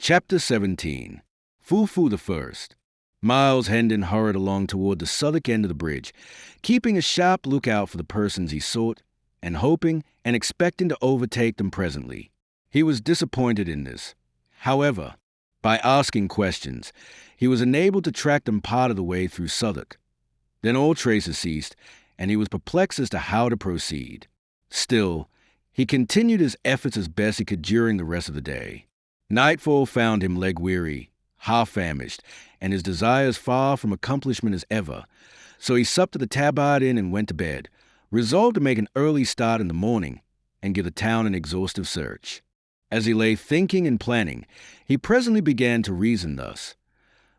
Chapter 17. Fufu the First. Miles Hendon hurried along toward the Southwark end of the bridge, keeping a sharp lookout for the persons he sought, and hoping and expecting to overtake them presently. He was disappointed in this. However, by asking questions, he was enabled to track them part of the way through Southwark. Then all traces ceased, and he was perplexed as to how to proceed. Still, he continued his efforts as best he could during the rest of the day. Nightfall found him leg-weary, half-famished, and his desires far from accomplishment as ever, so he supped at the Tabard Inn and went to bed, resolved to make an early start in the morning and give the town an exhaustive search. As he lay thinking and planning, he presently began to reason thus.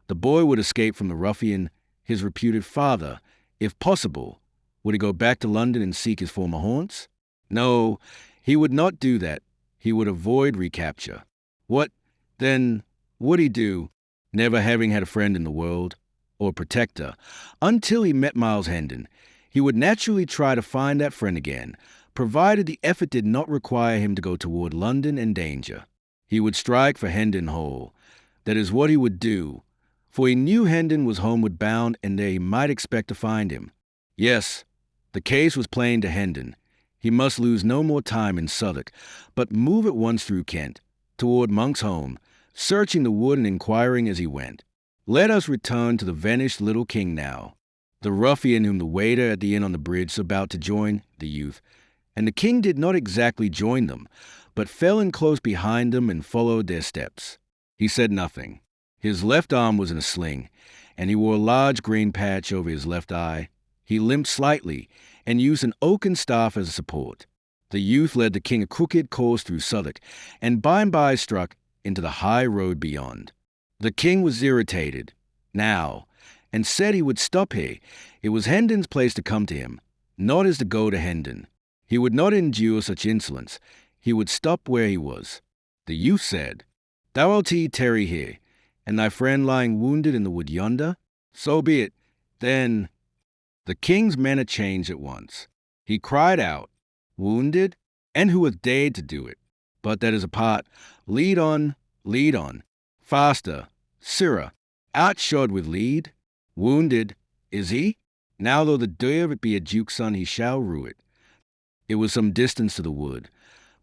The boy would escape from the ruffian, his reputed father. If possible, would he go back to London and seek his former haunts? No, he would not do that. He would avoid recapture. What, then, would he do, never having had a friend in the world, or protector, until he met Miles Hendon? He would naturally try to find that friend again, provided the effort did not require him to go toward London and danger. He would strike for Hendon Hall. That is what he would do, for he knew Hendon was homeward bound, and there he might expect to find him. Yes, the case was plain to Hendon. He must lose no more time in Southwark, but move at once through Kent, toward Monk's home, searching the wood and inquiring as he went. Let us return to the vanished little king now, the ruffian whom the waiter at the inn on the bridge was about to join the youth, and the king did not exactly join them, but fell in close behind them and followed their steps. He said nothing. His left arm was in a sling, and he wore a large green patch over his left eye. He limped slightly, and used an oaken staff as a support. The youth led the king a crooked course through Southwark, and by and by struck into the high road beyond. The king was irritated, now, and said he would stop here. It was Hendon's place to come to him, not his to go to Hendon. He would not endure such insolence. He would stop where he was. The youth said, "Thou wilt tarry here, and thy friend lying wounded in the wood yonder? So be it. Then—" The king's manner changed at once. He cried out, "Wounded? And who hath dared to do it? But that is apart. Lead on, faster, sirrah, outshod with lead. Wounded, is he? Now though the dear of it be a duke's son, he shall rue it." It was some distance to the wood,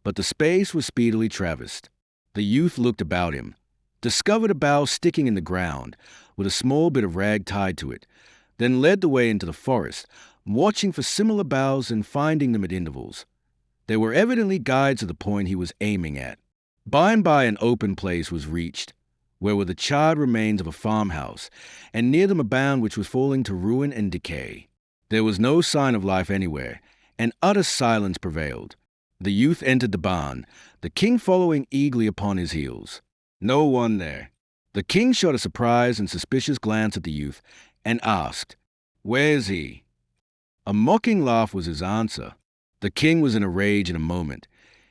but the space was speedily traversed. The youth looked about him, discovered a bough sticking in the ground, with a small bit of rag tied to it, then led the way into the forest, watching for similar boughs and finding them at intervals. They were evidently guides to the point he was aiming at. By and by an open place was reached, where were the charred remains of a farmhouse, and near them a barn which was falling to ruin and decay. There was no sign of life anywhere, and utter silence prevailed. The youth entered the barn, the king following eagerly upon his heels. No one there. The king shot a surprised and suspicious glance at the youth, and asked, "Where is he?" A mocking laugh was his answer. The king was in a rage in a moment.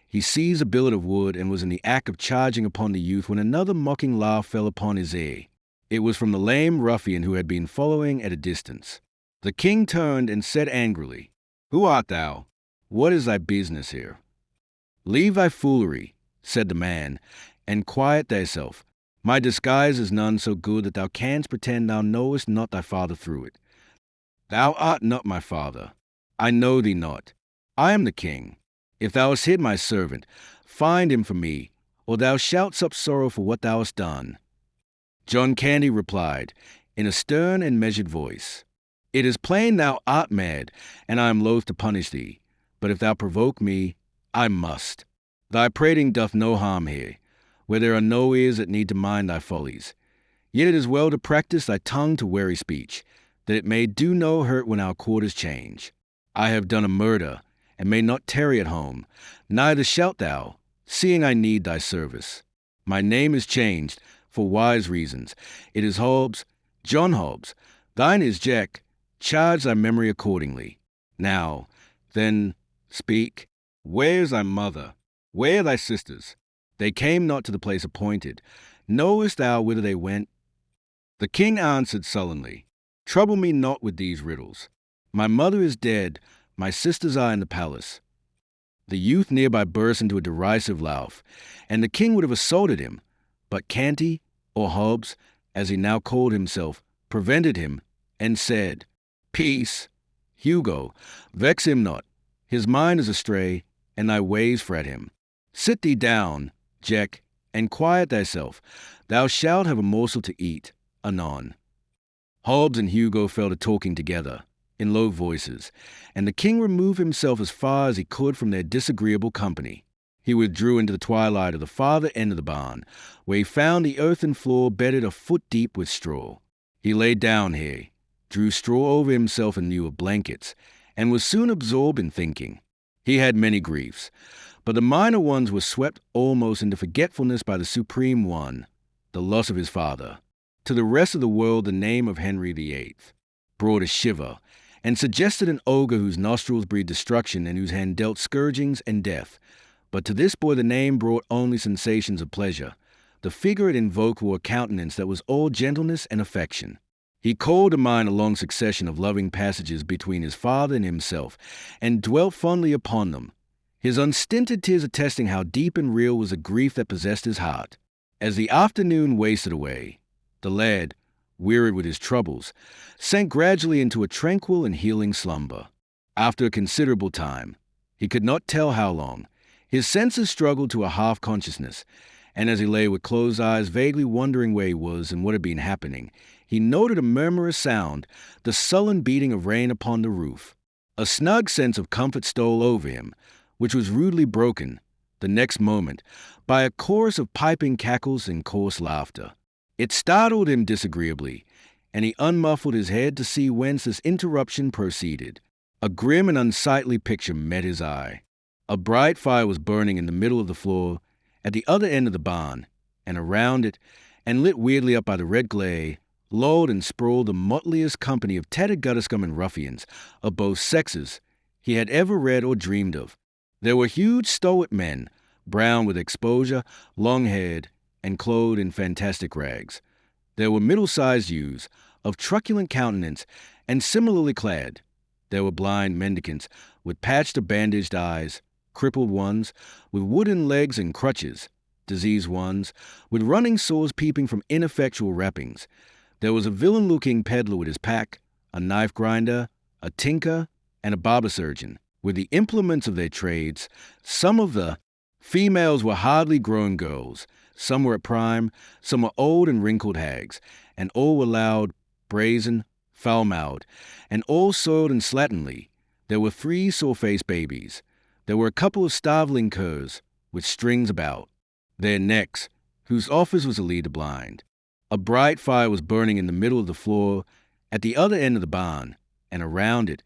He seized a billet of wood and was in the act of charging upon the youth when another mocking laugh fell upon his ear. It was from the lame ruffian who had been following at a distance. The king turned and said angrily, "Who art thou? What is thy business here?" "Leave thy foolery," said the man, "and quiet thyself. My disguise is none so good that thou canst pretend thou knowest not thy father through it. Thou art not my father. I know thee not. I am the king. If thou hast hid my servant, find him for me, or thou shalt sup sorrow for what thou hast done." Tom Canty replied, in a stern and measured voice, "It is plain thou art mad, and I am loath to punish thee. But if thou provoke me, I must. Thy prating doth no harm here, where there are no ears that need to mind thy follies. Yet it is well to practice thy tongue to wary speech, that it may do no hurt when our quarters change. I have done a murder, and may not tarry at home, neither shalt thou, seeing I need thy service. My name is changed, for wise reasons. It is Hobbes, John Hobbes. Thine is Jack. Charge thy memory accordingly. Now, then, speak. Where is thy mother? Where are thy sisters? They came not to the place appointed. Knowest thou whither they went?" The king answered sullenly, "Trouble me not with these riddles. My mother is dead. My sisters are in the palace." The youth nearby burst into a derisive laugh, and the king would have assaulted him, But Canty, or Hobbes, as he now called himself, prevented him, and said, Peace, Hugo, vex him not. His mind is astray, and thy ways fret him. Sit thee down, Jack, and quiet thyself. Thou shalt have a morsel to eat, anon. Hobbes and Hugo fell to talking together, in low voices, and the king removed himself as far as he could from their disagreeable company. He withdrew into the twilight of the farther end of the barn, where he found the earthen floor bedded a foot deep with straw. He lay down here, drew straw over himself in lieu of blankets, and was soon absorbed in thinking. He had many griefs, but the minor ones were swept almost into forgetfulness by the supreme one, the loss of his father. To the rest of the world, the name of Henry VIII brought a shiver, and suggested an ogre whose nostrils breathed destruction and whose hand dealt scourgings and death. But to this boy the name brought only sensations of pleasure. The figure it invoked wore a countenance that was all gentleness and affection. He called to mind a long succession of loving passages between his father and himself, and dwelt fondly upon them, his unstinted tears attesting how deep and real was the grief that possessed his heart. As the afternoon wasted away, the lad, wearied with his troubles, sank gradually into a tranquil and healing slumber. After a considerable time, he could not tell how long, his senses struggled to a half-consciousness, and as he lay with closed eyes, vaguely wondering where he was and what had been happening, he noted a murmurous sound, the sullen beating of rain upon the roof. A snug sense of comfort stole over him, which was rudely broken, the next moment, by a chorus of piping cackles and coarse laughter. It startled him disagreeably, and he unmuffled his head to see whence this interruption proceeded. A grim and unsightly picture met his eye. A bright fire was burning in the middle of the floor, at the other end of the barn, and around it, and lit weirdly up by the red glare, lolled and sprawled the motliest company of tattered gutter-scum and ruffians, of both sexes, he had ever read or dreamed of. There were huge, stalwart men, brown with exposure, long-haired, and clothed in fantastic rags. There were middle-sized youths, of truculent countenance, and similarly clad. There were blind mendicants, with patched or bandaged eyes, crippled ones, with wooden legs and crutches, diseased ones, with running sores peeping from ineffectual wrappings. There was a villain-looking peddler with his pack, a knife grinder, a tinker, and a barber surgeon, with the implements of their trades. Some of the females were hardly grown girls, some were at prime, some were old and wrinkled hags, and all were loud, brazen, foul-mouthed, and all soiled and slatternly. There were 3 sore-faced babies. There were a couple of starveling curs, with strings about their necks, whose office was to lead the blind. A bright fire was burning in the middle of the floor, at the other end of the barn, and around it,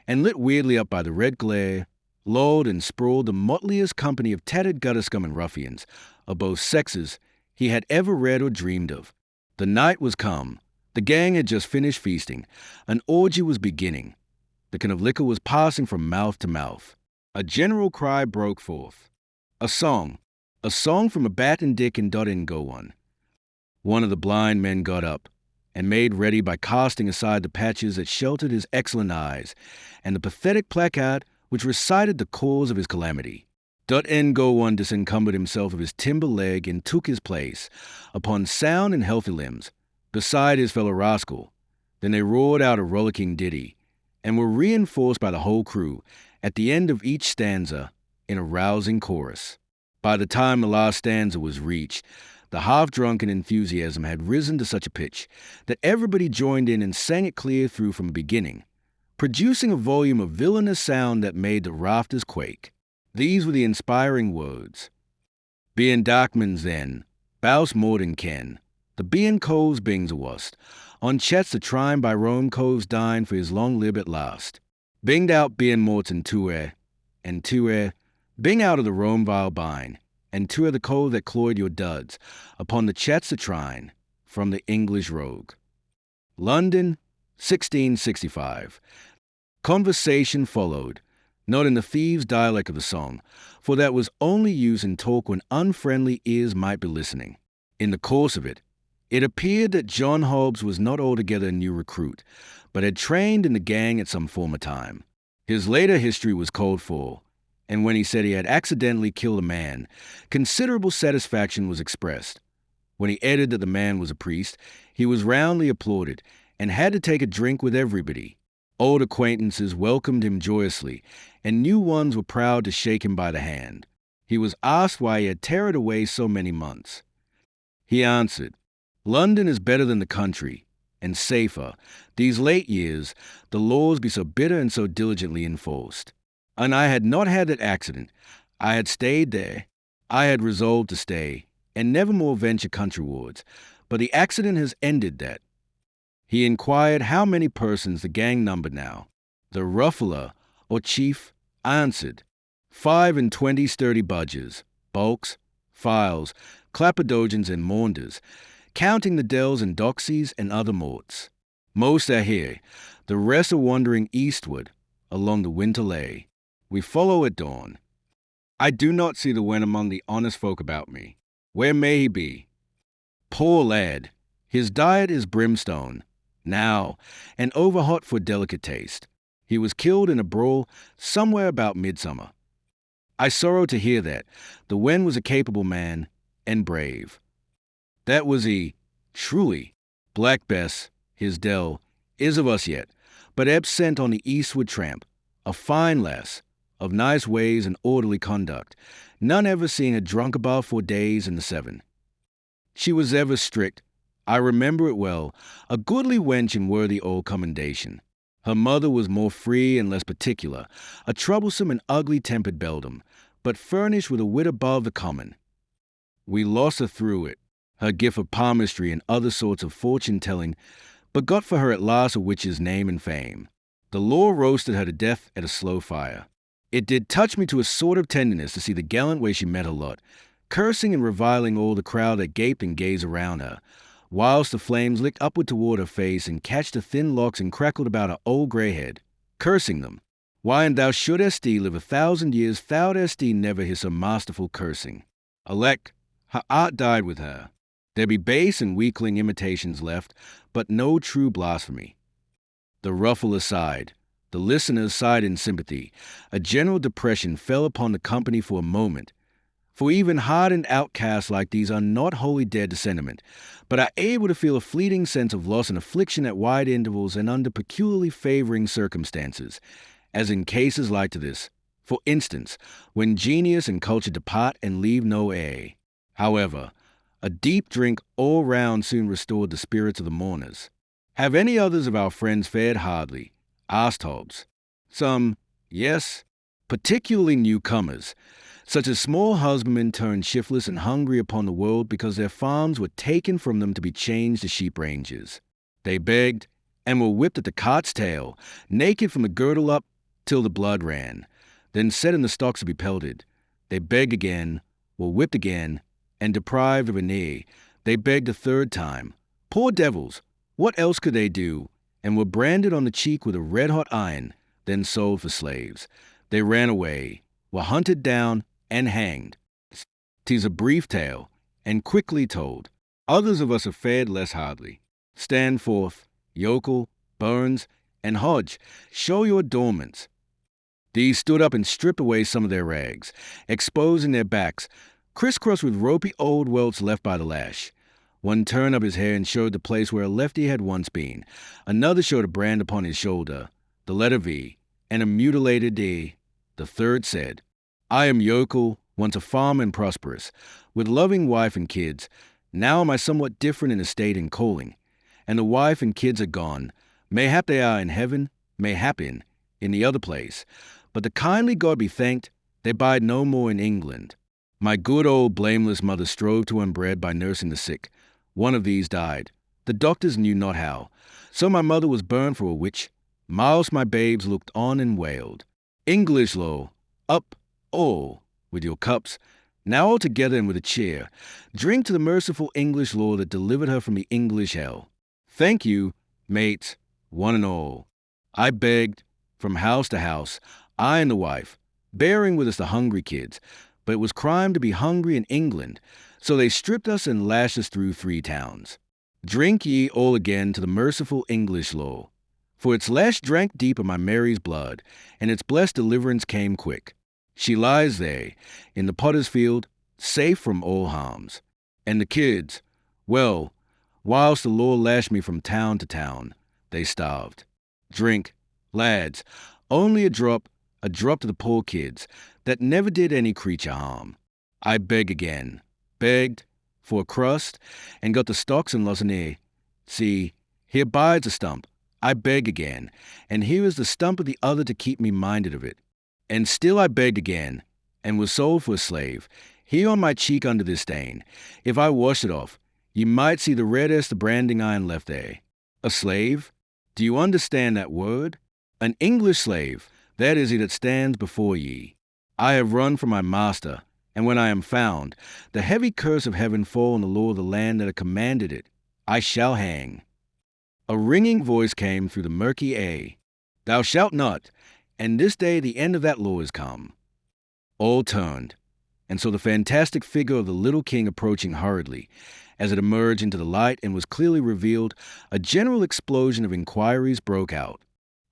and lit weirdly up by the red glare, lolled and sprawled the motliest company of tattered gutter-scum and ruffians, of both sexes, he had ever read or dreamed of. The night was come. The gang had just finished feasting. An orgy was beginning. The can of liquor was passing from mouth to mouth. A general cry broke forth. A song from a Bat and Dick and Dot and Go one. One of the blind men got up, and made ready by casting aside the patches that sheltered his excellent eyes, and the pathetic placard which recited the cause of his calamity. Dot and Go one disencumbered himself of his timber leg and took his place, upon sound and healthy limbs, beside his fellow rascal. Then they roared out a rollicking ditty, and were reinforced by the whole crew, at the end of each stanza, in a rousing chorus. By the time the last stanza was reached, the half-drunken enthusiasm had risen to such a pitch that everybody joined in and sang it clear through from the beginning, producing a volume of villainous sound that made the rafters quake. These were the inspiring words. Being darkmans then, bouse morden ken, the being coves bings awast, on chats the trine by Rome coves dine for his long lib at last. Binged out being morton tuer, and tuer, bing out of the Rome vile bine, and tuer the cove that cloyed your duds, upon the chats the trine, from the English rogue. London, 1665. Conversation followed, not in the thieves' dialect of the song, for that was only used in talk when unfriendly ears might be listening. In the course of it, it appeared that John Hobbes was not altogether a new recruit, but had trained in the gang at some former time. His later history was called for, and when he said he had accidentally killed a man, considerable satisfaction was expressed. When he added that the man was a priest, he was roundly applauded and had to take a drink with everybody. Old acquaintances welcomed him joyously, and new ones were proud to shake him by the hand. He was asked why he had tarried away so many months. He answered, "London is better than the country, and safer. These late years, the laws be so bitter and so diligently enforced. And I had not had that accident. I had stayed there. I had resolved to stay, and never more venture countrywards. But the accident has ended that." He inquired how many persons the gang numbered now. The ruffler, or chief, answered, 25 sturdy budgers, bulks, files, clapperdogeons, and maunders, counting the dells and doxies and other morts. Most are here, the rest are wandering eastward, along the winter lay. We follow at dawn. I do not see the wen among the honest folk about me. Where may he be? Poor lad, his diet is brimstone, now, and overhot for delicate taste. He was killed in a brawl somewhere about midsummer. I sorrow to hear that. The wen was a capable man, and brave. That was he, truly. Black Bess, his dell, is of us yet, but absent on the eastward tramp, a fine lass, of nice ways and orderly conduct, none ever seen her drunk above 4 days in the 7. She was ever strict, I remember it well, a goodly wench in worthy old commendation. Her mother was more free and less particular, a troublesome and ugly-tempered beldam, but furnished with a wit above the common. We lost her through it, her gift of palmistry and other sorts of fortune-telling, but got for her at last a witch's name and fame. The law roasted her to death at a slow fire. It did touch me to a sort of tenderness to see the gallant way she met her lot, cursing and reviling all the crowd that gaped and gazed around her, whilst the flames licked upward toward her face and catched the thin locks and crackled about her old grey head, cursing them. Why, and thou shouldest live 1,000 years, thou'dest never hear so masterful cursing. Alack, her art died with her. There be base and weakling imitations left, but no true blasphemy. The ruffler sighed. The listeners sighed in sympathy. A general depression fell upon the company for a moment. For even hardened outcasts like these are not wholly dead to sentiment, but are able to feel a fleeting sense of loss and affliction at wide intervals and under peculiarly favoring circumstances, as in cases like to this, for instance, when genius and culture depart and leave no heir. However, a deep drink all round soon restored the spirits of the mourners. Have any others of our friends fared hardly? Asked Hobbes. Some, yes, particularly newcomers, such as small husbandmen turned shiftless and hungry upon the world because their farms were taken from them to be changed to sheep ranges. They begged, and were whipped at the cart's tail, naked from the girdle up till the blood ran, then set in the stocks to be pelted. They begged again, were whipped again, and deprived of an ear, they begged a 3rd time. Poor devils, what else could they do? And were branded on the cheek with a red-hot iron, then sold for slaves. They ran away, were hunted down, and hanged. 'Tis a brief tale, and quickly told. Others of us have fared less hardly. Stand forth, Yokel, Burns, and Hodge, show your adornments. These stood up and stripped away some of their rags, exposing their backs, crisscrossed with ropey old welts left by the lash. One turned up his hair and showed the place where a lefty had once been. Another showed a brand upon his shoulder, the letter V, and a mutilated D. The third said, I am Yokel, once a farmer and prosperous, with loving wife and kids. Now am I somewhat different in estate and calling, and the wife and kids are gone. Mayhap they are in heaven, mayhap in the other place. But the kindly God be thanked, they bide no more in England. My good old blameless mother strove to unbread by nursing the sick. One of these died. The doctors knew not how. So my mother was burned for a witch. Miles my babes looked on and wailed. English law, up, all, with your cups, now all together and with a cheer. Drink to the merciful English law that delivered her from the English hell. Thank you, mates, one and all. I begged, from house to house, I and the wife, bearing with us the hungry kids, but it was crime to be hungry in England, so they stripped us and lashed us through 3 towns. Drink ye all again to the merciful English law. For its lash drank deep of my Mary's blood, and its blessed deliverance came quick. She lies there, in the potter's field, safe from all harms. And the kids, Well, whilst the law lashed me from town to town, they starved. Drink, lads, only a drop to the poor kids, that never did any creature harm. I beg again, begged, for a crust, and got the stocks and lasagne. See, here bides a stump. I beg again, and here is the stump of the other to keep me minded of it. And still I begged again, and was sold for a slave. Here on my cheek under this stain, if I washed it off, ye might see the red as the branding iron left there. A slave? Do you understand that word? An English slave, that is he that stands before ye. I have run from my master, and when I am found, the heavy curse of heaven fall on the law of the land that had commanded it. I shall hang. A ringing voice came through the murky air. Thou shalt not, and this day the end of that law is come. All turned, and saw the fantastic figure of the little king approaching hurriedly. As it emerged into the light and was clearly revealed, a general explosion of inquiries broke out.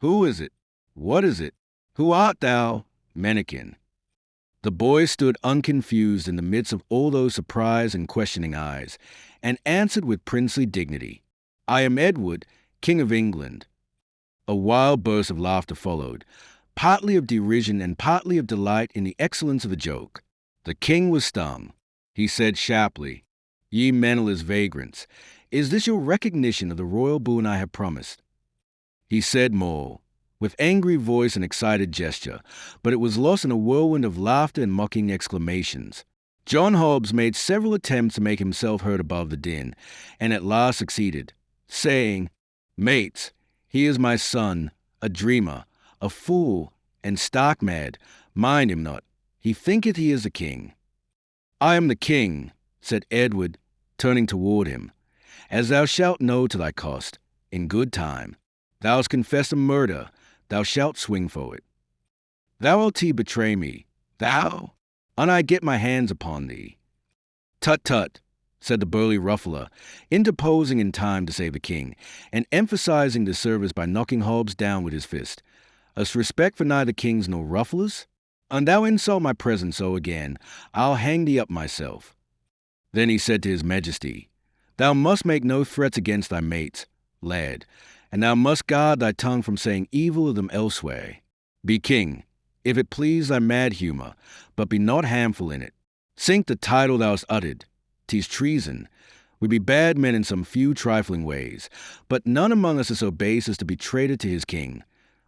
Who is it? What is it? Who art thou? Mannikin. The boy stood unconfused in the midst of all those surprised and questioning eyes, and answered with princely dignity, I am Edward, King of England. A wild burst of laughter followed, partly of derision and partly of delight in the excellence of the joke. The king was stung. He said sharply, Ye mannerless vagrants, is this your recognition of the royal boon I have promised? He said more, with angry voice and excited gesture, but it was lost in a whirlwind of laughter and mocking exclamations. John Hobbs made several attempts to make himself heard above the din, and at last succeeded, saying, Mates, he is my son, a dreamer, a fool, and stark mad. Mind him not. He thinketh he is the king. I am the king, said Edward, turning toward him, as thou shalt know to thy cost, in good time. Thou hast confessed a murder, thou shalt swing for it. Thou wilt betray me, thou, and I get my hands upon thee. Tut, tut, said the burly ruffler, interposing in time to save the king, and emphasizing the service by knocking Hobbs down with his fist. Us respect for neither kings nor rufflers? And thou insult my presence so again, I'll hang thee up myself. Then he said to his majesty, Thou must make no threats against thy mates, lad, and thou must guard thy tongue from saying evil of them elsewhere. Be king, if it please thy mad humour, but be not harmful in it. Sink the title thou hast uttered. 'Tis treason. We be bad men in some few trifling ways, but none among us is so base as to be traitor to his king.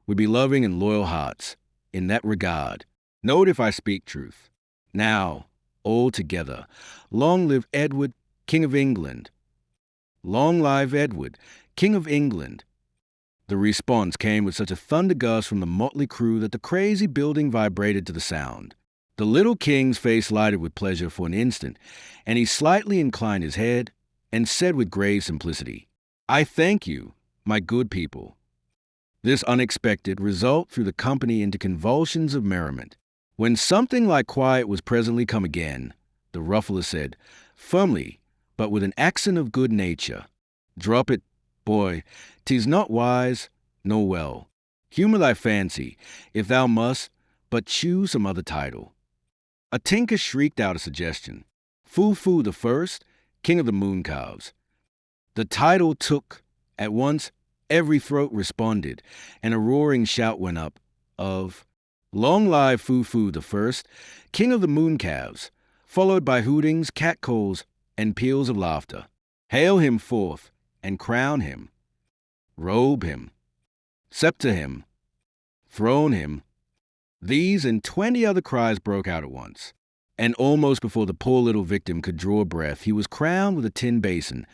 We be loving and loyal hearts, in that regard. Note if I speak truth. Now, all together, long live Edward, King of England. Long live Edward, King of England. The response came with such a thunder gust from the motley crew that the crazy building vibrated to the sound. The little king's face lighted with pleasure for an instant, and he slightly inclined his head and said with grave simplicity, I thank you, my good people. This unexpected result threw the company into convulsions of merriment. When something like quiet was presently come again, the ruffler said, firmly, but with an accent of good nature, Drop it, boy, 'tis not wise, nor well. Humour thy fancy, if thou must, but choose some other title. A tinker shrieked out a suggestion. Fu the First, King of the Mooncalves. The title took, at once, every throat responded, and a roaring shout went up of, Long live Fu the First, King of the Mooncalves, followed by hootings, catcalls, and peals of laughter. Hail him forth, and crown him, robe him, scepter him, throne him. These and 20 other cries broke out at once, and almost before the poor little victim could draw a breath, he was crowned with a tin basin,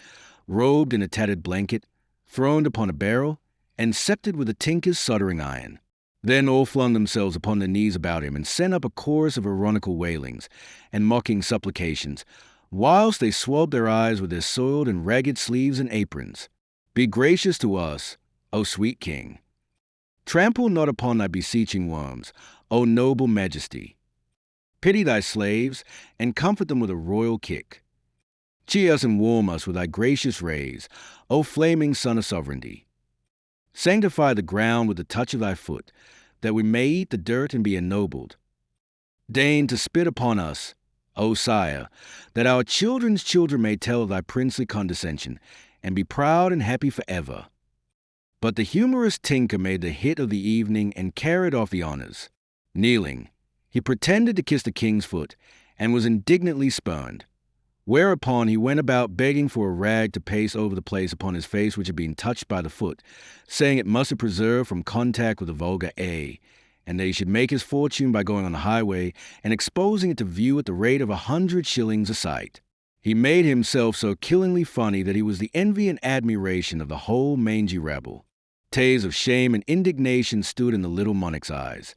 robed in a tattered blanket, throned upon a barrel, and sceptered with a tinker's soldering iron. Then all flung themselves upon their knees about him and sent up a chorus of ironical wailings and mocking supplications, whilst they swabbed their eyes with their soiled and ragged sleeves and aprons. Be gracious to us, O sweet king. Trample not upon thy beseeching worms, O noble majesty. Pity thy slaves, and comfort them with a royal kick. Cheer us and warm us with thy gracious rays, O flaming sun of sovereignty. Sanctify the ground with the touch of thy foot, that we may eat the dirt and be ennobled. Deign to spit upon us, O sire, that our children's children may tell of thy princely condescension, and be proud and happy forever. But the humorous tinker made the hit of the evening and carried off the honors. Kneeling, he pretended to kiss the king's foot, and was indignantly spurned. Whereupon he went about begging for a rag to paste over the place upon his face which had been touched by the foot, saying it must be preserved from contact with the vulgar A, and that he should make his fortune by going on the highway and exposing it to view at the rate of 100 shillings a sight. He made himself so killingly funny that he was the envy and admiration of the whole mangy rabble. Tears of shame and indignation stood in the little monarch's eyes,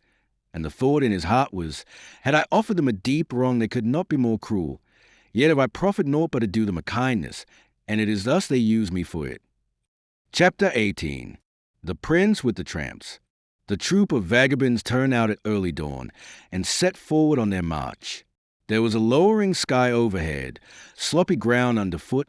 and the thought in his heart was, had I offered them a deep wrong they could not be more cruel, yet have I proffered naught but to do them a kindness, and it is thus they use me for it. Chapter 18. The Prince with the Tramps. The troop of vagabonds turned out at early dawn, and set forward on their march. There was a lowering sky overhead, sloppy ground underfoot,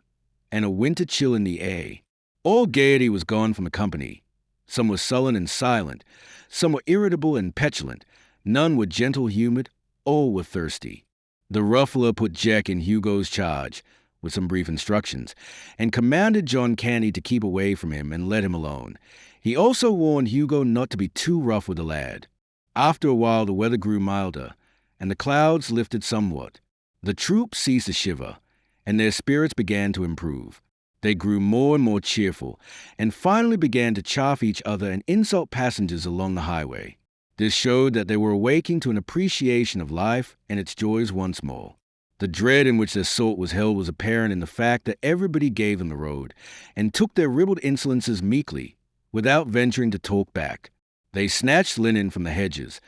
and a winter chill in the air. All gaiety was gone from the company. Some were sullen and silent, some were irritable and petulant, none were gentle-humored, all were thirsty. The ruffler put Jack in Hugo's charge, with some brief instructions, and commanded Tom Canty to keep away from him and let him alone. He also warned Hugo not to be too rough with the lad. After a while the weather grew milder, and the clouds lifted somewhat. The troop ceased to shiver, and their spirits began to improve. They grew more and more cheerful, and finally began to chaff each other and insult passengers along the highway. This showed that they were awaking to an appreciation of life and its joys once more. The dread in which their sort was held was apparent in the fact that everybody gave them the road, and took their ribald insolences meekly, without venturing to talk back. They snatched linen from the hedges,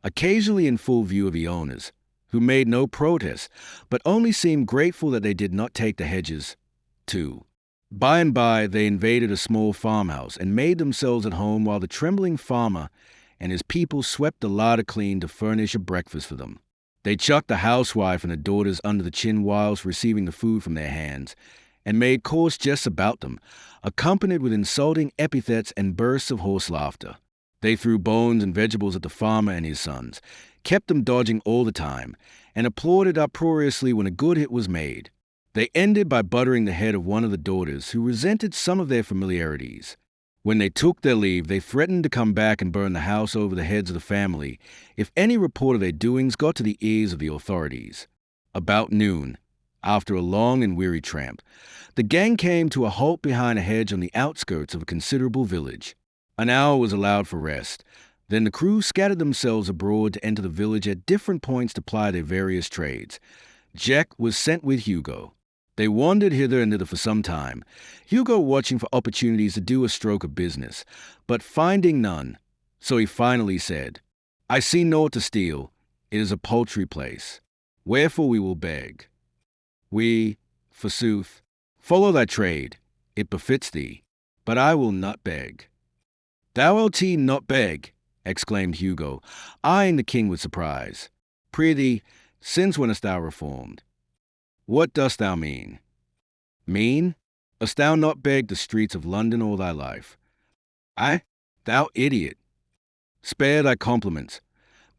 occasionally in full view of the owners, who made no protest, but only seemed grateful that they did not take the hedges, too. By and by they invaded a small farmhouse and made themselves at home while the trembling farmer and his people swept the larder clean to furnish a breakfast for them. They chucked the housewife and the daughters under the chin whilst receiving the food from their hands, and made coarse jests about them, accompanied with insulting epithets and bursts of hoarse laughter. They threw bones and vegetables at the farmer and his sons, kept them dodging all the time, and applauded uproariously when a good hit was made. They ended by buttering the head of one of the daughters, who resented some of their familiarities. When they took their leave, they threatened to come back and burn the house over the heads of the family if any report of their doings got to the ears of the authorities. About noon, after a long and weary tramp, the gang came to a halt behind a hedge on the outskirts of a considerable village. An hour was allowed for rest. Then the crew scattered themselves abroad to enter the village at different points to ply their various trades. Jack was sent with Hugo. They wandered hither and thither for some time, Hugo watching for opportunities to do a stroke of business, but finding none. So he finally said, I see naught to steal. It is a paltry place. Wherefore we will beg. We, forsooth, follow thy trade. It befits thee. But I will not beg. Thou wilt not beg, exclaimed Hugo, eyeing the king with surprise. Prithee, since when hast thou reformed? What dost thou mean? Mean? Hast thou not begged the streets of London all thy life? I? Thou idiot! Spare thy compliments.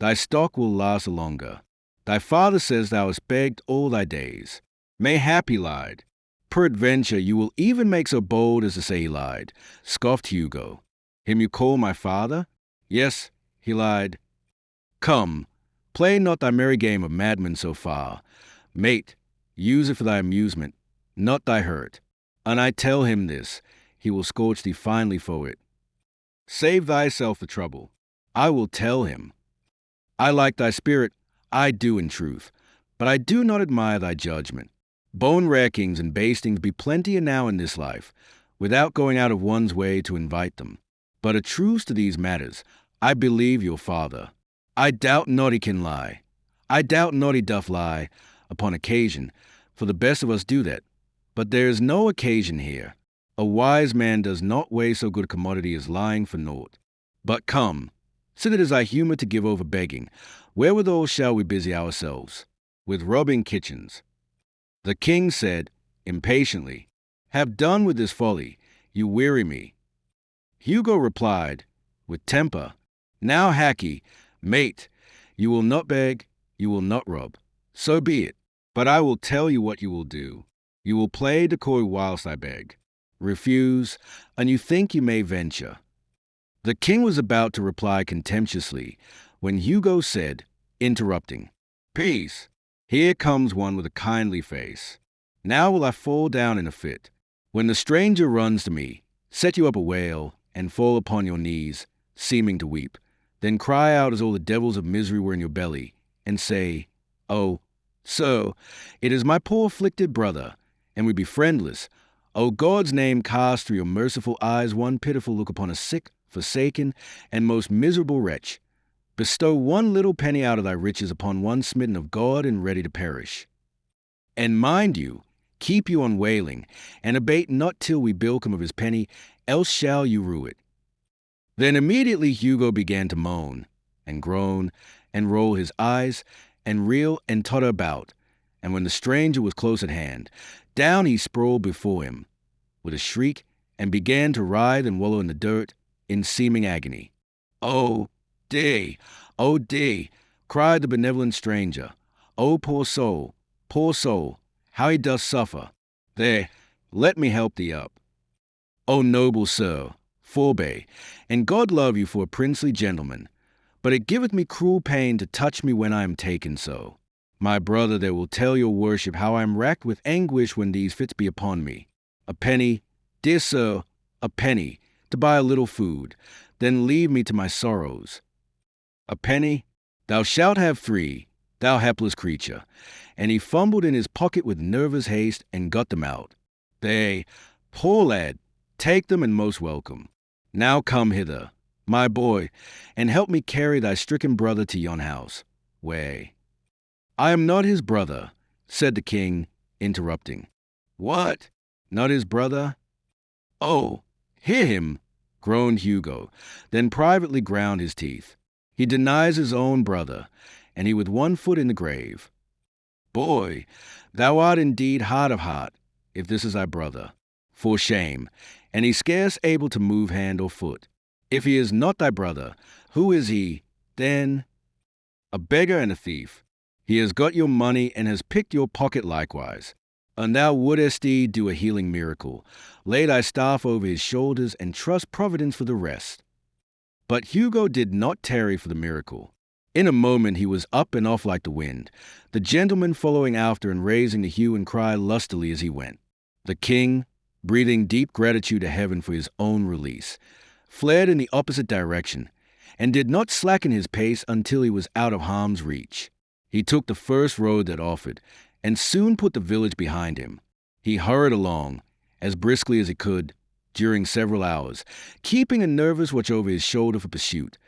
Thy stock will last longer. Thy father says thou hast begged all thy days. Mayhap he lied. Peradventure you will even make so bold as to say he lied, scoffed Hugo. Him you call my father? Yes, he lied. Come, play not thy merry game of madman so far. Mate, use it for thy amusement, not thy hurt. And I tell him this, he will scorch thee finely for it. Save thyself the trouble. I will tell him. I like thy spirit, I do in truth, but I do not admire thy judgment. Bone-rackings and bastings be plenty enow in this life, without going out of one's way to invite them. But a truce to these matters. I believe your father. I doubt not he can lie. I doubt not he doth lie, upon occasion, for the best of us do that. But there is no occasion here. A wise man does not weigh so good a commodity as lying for naught. But come, since it is thy humour to give over begging, wherewithal shall we busy ourselves? With robbing kitchens. The king said, impatiently, Have done with this folly, you weary me. Hugo replied, with temper, Now, hackey, mate, you will not beg, you will not rob. So be it. But I will tell you what you will do. You will play decoy whilst I beg. Refuse, and you think you may venture. The king was about to reply contemptuously when Hugo said, interrupting, Peace! Here comes one with a kindly face. Now will I fall down in a fit. When the stranger runs to me, set you up a wail, and fall upon your knees, seeming to weep. Then cry out as all the devils of misery were in your belly, and say, Oh, so, it is my poor afflicted brother, and we be friendless. O God's name cast through your merciful eyes one pitiful look upon a sick, forsaken, and most miserable wretch. Bestow one little penny out of thy riches upon one smitten of God and ready to perish. And mind you, keep you on wailing, and abate not till we bilk him of his penny, else shall you rue it. Then immediately Hugo began to moan, and groan, and roll his eyes, and reel and totter about, and when the stranger was close at hand, down he sprawled before him, with a shriek, and began to writhe and wallow in the dirt, in seeming agony. Oh, oh, D, cried the benevolent stranger. Oh, poor soul, how he does suffer. There, let me help thee up. O noble sir, forbear, and God love you for a princely gentleman, but it giveth me cruel pain to touch me when I am taken so. My brother there will tell your worship how I am racked with anguish when these fits be upon me. A penny, dear sir, a penny, to buy a little food, then leave me to my sorrows. A penny? Thou shalt have 3, thou hapless creature. And he fumbled in his pocket with nervous haste and got them out. They, poor lad, take them and most welcome. Now come hither, my boy, and help me carry thy stricken brother to yon house. Way. I am not his brother, said the king, interrupting. What? Not his brother? Oh, hear him, groaned Hugo, then privately ground his teeth. He denies his own brother, and he with one foot in the grave. Boy, thou art indeed hard of heart, if this is thy brother. For shame, and he scarce able to move hand or foot. If he is not thy brother, who is he, then? A beggar and a thief. He has got your money and has picked your pocket likewise. And thou wouldest do a healing miracle, lay thy staff over his shoulders, and trust Providence for the rest. But Hugo did not tarry for the miracle. In a moment he was up and off like the wind, the gentleman following after and raising the hue and cry lustily as he went. The king, breathing deep gratitude to heaven for his own release, fled in the opposite direction, and did not slacken his pace until he was out of harm's reach. He took the first road that offered, and soon put the village behind him. He hurried along, as briskly as he could, during several hours, keeping a nervous watch over his shoulder for pursuit.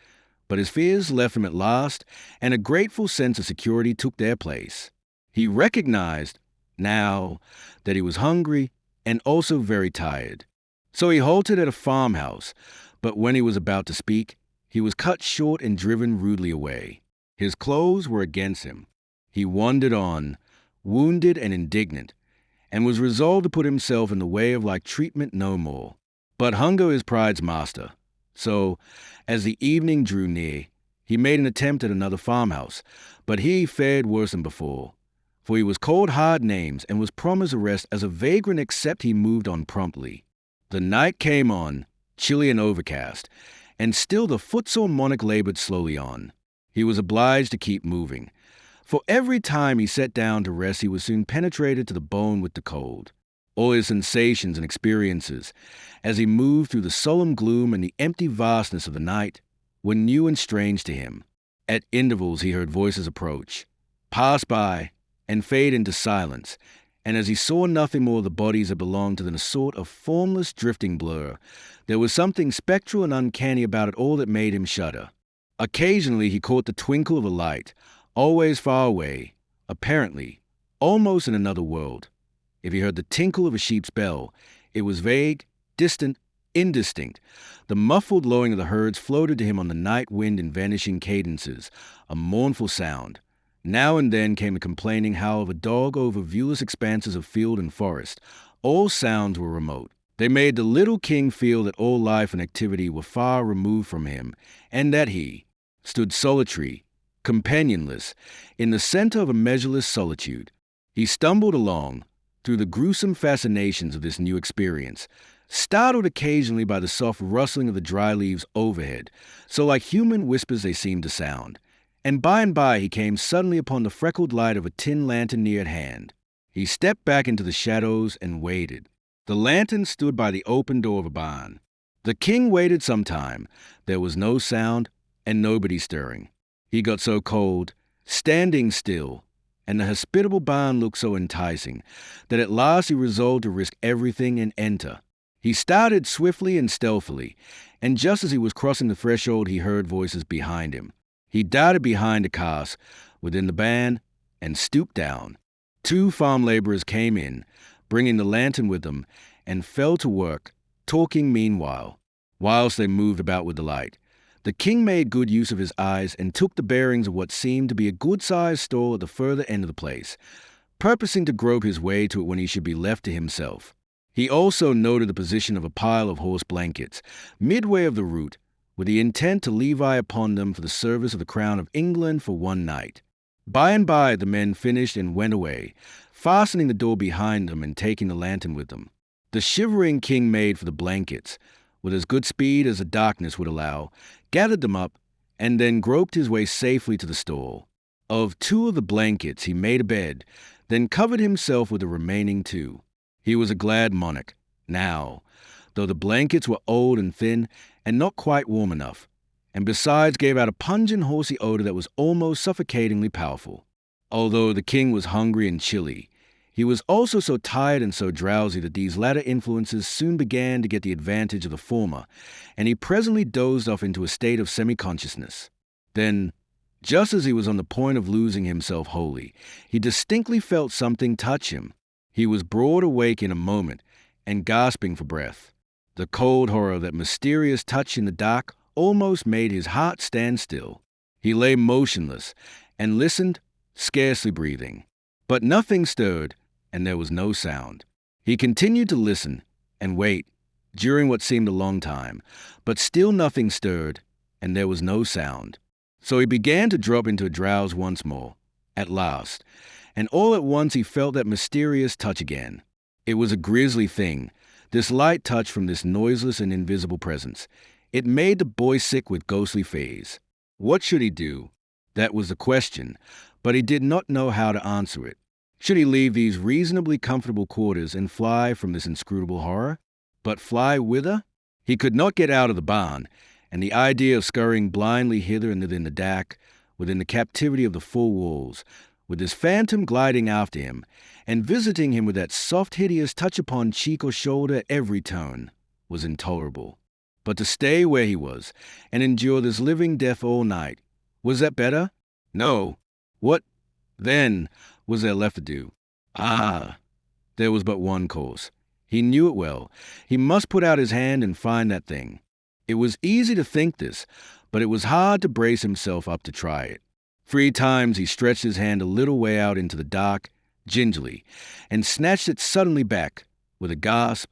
But his fears left him at last, and a grateful sense of security took their place. He recognized, now, that he was hungry and also very tired. So he halted at a farmhouse, but when he was about to speak, he was cut short and driven rudely away. His clothes were against him. He wandered on, wounded and indignant, and was resolved to put himself in the way of like treatment no more. But hunger is pride's master. So, as the evening drew near, he made an attempt at another farmhouse, but he fared worse than before. For he was called hard names and was promised arrest as a vagrant except he moved on promptly. The night came on, chilly and overcast, and still the footsore monarch labored slowly on. He was obliged to keep moving, for every time he sat down to rest he was soon penetrated to the bone with the cold. All his sensations and experiences, as he moved through the solemn gloom and the empty vastness of the night, were new and strange to him. At intervals he heard voices approach, pass by, and fade into silence, and as he saw nothing more of the bodies that belonged to than a sort of formless drifting blur, there was something spectral and uncanny about it all that made him shudder. Occasionally he caught the twinkle of a light, always far away, apparently, almost in another world. If he heard the tinkle of a sheep's bell, it was vague, distant, indistinct. The muffled lowing of the herds floated to him on the night wind in vanishing cadences, a mournful sound. Now and then came the complaining howl of a dog over viewless expanses of field and forest. All sounds were remote. They made the little king feel that all life and activity were far removed from him, and that he stood solitary, companionless, in the center of a measureless solitude. He stumbled along through the gruesome fascinations of this new experience, startled occasionally by the soft rustling of the dry leaves overhead, so like human whispers they seemed to sound. And by he came suddenly upon the freckled light of a tin lantern near at hand. He stepped back into the shadows and waited. The lantern stood by the open door of a barn. The king waited some time. There was no sound and nobody stirring. He got so cold, standing still, and the hospitable barn looked so enticing, that at last he resolved to risk everything and enter. He started swiftly and stealthily, and just as he was crossing the threshold he heard voices behind him. He darted behind a cask within the barn and stooped down. 2 farm laborers came in, bringing the lantern with them, and fell to work, talking meanwhile, whilst they moved about with the light. The king made good use of his eyes and took the bearings of what seemed to be a good-sized stall at the further end of the place, purposing to grope his way to it when he should be left to himself. He also noted the position of a pile of horse blankets, midway of the route, with the intent to levy upon them for the service of the crown of England for one night. By and by the men finished and went away, fastening the door behind them and taking the lantern with them. The shivering king made for the blankets, with as good speed as the darkness would allow, gathered them up, and then groped his way safely to the stall. Of 2 of the blankets he made a bed, then covered himself with the remaining 2. He was a glad monarch, now, though the blankets were old and thin and not quite warm enough, and besides gave out a pungent horsey odor that was almost suffocatingly powerful. Although the king was hungry and chilly, he was also so tired and so drowsy that these latter influences soon began to get the advantage of the former, and he presently dozed off into a state of semi-consciousness. Then, just as he was on the point of losing himself wholly, he distinctly felt something touch him. He was broad awake in a moment and gasping for breath. The cold horror of that mysterious touch in the dark almost made his heart stand still. He lay motionless and listened, scarcely breathing. But nothing stirred, and there was no sound. He continued to listen and wait during what seemed a long time, but still nothing stirred, and there was no sound. So he began to drop into a drowse once more, at last, and all at once he felt that mysterious touch again. It was a grisly thing, this light touch from this noiseless and invisible presence. It made the boy sick with ghostly fears. What should he do? That was the question, but he did not know how to answer it. Should he leave these reasonably comfortable quarters and fly from this inscrutable horror? But fly whither? He could not get out of the barn, and the idea of scurrying blindly hither and thither in the dark, within the captivity of the 4 walls, with this phantom gliding after him, and visiting him with that soft hideous touch upon cheek or shoulder at every tone, was intolerable. But to stay where he was, and endure this living death all night, was that better? No. What, then, was there left to do? There was but one course. He knew it well. He must put out his hand and find that thing. It was easy to think this, but it was hard to brace himself up to try it. 3 times he stretched his hand a little way out into the dark, gingerly, and snatched it suddenly back, with a gasp,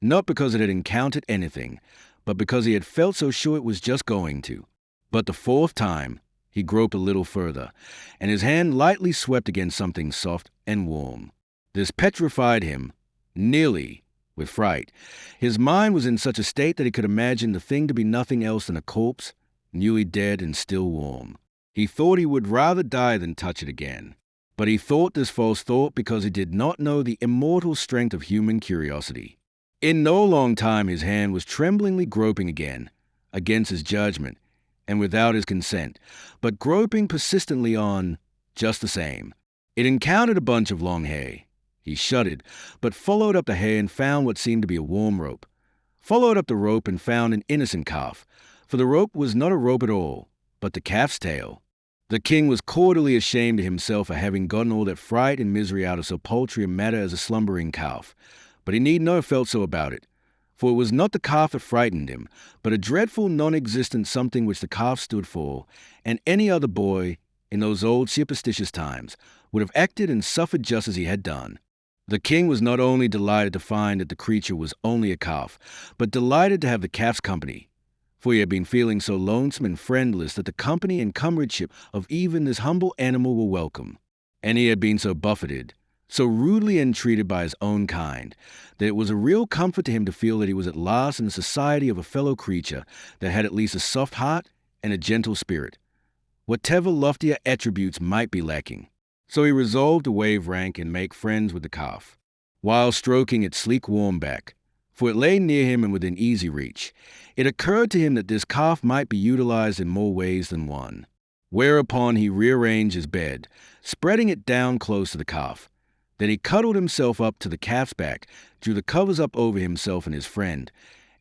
not because it had encountered anything, but because he had felt so sure it was just going to. But the 4th time, he groped a little further, and his hand lightly swept against something soft and warm. This petrified him, nearly, with fright. His mind was in such a state that he could imagine the thing to be nothing else than a corpse, newly dead and still warm. He thought he would rather die than touch it again. But he thought this false thought because he did not know the immortal strength of human curiosity. In no long time his hand was tremblingly groping again, against his judgment, and without his consent, but groping persistently on, just the same. It encountered a bunch of long hay. He shuddered, but followed up the hay and found what seemed to be a warm rope. Followed up the rope and found an innocent calf, for the rope was not a rope at all, but the calf's tail. The king was cordially ashamed of himself for having gotten all that fright and misery out of so paltry a matter as a slumbering calf, but he need not have felt so about it. For it was not the calf that frightened him, but a dreadful non-existent something which the calf stood for, and any other boy, in those old superstitious times, would have acted and suffered just as he had done. The king was not only delighted to find that the creature was only a calf, but delighted to have the calf's company, for he had been feeling so lonesome and friendless that the company and comradeship of even this humble animal were welcome. And he had been so buffeted, so rudely entreated by his own kind, that it was a real comfort to him to feel that he was at last in the society of a fellow creature that had at least a soft heart and a gentle spirit, whatever loftier attributes might be lacking. So he resolved to waive rank and make friends with the calf, while stroking its sleek warm back, for it lay near him and within easy reach. It occurred to him that this calf might be utilized in more ways than one, whereupon he rearranged his bed, spreading it down close to the calf. Then he cuddled himself up to the calf's back, drew the covers up over himself and his friend,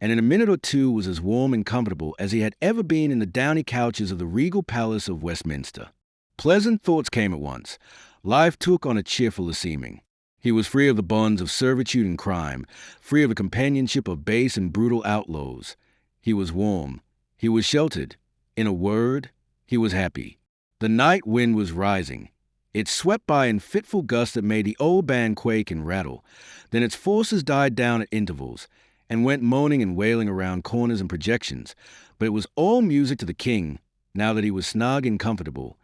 and in a minute or two was as warm and comfortable as he had ever been in the downy couches of the regal palace of Westminster. Pleasant thoughts came at once. Life took on a cheerfuller seeming. He was free of the bonds of servitude and crime, free of the companionship of base and brutal outlaws. He was warm. He was sheltered. In a word, he was happy. The night wind was rising. It swept by in fitful gusts that made the old band quake and rattle. Then its forces died down at intervals, and went moaning and wailing around corners and projections. But it was all music to the king, now that he was snug and comfortable.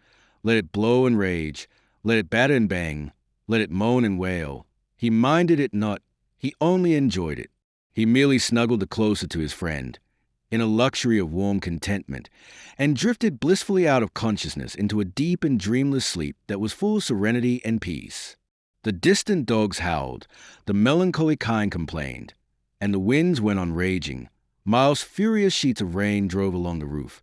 Let it blow and rage. Let it batter and bang. Let it moan and wail. He minded it not. He only enjoyed it. He merely snuggled the closer to his friend, in a luxury of warm contentment, and drifted blissfully out of consciousness into a deep and dreamless sleep that was full of serenity and peace. The distant dogs howled, the melancholy kine complained, and the winds went on raging. Miles furious sheets of rain drove along the roof,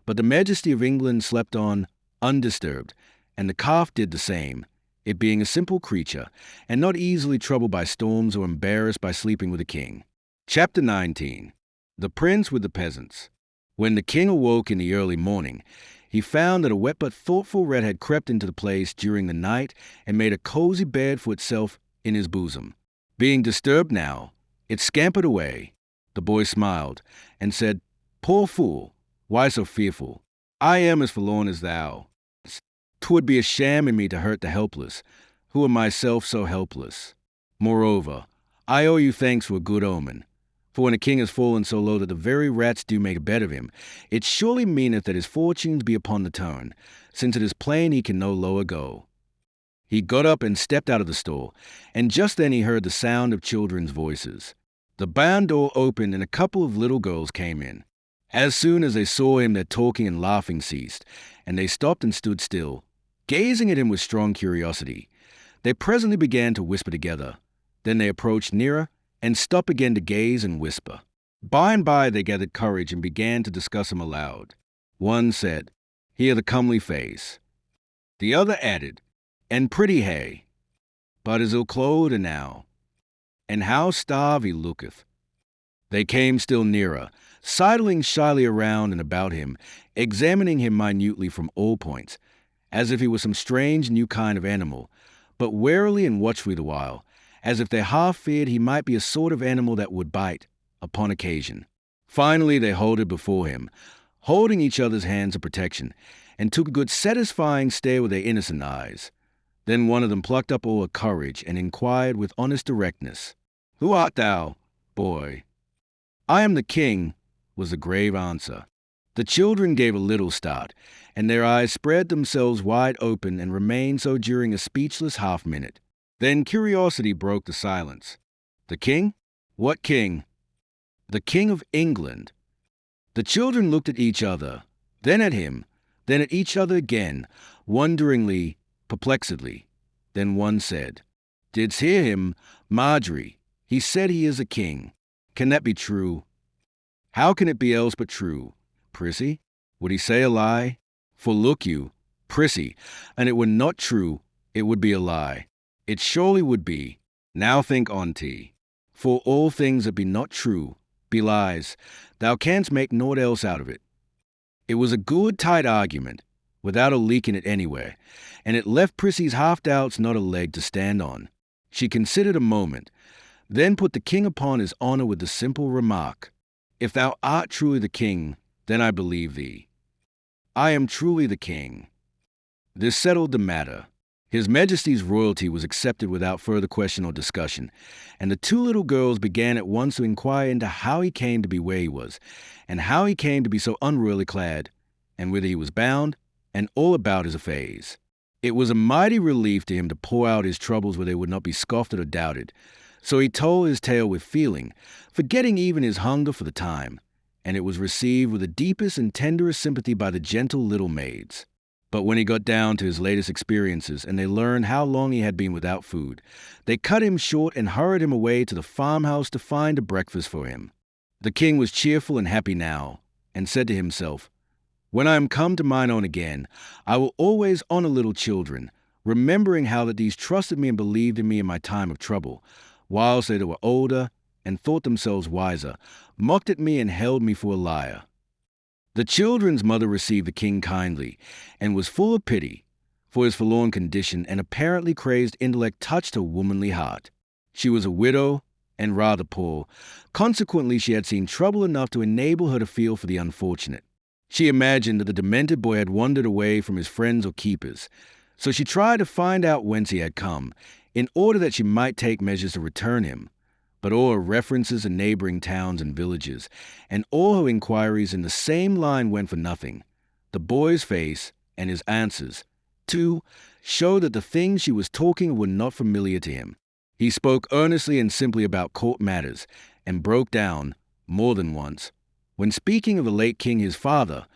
but the majesty of England slept on, undisturbed, and the calf did the same, it being a simple creature, and not easily troubled by storms or embarrassed by sleeping with a king. Chapter 19. The Prince with the Peasants. When the king awoke in the early morning, he found that a wet but thoughtful rat had crept into the place during the night and made a cozy bed for itself in his bosom. Being disturbed now, it scampered away. The boy smiled and said, "Poor fool, why so fearful? I am as forlorn as thou. 'Twould be a sham in me to hurt the helpless, who am myself so helpless. Moreover, I owe you thanks for a good omen. For when a king has fallen so low that the very rats do make a bed of him, it surely meaneth that his fortunes be upon the turn, since it is plain he can no lower go." He got up and stepped out of the stall, and just then he heard the sound of children's voices. The barn door opened and a couple of little girls came in. As soon as they saw him, their talking and laughing ceased, and they stopped and stood still, gazing at him with strong curiosity. They presently began to whisper together. Then they approached nearer and stopped again to gaze and whisper. By and by they gathered courage and began to discuss him aloud. One said, "Here the comely face." The other added, "And pretty hay. But is ill-clothed enow, and how starved he looketh." They came still nearer, sidling shyly around and about him, examining him minutely from all points, as if he was some strange new kind of animal, but warily and watchfully the while, as if they half feared he might be a sort of animal that would bite, upon occasion. Finally they halted before him, holding each other's hands of protection, and took a good satisfying stare with their innocent eyes. Then one of them plucked up all her courage and inquired with honest directness, "Who art thou, boy?" "I am the king," was the grave answer. The children gave a little start, and their eyes spread themselves wide open and remained so during a speechless half-minute. Then curiosity broke the silence. "The king? What king?" "The King of England." The children looked at each other, then at him, then at each other again, wonderingly, perplexedly. Then one said, "Didst hear him, Marjorie? He said he is a king. Can that be true?" "How can it be else but true? Prissy, would he say a lie? For look you, Prissy, and it were not true, it would be a lie. It surely would be. Now think on't. For all things that be not true be lies. Thou canst make naught else out of it." It was a good tight argument, without a leak in it anywhere, and it left Prissy's half-doubts not a leg to stand on. She considered a moment, then put the king upon his honor with the simple remark, "If thou art truly the king, then I believe thee." "I am truly the king." This settled the matter. His Majesty's royalty was accepted without further question or discussion, and the two little girls began at once to inquire into how he came to be where he was, and how he came to be so unroyally clad, and whither he was bound, and all about his affairs. It was a mighty relief to him to pour out his troubles where they would not be scoffed at or doubted. So he told his tale with feeling, forgetting even his hunger for the time, and it was received with the deepest and tenderest sympathy by the gentle little maids. But when he got down to his latest experiences and they learned how long he had been without food, they cut him short and hurried him away to the farmhouse to find a breakfast for him. The king was cheerful and happy now, and said to himself, "When I am come to mine own again, I will always honor little children, remembering how that these trusted me and believed in me in my time of trouble, whilst they that were older and thought themselves wiser, mocked at me and held me for a liar." The children's mother received the king kindly, and was full of pity, for his forlorn condition and apparently crazed intellect touched her womanly heart. She was a widow, and rather poor. Consequently, she had seen trouble enough to enable her to feel for the unfortunate. She imagined that the demented boy had wandered away from his friends or keepers, so she tried to find out whence he had come, in order that she might take measures to return him. But all her references in neighboring towns and villages, and all her inquiries in the same line went for nothing. The boy's face, and his answers, too, showed that the things she was talking of were not familiar to him. He spoke earnestly and simply about court matters, and broke down, more than once, when speaking of the late king his father,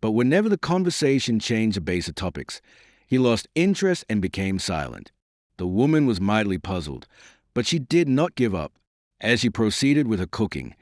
but whenever the conversation changed the baser topics, he lost interest and became silent. The woman was mightily puzzled, but she did not give up. As she proceeded with her cooking,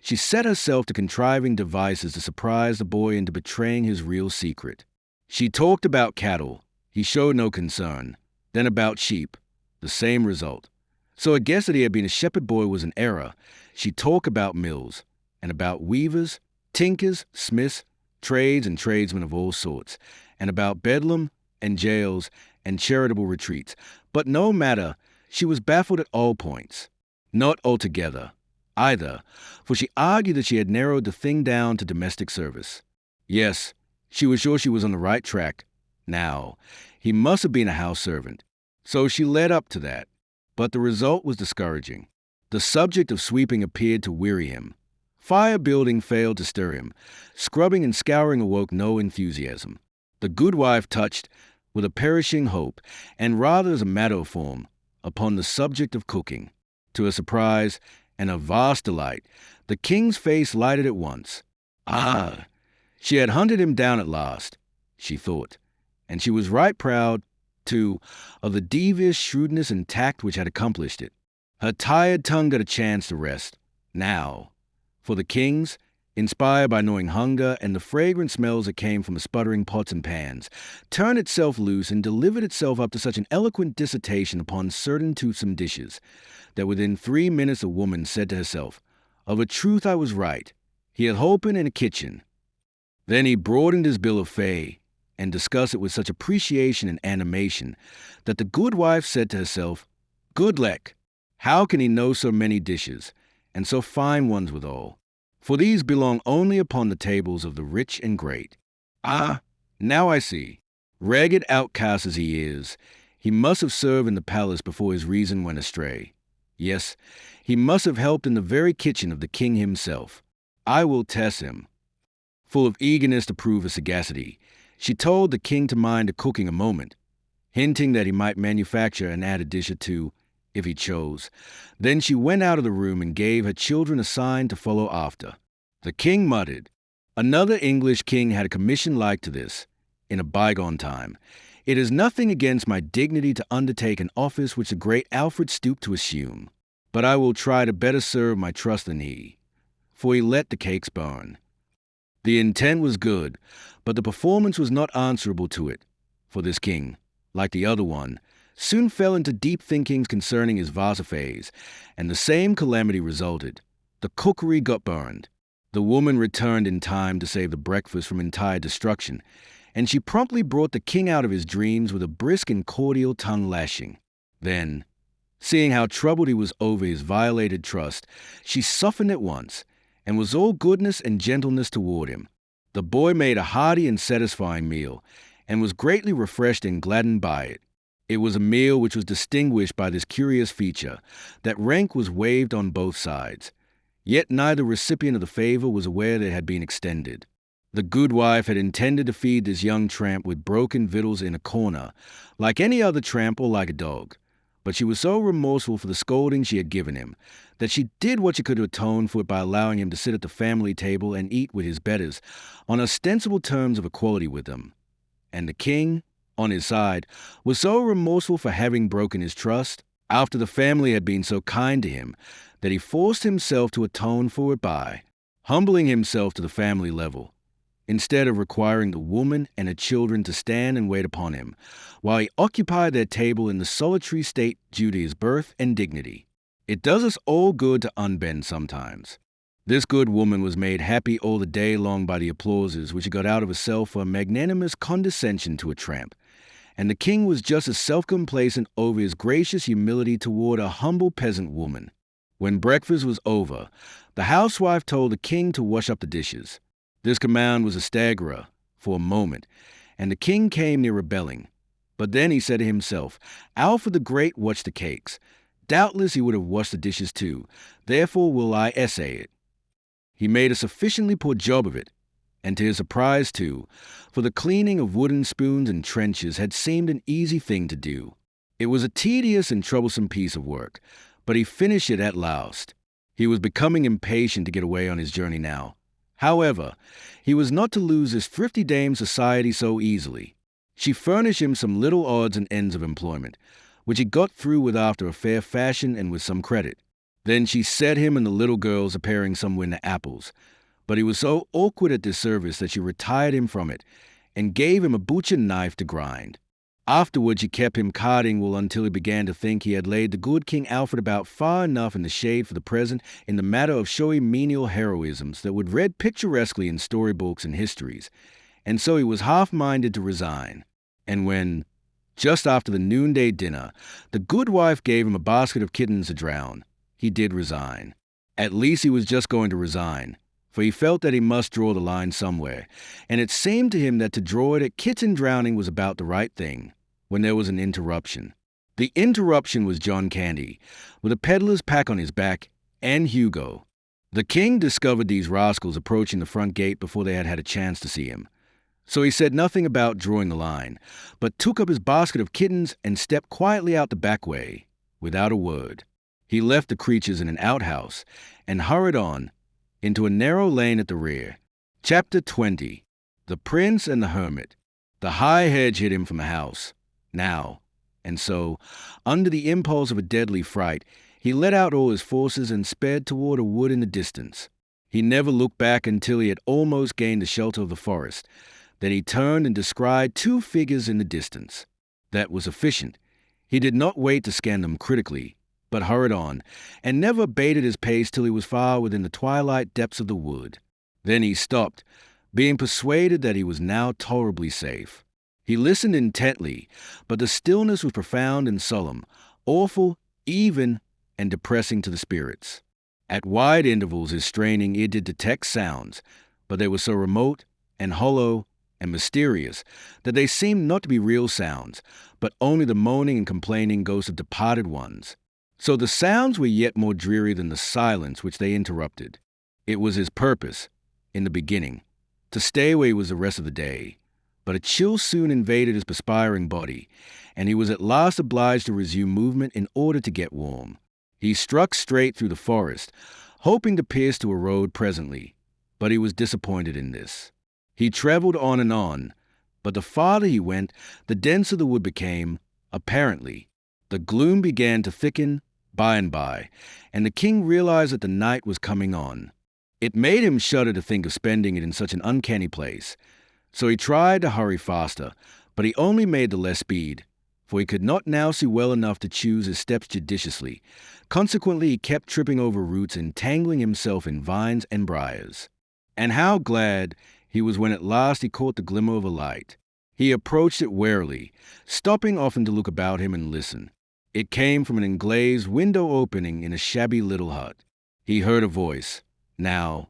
she set herself to contriving devices to surprise the boy into betraying his real secret. She talked about cattle. He showed no concern. Then about sheep. The same result. So a guess that he had been a shepherd boy was an error. She talked about mills, and about weavers, tinkers, smiths, trades and tradesmen of all sorts, and about bedlam and jails and charitable retreats. But no matter, she was baffled at all points. Not altogether, either, for she argued that she had narrowed the thing down to domestic service. Yes, she was sure she was on the right track. Now, he must have been a house servant. So she led up to that. But the result was discouraging. The subject of sweeping appeared to weary him. Fire building failed to stir him. Scrubbing and scouring awoke no enthusiasm. The good wife touched, with a perishing hope, and rather as a matter of form, upon the subject of cooking. To her surprise and a vast delight, the king's face lighted at once. Ah! She had hunted him down at last, she thought, and she was right proud, too, of the devious shrewdness and tact which had accomplished it. Her tired tongue got a chance to rest, now. For the king's, inspired by gnawing hunger and the fragrant smells that came from the sputtering pots and pans, turned itself loose and delivered itself up to such an eloquent dissertation upon certain toothsome dishes, that within 3 minutes the woman said to herself, "Of a truth I was right. He had holpen in a kitchen." Then he broadened his bill of fare, and discussed it with such appreciation and animation, that the good wife said to herself, "Good leck, how can he know so many dishes, and so fine ones withal? For these belong only upon the tables of the rich and great. Ah, now I see. Ragged outcast as he is, he must have served in the palace before his reason went astray. Yes, he must have helped in the very kitchen of the king himself. I will test him." Full of eagerness to prove her sagacity, she told the king to mind the cooking a moment, hinting that he might manufacture and add a dish or two, if he chose. Then she went out of the room and gave her children a sign to follow after. The king muttered. Another English king had a commission like to this, in a bygone time. It is nothing against my dignity to undertake an office which the great Alfred stooped to assume, but I will try to better serve my trust than he, for he let the cakes burn. The intent was good, but the performance was not answerable to it, for this king, like the other one, soon fell into deep thinkings concerning his vast affairs, and the same calamity resulted. The cookery got burned. The woman returned in time to save the breakfast from entire destruction, and she promptly brought the king out of his dreams with a brisk and cordial tongue-lashing. Then, seeing how troubled he was over his violated trust, she softened at once, and was all goodness and gentleness toward him. The boy made a hearty and satisfying meal, and was greatly refreshed and gladdened by it. It was a meal which was distinguished by this curious feature, that rank was waived on both sides. Yet neither recipient of the favor was aware that it had been extended. The good wife had intended to feed this young tramp with broken victuals in a corner, like any other tramp or like a dog. But she was so remorseful for the scolding she had given him that she did what she could to atone for it by allowing him to sit at the family table and eat with his betters on ostensible terms of equality with them. And the king, on his side, was so remorseful for having broken his trust, after the family had been so kind to him, that he forced himself to atone for it by humbling himself to the family level, instead of requiring the woman and her children to stand and wait upon him, while he occupied their table in the solitary state due to his birth and dignity. It does us all good to unbend sometimes. This good woman was made happy all the day long by the applauses which she got out of herself for a magnanimous condescension to a tramp, and the king was just as self-complacent over his gracious humility toward a humble peasant woman. When breakfast was over, the housewife told the king to wash up the dishes. This command was a staggerer for a moment, and the king came near rebelling. But then he said to himself, Alfred the Great watched the cakes. Doubtless he would have washed the dishes too, therefore will I essay it. He made a sufficiently poor job of it, and to his surprise too, for the cleaning of wooden spoons and trenchers had seemed an easy thing to do. It was a tedious and troublesome piece of work, but he finished it at last. He was becoming impatient to get away on his journey now. However, he was not to lose his thrifty dame's society so easily. She furnished him some little odds and ends of employment, which he got through with after a fair fashion and with some credit. Then she set him and the little girls a paring some winter apples, but he was so awkward at this service that she retired him from it, and gave him a butcher knife to grind. Afterward she kept him carding wool until he began to think he had laid the good King Alfred about far enough in the shade for the present in the matter of showy menial heroisms that would read picturesquely in storybooks and histories, and so he was half-minded to resign. And when, just after the noonday dinner, the good wife gave him a basket of kittens to drown, he did resign. At least he was just going to resign, for he felt that he must draw the line somewhere, and it seemed to him that to draw it at kitten drowning was about the right thing, when there was an interruption. The interruption was John Canty, with a peddler's pack on his back, and Hugo. The king discovered these rascals approaching the front gate before they had had a chance to see him. So he said nothing about drawing the line, but took up his basket of kittens and stepped quietly out the back way, without a word. He left the creatures in an outhouse, and hurried on, into a narrow lane at the rear. Chapter 20. The Prince and the Hermit. The high hedge hid him from the house, now, and so, under the impulse of a deadly fright, he let out all his forces and sped toward a wood in the distance. He never looked back until he had almost gained the shelter of the forest. Then he turned and descried two figures in the distance. That was sufficient. He did not wait to scan them critically, but hurried on, and never abated his pace till he was far within the twilight depths of the wood. Then he stopped, being persuaded that he was now tolerably safe. He listened intently, but the stillness was profound and solemn, awful, even, and depressing to the spirits. At wide intervals his straining ear did detect sounds, but they were so remote and hollow and mysterious that they seemed not to be real sounds, but only the moaning and complaining ghosts of departed ones. So the sounds were yet more dreary than the silence which they interrupted. It was his purpose, in the beginning, to stay where he was the rest of the day, but a chill soon invaded his perspiring body, and he was at last obliged to resume movement in order to get warm. He struck straight through the forest, hoping to pierce to a road presently, but he was disappointed in this. He traveled on, but the farther he went, the denser the wood became, apparently. The gloom began to thicken by and by, and the king realized that the night was coming on. It made him shudder to think of spending it in such an uncanny place. So he tried to hurry faster, but he only made the less speed, for he could not now see well enough to choose his steps judiciously. Consequently, he kept tripping over roots and tangling himself in vines and briars. And how glad he was when at last he caught the glimmer of a light. He approached it warily, stopping often to look about him and listen. It came from an englazed window opening in a shabby little hut. He heard a voice, now,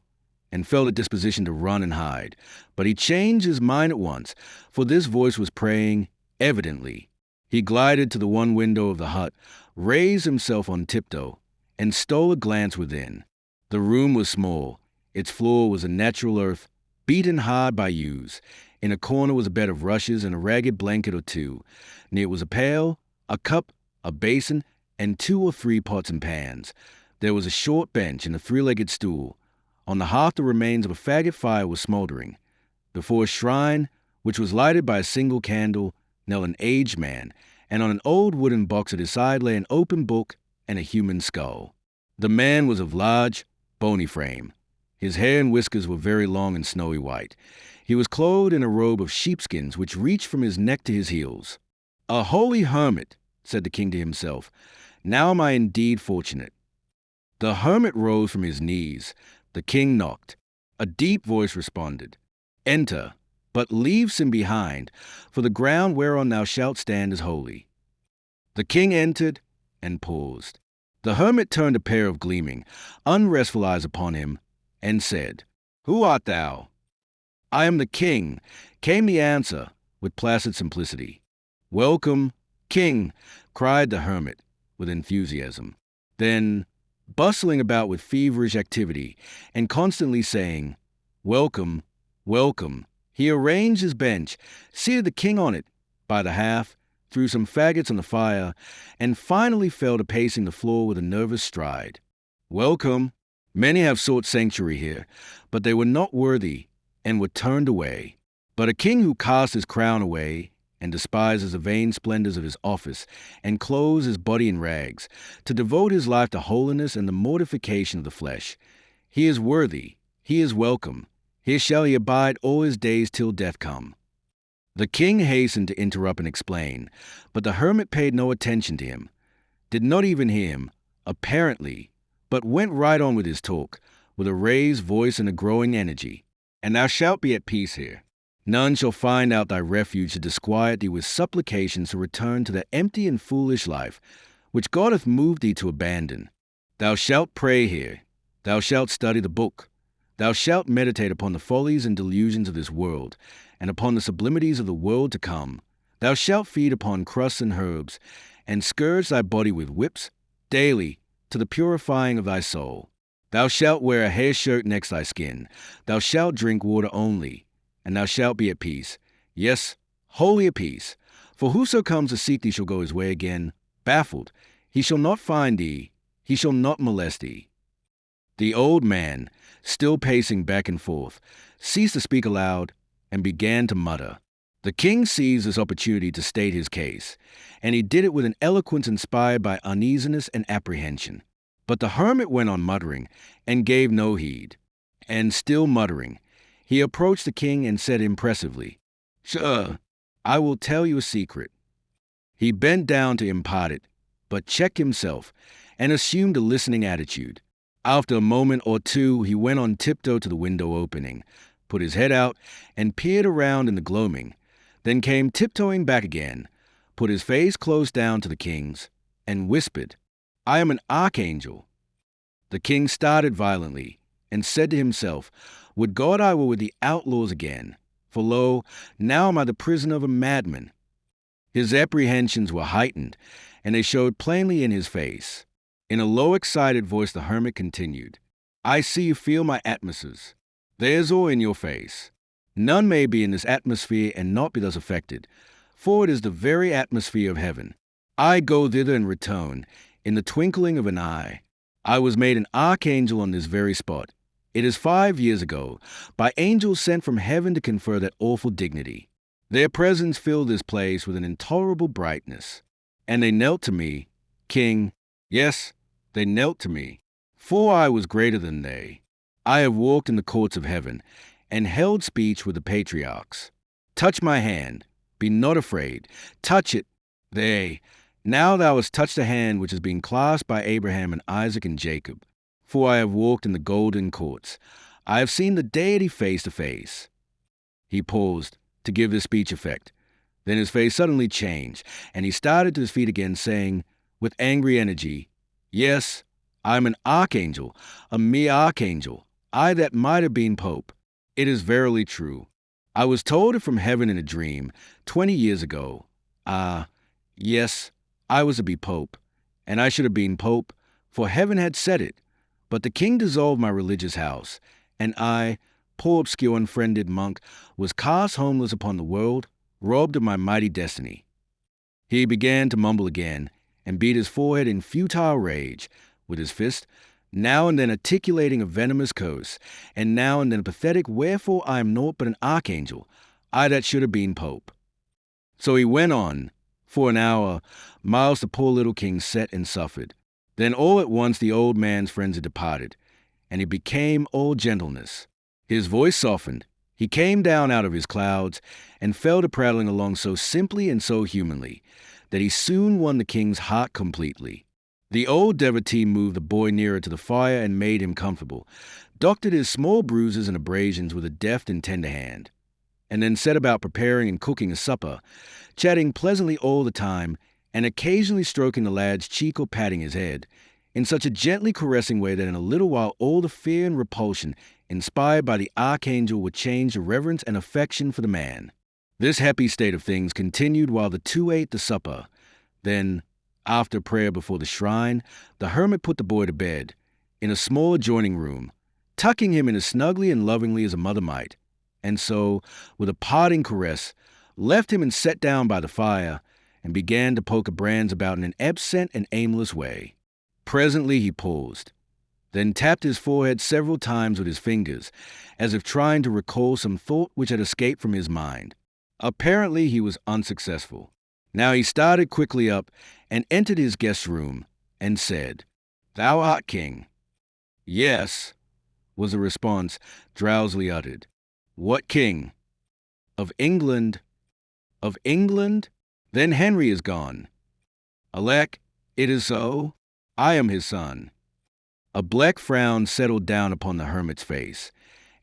and felt a disposition to run and hide, but he changed his mind at once, for this voice was praying, evidently. He glided to the one window of the hut, raised himself on tiptoe, and stole a glance within. The room was small. Its floor was a natural earth, beaten hard by ewes. In a corner was a bed of rushes and a ragged blanket or two. Near was a pail, a cup, a basin, and 2 or 3 pots and pans. There was a short bench and a 3-legged stool. On the hearth the remains of a faggot fire was smoldering. Before a shrine, which was lighted by a single candle, knelt an aged man, and on an old wooden box at his side lay an open book and a human skull. The man was of large, bony frame. His hair and whiskers were very long and snowy white. He was clothed in a robe of sheepskins which reached from his neck to his heels. "A holy hermit," said the king to himself. "Now am I indeed fortunate." The hermit rose from his knees. The king knocked. A deep voice responded, "Enter, but leave sin behind, for the ground whereon thou shalt stand is holy." The king entered and paused. The hermit turned a pair of gleaming, unrestful eyes upon him, and said, "Who art thou?" "I am the king," came the answer with placid simplicity. "Welcome, king," cried the hermit with enthusiasm. Then, bustling about with feverish activity and constantly saying, "Welcome, welcome," he arranged his bench, seated the king on it by the half, threw some faggots on the fire, and finally fell to pacing the floor with a nervous stride. "Welcome. Many have sought sanctuary here, but they were not worthy and were turned away. But a king who casts his crown away and despises the vain splendors of his office and clothes his body in rags, to devote his life to holiness and the mortification of the flesh, he is worthy, he is welcome. Here shall he abide all his days till death come." The king hastened to interrupt and explain, but the hermit paid no attention to him, did not even hear him, apparently, but went right on with his talk, with a raised voice and a growing energy. "And thou shalt be at peace here. None shall find out thy refuge to disquiet thee with supplications to return to that empty and foolish life, which God hath moved thee to abandon. Thou shalt pray here. Thou shalt study the book. Thou shalt meditate upon the follies and delusions of this world, and upon the sublimities of the world to come. Thou shalt feed upon crusts and herbs, and scourge thy body with whips, daily, to the purifying of thy soul. Thou shalt wear a hair shirt next thy skin. Thou shalt drink water only, and thou shalt be at peace. Yes, wholly at peace. For whoso comes to seek thee shall go his way again, baffled. He shall not find thee. He shall not molest thee." The old man, still pacing back and forth, ceased to speak aloud and began to mutter. The king seized this opportunity to state his case, and he did it with an eloquence inspired by uneasiness and apprehension. But the hermit went on muttering and gave no heed. And still muttering, he approached the king and said impressively, "Sir, I will tell you a secret." He bent down to impart it, but checked himself and assumed a listening attitude. After a moment or two, he went on tiptoe to the window opening, put his head out, and peered around in the gloaming, then came tiptoeing back again, put his face close down to the king's, and whispered, "I am an archangel." The king started violently, and said to himself, "Would God I were with the outlaws again, for lo, now am I the prisoner of a madman." His apprehensions were heightened, and they showed plainly in his face. In a low, excited voice, the hermit continued, "I see you feel my atmospheres. There's awe in your face. None may be in this atmosphere and not be thus affected, for it is the very atmosphere of heaven. I go thither and return, in the twinkling of an eye. I was made an archangel on this very spot. It is 5 years ago, by angels sent from heaven to confer that awful dignity. Their presence filled this place with an intolerable brightness. And they knelt to me, king. Yes, they knelt to me, for I was greater than they. I have walked in the courts of heaven, and held speech with the patriarchs. Touch my hand, be not afraid, touch it. Now thou hast touched the hand which has been clasped by Abraham and Isaac and Jacob. For I have walked in the golden courts. I have seen the deity face to face." He paused to give this speech effect. Then his face suddenly changed, and he started to his feet again, saying, with angry energy, "Yes, I am an archangel, a mere archangel, I that might have been pope. It is verily true. I was told it from heaven in a dream 20 years ago. Yes, I was to be pope, and I should have been pope, for heaven had said it. But the king dissolved my religious house, and I, poor obscure unfriended monk, was cast homeless upon the world, robbed of my mighty destiny. He began to mumble again, and beat his forehead in futile rage with his fist, now and then articulating a venomous curse, and now and then a pathetic "Wherefore I am naught but an archangel, I that should have been pope." So he went on. For an hour, Miles the poor little king sat and suffered. Then all at once the old man's frenzy departed, and he became all gentleness. His voice softened. He came down out of his clouds, and fell to prattling along so simply and so humanly, that he soon won the king's heart completely. The old devotee moved the boy nearer to the fire and made him comfortable, doctored his small bruises and abrasions with a deft and tender hand, and then set about preparing and cooking a supper, chatting pleasantly all the time, and occasionally stroking the lad's cheek or patting his head, in such a gently caressing way that in a little while all the fear and repulsion inspired by the archangel would change to reverence and affection for the man. This happy state of things continued while the two ate the supper. Then, after prayer before the shrine, the hermit put the boy to bed, in a small adjoining room, tucking him in as snugly and lovingly as a mother might, and so, with a parting caress, left him and sat down by the fire, and began to poke brands about in an absent and aimless way. Presently he paused, then tapped his forehead several times with his fingers, as if trying to recall some thought which had escaped from his mind. Apparently he was unsuccessful. Now he started quickly up and entered his guest's room, and said, "Thou art king." "Yes," was the response, drowsily uttered. "What king?" "Of England." "Of England? Then Henry is gone." "Alack, it is so. I am his son." A black frown settled down upon the hermit's face,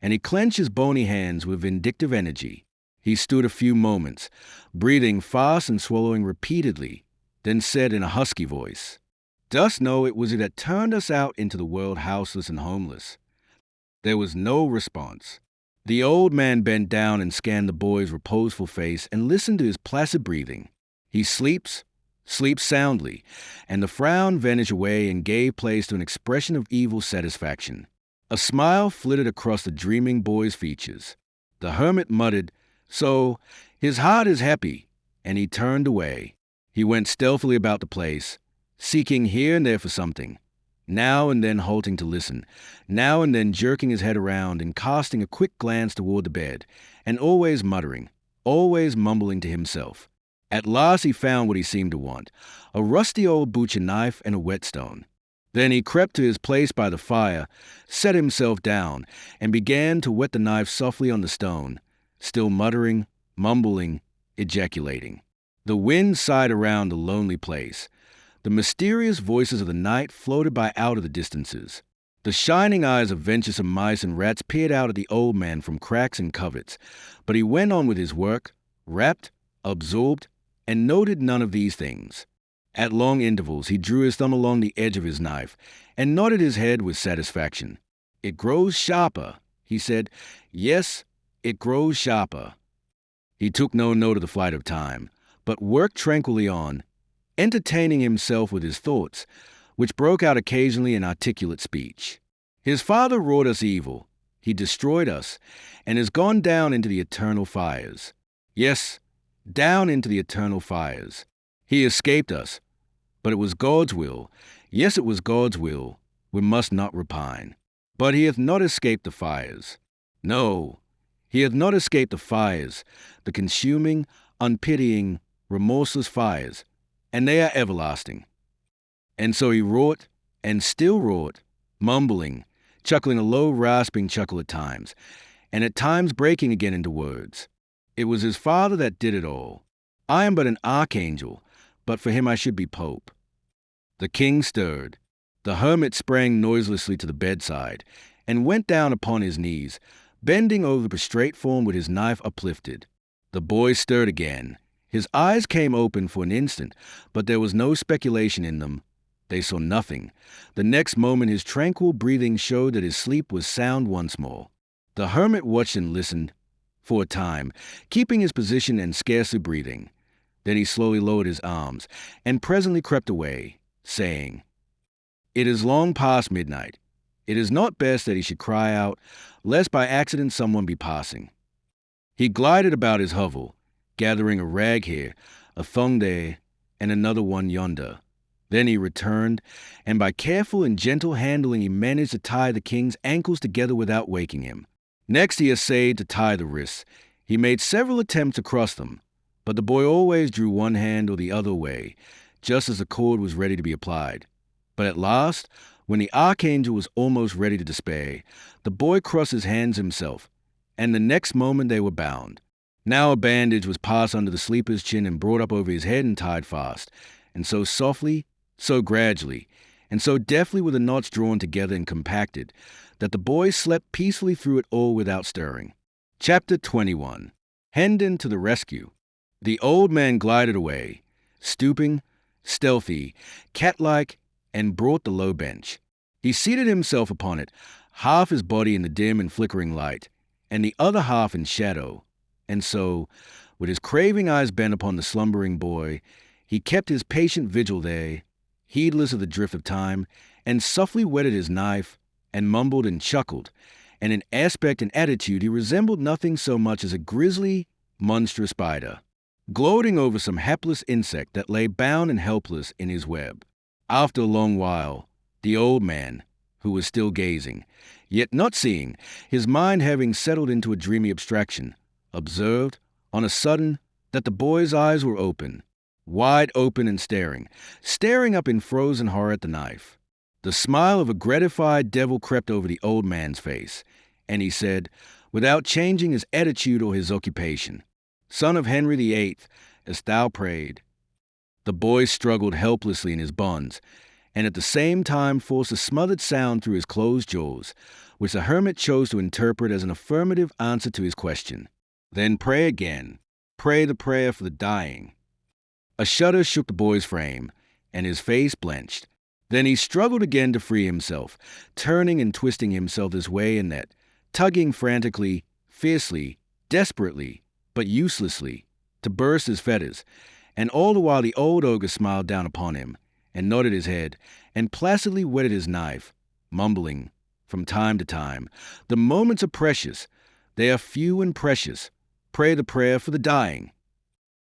and he clenched his bony hands with vindictive energy. He stood a few moments, breathing fast and swallowing repeatedly, then said in a husky voice, "Dost know it was you that turned us out into the world houseless and homeless?" There was no response. The old man bent down and scanned the boy's reposeful face and listened to his placid breathing. "He sleeps soundly," and the frown vanished away and gave place to an expression of evil satisfaction. A smile flitted across the dreaming boy's features. The hermit muttered, "So, his heart is happy," and he turned away. He went stealthily about the place, seeking here and there for something, now and then halting to listen, now and then jerking his head around and casting a quick glance toward the bed, and always muttering, always mumbling to himself. At last he found what he seemed to want, a rusty old butcher knife and a whetstone. Then he crept to his place by the fire, set himself down, and began to wet the knife softly on the stone, still muttering, mumbling, ejaculating. The wind sighed around the lonely place. The mysterious voices of the night floated by out of the distances. The shining eyes of venturesome mice and rats peered out at the old man from cracks and coverts, but he went on with his work, rapt, absorbed, and noted none of these things. At long intervals he drew his thumb along the edge of his knife and nodded his head with satisfaction. "It grows sharper," he said. "Yes, it grows sharper." He took no note of the flight of time, but worked tranquilly on, entertaining himself with his thoughts, which broke out occasionally in articulate speech. "His father wrought us evil. He destroyed us, and is gone down into the eternal fires. Yes, down into the eternal fires. He escaped us, but it was God's will. Yes, it was God's will. We must not repine. But he hath not escaped the fires. No, he hath not escaped the fires, the consuming, unpitying, remorseless fires, and they are everlasting." And so he wrought, and still wrought, mumbling, chuckling a low, rasping chuckle at times, and at times breaking again into words. It was his father that did it all. I am but an archangel, but for him I should be pope. The king stirred. The hermit sprang noiselessly to the bedside, and went down upon his knees, bending over the prostrate form with his knife uplifted. The boy stirred again. His eyes came open for an instant, but there was no speculation in them. They saw nothing. The next moment his tranquil breathing showed that his sleep was sound once more. The hermit watched and listened, for a time, keeping his position and scarcely breathing. Then he slowly lowered his arms, and presently crept away, saying, "It is long past midnight. It is not best that he should cry out, lest by accident someone be passing. He glided about his hovel, gathering a rag here, a thong there, and another one yonder. Then he returned, and by careful and gentle handling he managed to tie the king's ankles together without waking him. Next he essayed to tie the wrists. He made several attempts to cross them, but the boy always drew one hand or the other away, just as the cord was ready to be applied. But at last, when the archangel was almost ready to despair, the boy crossed his hands himself, and the next moment they were bound. Now a bandage was passed under the sleeper's chin and brought up over his head and tied fast, and so softly, so gradually, and so deftly were the knots drawn together and compacted, that the boy slept peacefully through it all without stirring. Chapter 21. Hendon to the rescue. The old man glided away, stooping, stealthy, cat-like, and brought the low bench. He seated himself upon it, half his body in the dim and flickering light, and the other half in shadow, and so, with his craving eyes bent upon the slumbering boy, he kept his patient vigil there, heedless of the drift of time, and softly whetted his knife, and mumbled and chuckled, and in aspect and attitude he resembled nothing so much as a grisly, monstrous spider, gloating over some hapless insect that lay bound and helpless in his web. After a long while, the old man, who was still gazing, yet not seeing, his mind having settled into a dreamy abstraction, observed, on a sudden, that the boy's eyes were open, wide open and staring up in frozen horror at the knife. The smile of a gratified devil crept over the old man's face, and he said, without changing his attitude or his occupation, "Son of Henry VIII, as thou prayed." The boy struggled helplessly in his bonds, and at the same time forced a smothered sound through his closed jaws, which the hermit chose to interpret as an affirmative answer to his question. "Then pray again. Pray the prayer for the dying." A shudder shook the boy's frame, and his face blenched. Then he struggled again to free himself, turning and twisting himself this way and that, tugging frantically, fiercely, desperately, but uselessly, to burst his fetters, and all the while the old ogre smiled down upon him, and nodded his head, and placidly whetted his knife, mumbling, from time to time, "The moments are precious. They are few and precious. Pray the prayer for the dying."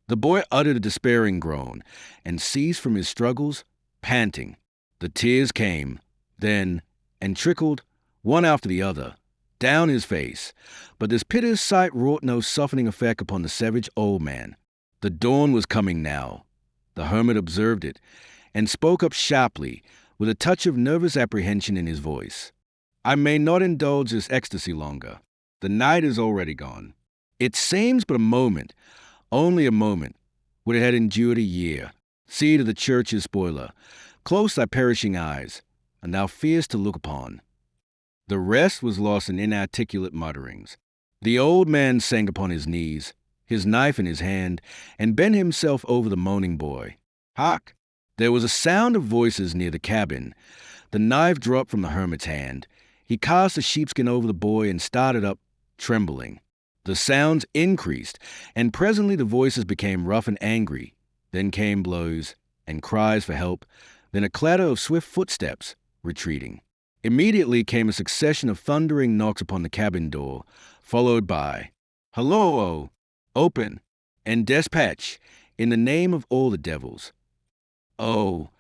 The boy uttered a despairing groan, and ceased from his struggles, panting. The tears came, then, and trickled, one after the other, down his face, but this piteous sight wrought no softening effect upon the savage old man. The dawn was coming now. The hermit observed it, and spoke up sharply, with a touch of nervous apprehension in his voice. "I may not indulge this ecstasy longer. The night is already gone. It seems but a moment, only a moment, would it had endured a year. See to the church's spoiler, close thy perishing eyes, and thou fearest to look upon." The rest was lost in inarticulate mutterings. The old man sank upon his knees, his knife in his hand, and bent himself over the moaning boy. Hark! There was a sound of voices near the cabin. The knife dropped from the hermit's hand. He cast the sheepskin over the boy and started up, trembling. The sounds increased, and presently the voices became rough and angry. Then came blows, and cries for help, then a clatter of swift footsteps, retreating. Immediately came a succession of thundering knocks upon the cabin door, followed by, "Hallo! Open, and despatch, in the name of all the devils." Oh,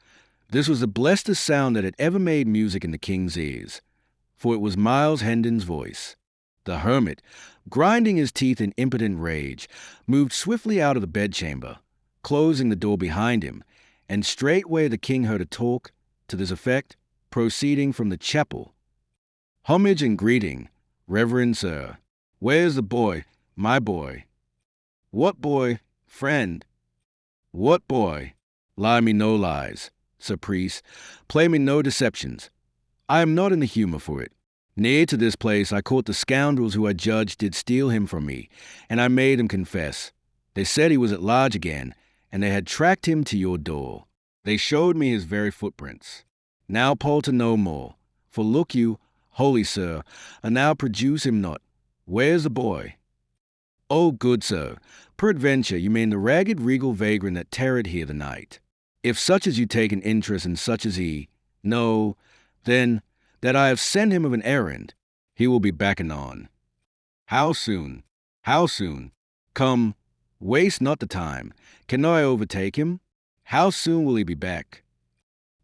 this was the blessedest sound that had ever made music in the king's ears, for it was Miles Hendon's voice. The hermit, grinding his teeth in impotent rage, moved swiftly out of the bedchamber, closing the door behind him, and straightway the king heard a talk, to this effect, proceeding from the chapel. "Homage and greeting, reverend sir. Where's the boy, my boy?" "What boy, friend?" "What boy? Lie me no lies, sir priest, play me no deceptions. I am not in the humour for it. Near to this place I caught the scoundrels who I judged did steal him from me, and I made them confess. They said he was at large again, and they had tracked him to your door. They showed me his very footprints. Now palter no more, for look you, holy sir, and now produce him not. Where's the boy?" "Oh, good sir, peradventure you mean the ragged regal vagrant that tarried here the night. If such as you take an interest in such as he, no, then that I have sent him of an errand. He will be back anon. How soon? How soon? Come, waste not the time. Can I overtake him? How soon will he be back?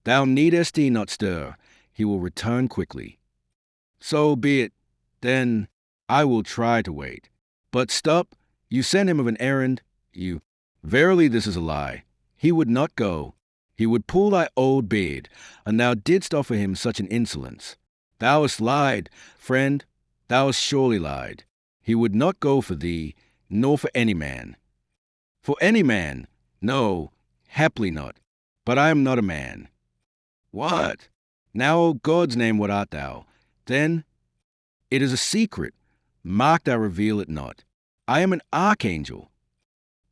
Thou needest he not stir. He will return quickly. So be it. Then I will try to wait. But stop, you sent him of an errand. Verily this is a lie. He would not go. He would pull thy old beard, and thou didst offer him such an insolence. Thou hast lied, friend, thou hast surely lied. He would not go for thee, nor for any man. For any man? No, haply not. But I am not a man. What? Now, O God's name, what art thou? Then, it is a secret. Mark thou reveal it not. I am an archangel.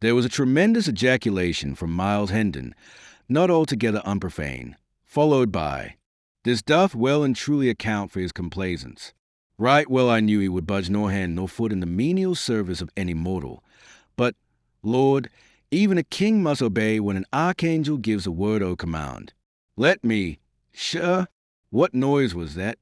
There was a tremendous ejaculation from Miles Hendon, not altogether unprofane, followed by, "This doth well and truly account for his complaisance. Right well I knew he would budge nor hand nor foot in the menial service of any mortal. But, Lord, even a king must obey when an archangel gives a word or command. Let me, sure, what noise was that?"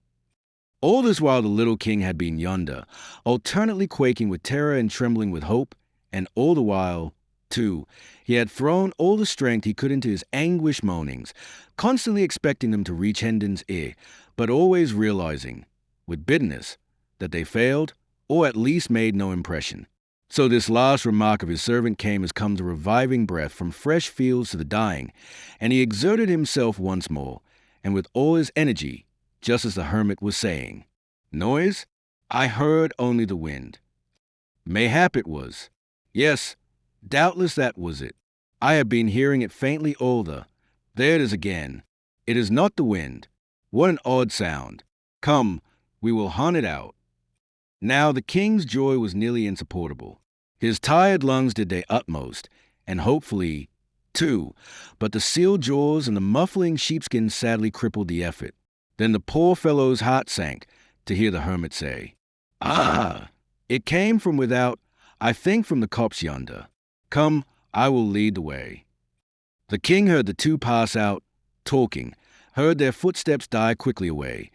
All this while the little king had been yonder, alternately quaking with terror and trembling with hope, and all the while, too, he had thrown all the strength he could into his anguished moanings, constantly expecting them to reach Hendon's ear, but always realizing, with bitterness, that they failed, or at least made no impression. So this last remark of his servant came as comes a reviving breath from fresh fields to the dying, and he exerted himself once more, and with all his energy, just as the hermit was saying, "Noise? I heard only the wind. Mayhap it was. Yes, doubtless that was it. I have been hearing it faintly all There it is again. It is not the wind. What an odd sound. Come, we will hunt it out." Now the king's joy was nearly insupportable. His tired lungs did their utmost, and hopefully, too, but the sealed jaws and the muffling sheepskin sadly crippled the effort. Then the poor fellow's heart sank to hear the hermit say, "Ah! It came from without, I think from the copse yonder. Come, I will lead the way." The king heard the two pass out, talking, heard their footsteps die quickly away.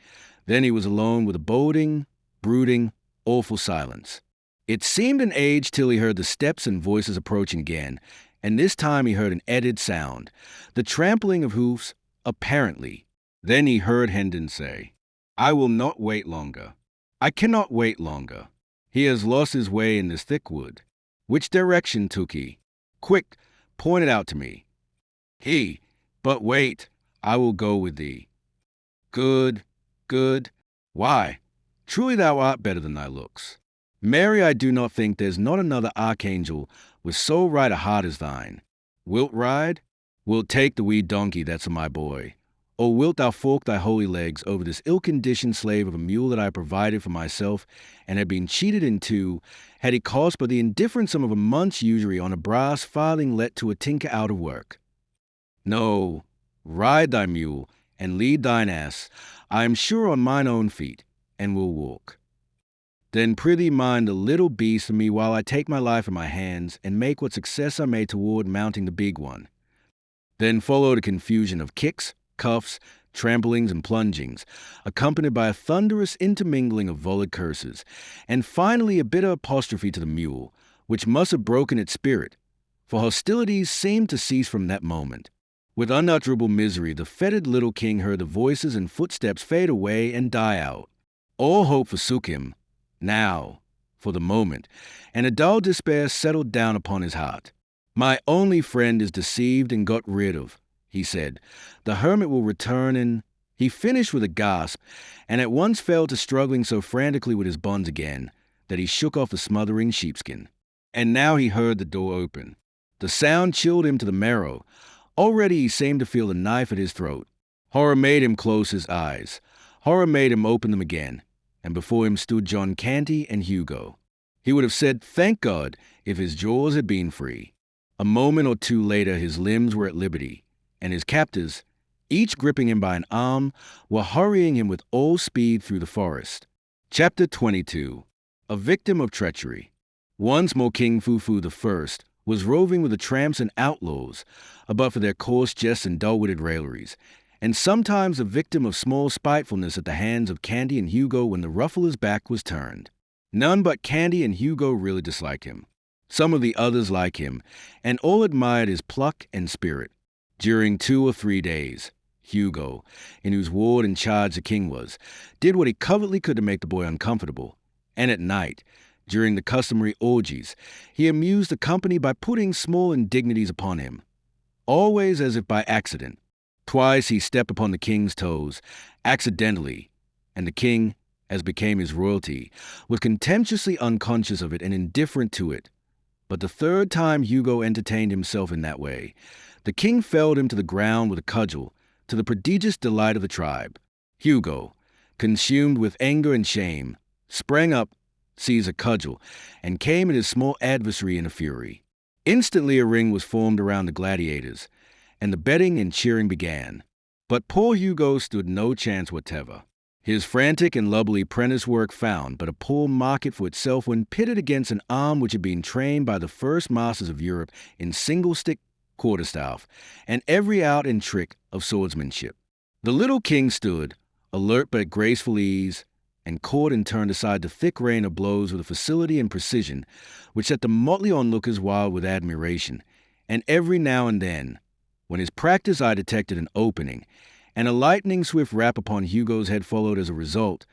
Then he was alone with a boding, brooding, awful silence. It seemed an age till he heard the steps and voices approaching again, and this time he heard an added sound, the trampling of hoofs, apparently. Then he heard Hendon say, "I will not wait longer. I cannot wait longer. He has lost his way in this thick wood. Which direction took he? Quick, point it out to me." But wait, I will go with thee." Good, good. Why, truly thou art better than thy looks. Marry, I do not think there's not another archangel with so right a heart as thine. Wilt ride? Wilt take the wee donkey that's of my boy? Or wilt thou fork thy holy legs over this ill-conditioned slave of a mule that I provided for myself and had been cheated into, had he cost but the indifferent sum of a month's usury on a brass farthing let to a tinker out of work? No, ride thy mule, and lead thine ass. I am sure on mine own feet, and will walk. Then prithee mind the little beast for me while I take my life in my hands, and make what success I may toward mounting the big one. Then followed a confusion of kicks, cuffs, tramplings, and plungings, accompanied by a thunderous intermingling of volleyed curses, and finally a bitter apostrophe to the mule, which must have broken its spirit, for hostilities seemed to cease from that moment. With unutterable misery, the fettered little king heard the voices and footsteps fade away and die out. All hope forsook him, now, for the moment, and a dull despair settled down upon his heart. "My only friend is deceived and got rid of," he said. "The hermit will return and—" He finished with a gasp, and at once fell to struggling so frantically with his bonds again that he shook off the smothering sheepskin. And now he heard the door open. The sound chilled him to the marrow. Already he seemed to feel the knife at his throat. Horror made him close his eyes. Horror made him open them again, and before him stood John Canty and Hugo. He would have said, "Thank God," if his jaws had been free. A moment or two later his limbs were at liberty, and his captors, each gripping him by an arm, were hurrying him with all speed through the forest. Chapter 22. A victim of treachery. Once more King Fufu I was roving with the tramps and outlaws, but for their coarse jests and dull-witted railleries, and sometimes a victim of small spitefulness at the hands of Canty and Hugo when the ruffler's back was turned. None but Canty and Hugo really disliked him. Some of the others liked him, and all admired his pluck and spirit. During 2 or 3 days, Hugo, in whose ward and charge the king was, did what he covertly could to make the boy uncomfortable, and at night, during the customary orgies, he amused the company by putting small indignities upon him, always as if by accident. Twice he stepped upon the king's toes, accidentally, and the king, as became his royalty, was contemptuously unconscious of it and indifferent to it. But the third time Hugo entertained himself in that way, the king felled him to the ground with a cudgel, to the prodigious delight of the tribe. Hugo, consumed with anger and shame, sprang up, seized a cudgel, and came at his small adversary in a fury. Instantly a ring was formed around the gladiators, and the betting and cheering began. But poor Hugo stood no chance whatever. His frantic and lubberly prentice work found but a poor market for itself when pitted against an arm which had been trained by the first masters of Europe in single-stick quarterstaff and every art and trick of swordsmanship. The little king stood, alert but at graceful ease, and caught and turned aside the thick rain of blows with a facility and precision which set the motley onlookers wild with admiration, and every now and then, when his practised eye detected an opening, and a lightning-swift rap upon Hugo's head followed as a result,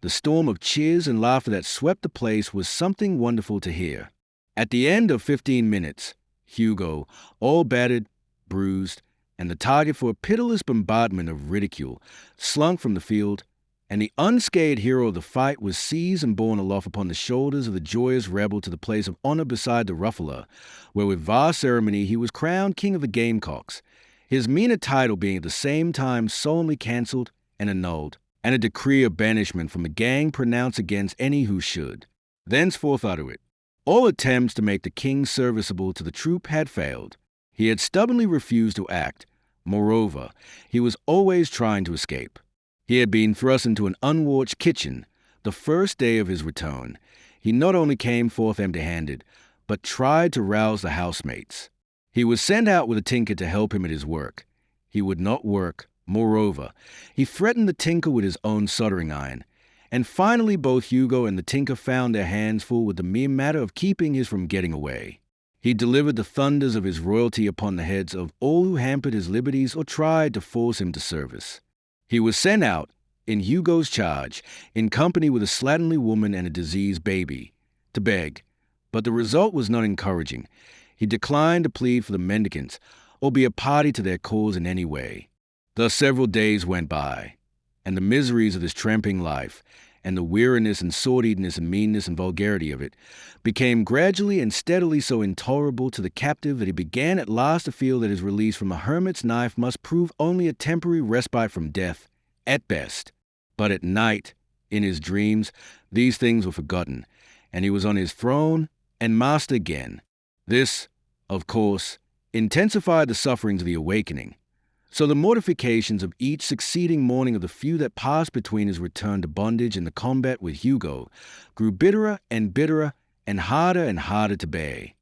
the storm of cheers and laughter that swept the place was something wonderful to hear. At the end of 15 minutes, Hugo, all battered, bruised, and the target for a pitiless bombardment of ridicule, slunk from the field, and the unscathed hero of the fight was seized and borne aloft upon the shoulders of the joyous rebel to the place of honor beside the ruffler, where with vast ceremony he was crowned king of the gamecocks, his meaner title being at the same time solemnly cancelled and annulled, and a decree of banishment from the gang pronounced against any who should thenceforth utter it. All attempts to make the king serviceable to the troop had failed. He had stubbornly refused to act. Moreover, he was always trying to escape. He had been thrust into an unwatched kitchen the first day of his return. He not only came forth empty-handed, but tried to rouse the housemates. He was sent out with a tinker to help him at his work. He would not work. Moreover, he threatened the tinker with his own soldering iron. And finally both Hugo and the tinker found their hands full with the mere matter of keeping his from getting away. He delivered the thunders of his royalty upon the heads of all who hampered his liberties or tried to force him to service. He was sent out, in Hugo's charge, in company with a slatternly woman and a diseased baby, to beg, but the result was not encouraging. He declined to plead for the mendicants or be a party to their cause in any way. Thus several days went by, and the miseries of this tramping life, and the weariness and sordidness and meanness and vulgarity of it, became gradually and steadily so intolerable to the captive that he began at last to feel that his release from a hermit's knife must prove only a temporary respite from death, at best. But at night, in his dreams, these things were forgotten, and he was on his throne and master again. This, of course, intensified the sufferings of the awakening. So the mortifications of each succeeding morning of the few that passed between his return to bondage and the combat with Hugo grew bitterer and harder to bear.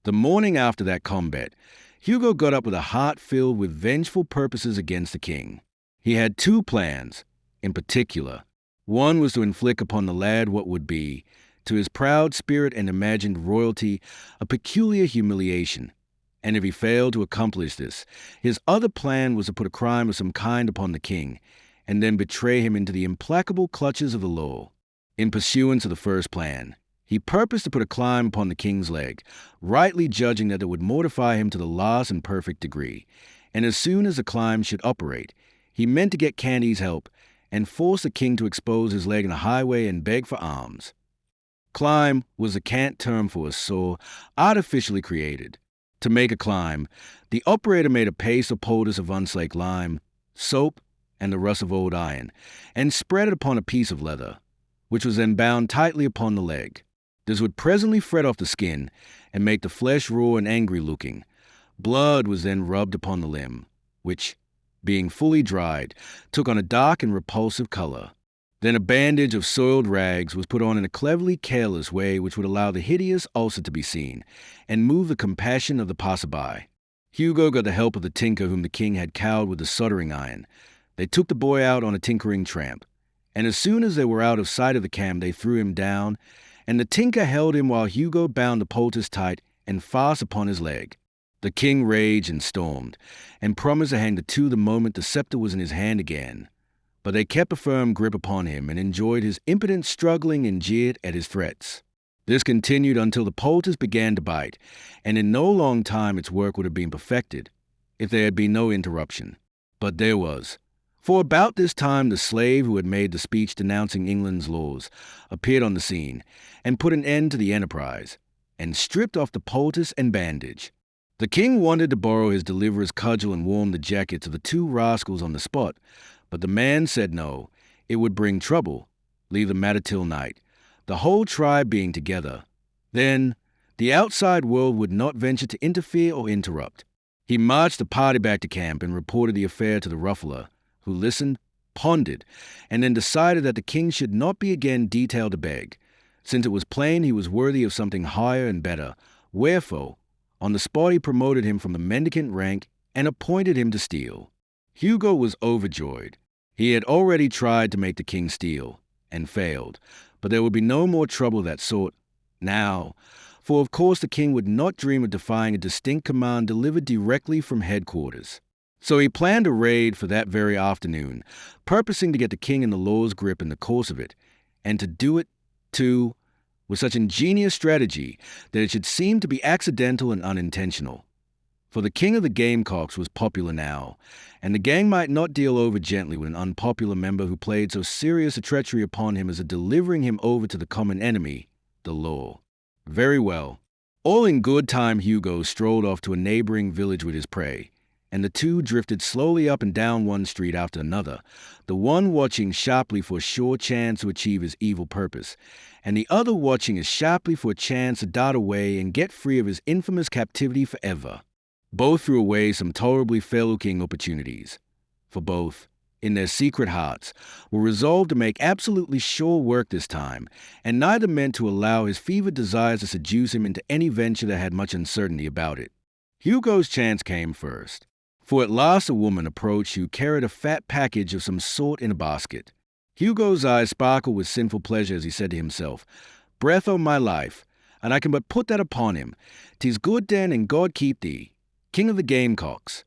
The morning after that combat, Hugo got up with a heart filled with vengeful purposes against the king. He had 2 plans, in particular. One was to inflict upon the lad what would be, to his proud spirit and imagined royalty, a peculiar humiliation. And if he failed to accomplish this, his other plan was to put a crime of some kind upon the king, and then betray him into the implacable clutches of the law. In pursuance of the first plan, he purposed to put a climb upon the king's leg, rightly judging that it would mortify him to the last and perfect degree. And as soon as the climb should operate, he meant to get Canty's help, and force the king to expose his leg in the highway and beg for alms. Climb was a cant term for a saw, artificially created. To make a climb, the operator made a paste or poultice of unslaked lime, soap, and the rust of old iron, and spread it upon a piece of leather, which was then bound tightly upon the leg. This would presently fret off the skin, and make the flesh raw and angry-looking. Blood was then rubbed upon the limb, which, being fully dried, took on a dark and repulsive color. Then a bandage of soiled rags was put on in a cleverly careless way which would allow the hideous ulcer to be seen, and move the compassion of the passer-by. Hugo got the help of the tinker whom the king had cowed with the soldering iron. They took the boy out on a tinkering tramp, and as soon as they were out of sight of the camp, they threw him down, and the tinker held him while Hugo bound the poultice tight and fast upon his leg. The king raged and stormed, and promised to hang the two the moment the scepter was in his hand again. But they kept a firm grip upon him and enjoyed his impotent struggling and jeered at his threats. This continued until the poultice began to bite, and in no long time its work would have been perfected, if there had been no interruption. But there was. For about this time the slave who had made the speech denouncing England's laws appeared on the scene, and put an end to the enterprise, and stripped off the poultice and bandage. The king wanted to borrow his deliverer's cudgel and warm the jackets of the two rascals on the spot, but the man said no, it would bring trouble, leave the matter till night, the whole tribe being together. Then the outside world would not venture to interfere or interrupt. He marched the party back to camp and reported the affair to the ruffler, who listened, pondered, and then decided that the king should not be again detailed to beg, since it was plain he was worthy of something higher and better, wherefore, on the spot he promoted him from the mendicant rank and appointed him to steal. Hugo was overjoyed. He had already tried to make the king steal, and failed, but there would be no more trouble of that sort now, for of course the king would not dream of defying a distinct command delivered directly from headquarters. So he planned a raid for that very afternoon, purposing to get the king in the law's grip in the course of it, and to do it, too, with such ingenious strategy that it should seem to be accidental and unintentional. For the king of the Gamecocks was popular now, and the gang might not deal over gently with an unpopular member who played so serious a treachery upon him as a delivering him over to the common enemy, the law. Very well. All in good time Hugo strolled off to a neighboring village with his prey, and the two drifted slowly up and down one street after another, the one watching sharply for a sure chance to achieve his evil purpose, and the other watching as sharply for a chance to dart away and get free of his infamous captivity forever. Both threw away some tolerably fair-looking opportunities, for both, in their secret hearts, were resolved to make absolutely sure work this time, and neither meant to allow his fevered desires to seduce him into any venture that had much uncertainty about it. Hugo's chance came first, for at last a woman approached who carried a fat package of some sort in a basket. Hugo's eyes sparkled with sinful pleasure as he said to himself, "Breath o' my life, and I can but put that upon him. 'Tis good then, and God keep thee, King of the Gamecocks."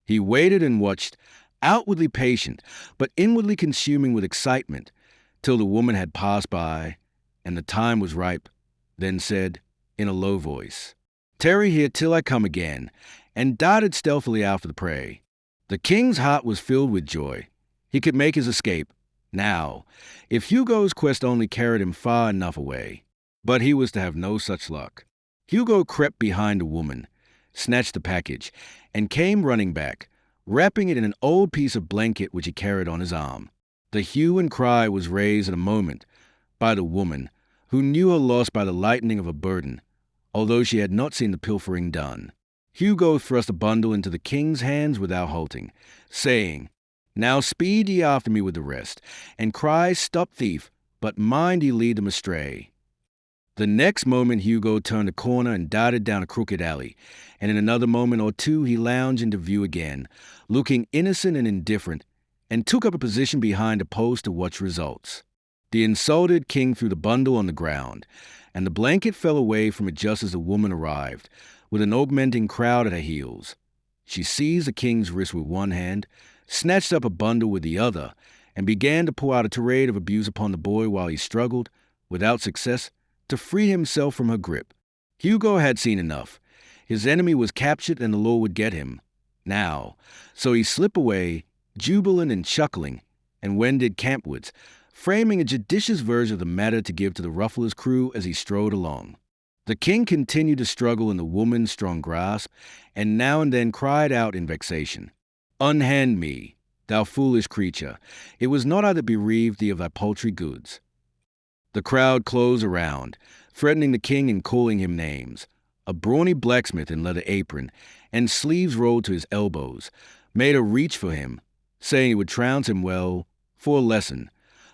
He waited and watched, outwardly patient, but inwardly consuming with excitement, till the woman had passed by, and the time was ripe, then said, in a low voice, "Tarry here till I come again," and darted stealthily after the prey. The king's heart was filled with joy. He could make his escape, now, if Hugo's quest only carried him far enough away. But he was to have no such luck. Hugo crept behind the woman, snatched the package, and came running back, wrapping it in an old piece of blanket which he carried on his arm. The hue and cry was raised in a moment by the woman, who knew her loss by the lightening of a burden, although she had not seen the pilfering done. Hugo thrust a bundle into the king's hands without halting, saying, "Now speed ye after me with the rest, and cry, 'Stop thief,' but mind ye lead them astray." The next moment Hugo turned a corner and darted down a crooked alley, and in another moment or two he lounged into view again, looking innocent and indifferent, and took up a position behind a post to watch results. The insulted king threw the bundle on the ground, and the blanket fell away from it just as the woman arrived, with an augmenting crowd at her heels. She seized the king's wrist with one hand, snatched up a bundle with the other, and began to pour out a tirade of abuse upon the boy while he struggled, without success, to free himself from her grip. Hugo had seen enough. His enemy was captured and the law would get him, now, so he slipped away, jubilant and chuckling, and wended campwards, framing a judicious version of the matter to give to the ruffler's crew as he strode along. The king continued to struggle in the woman's strong grasp, and now and then cried out in vexation, "Unhand me, thou foolish creature. It was not I that bereaved thee of thy paltry goods." The crowd closed around, threatening the king and calling him names. A brawny blacksmith in leather apron, and sleeves rolled to his elbows, made a reach for him, saying he would trounce him well for a lesson.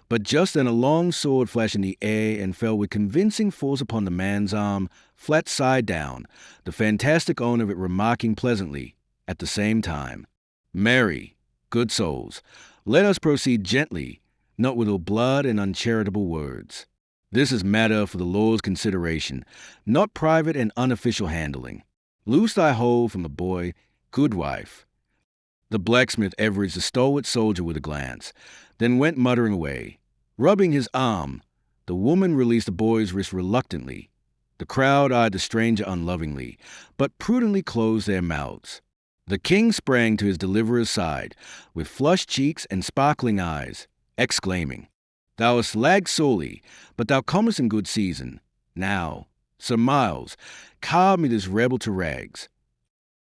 But just then a long sword flashed in the air and fell with convincing force upon the man's arm, flat side down, the fantastic owner of it remarking pleasantly, at the same time, "Marry, Good souls, let us proceed gently, not with ill blood and uncharitable words. This is matter for the law's consideration, not private and unofficial handling. Loose thy hold from the boy, good wife. The blacksmith averaged the stalwart soldier with a glance, then went muttering away. Rubbing his arm, the woman released the boy's wrist reluctantly. The crowd eyed the stranger unlovingly, but prudently closed their mouths. The king sprang to his deliverer's side, with flushed cheeks and sparkling eyes, exclaiming, "Thou hast lagged sorely, but thou comest in good season. Now, Sir Miles, carve me this rebel to rags."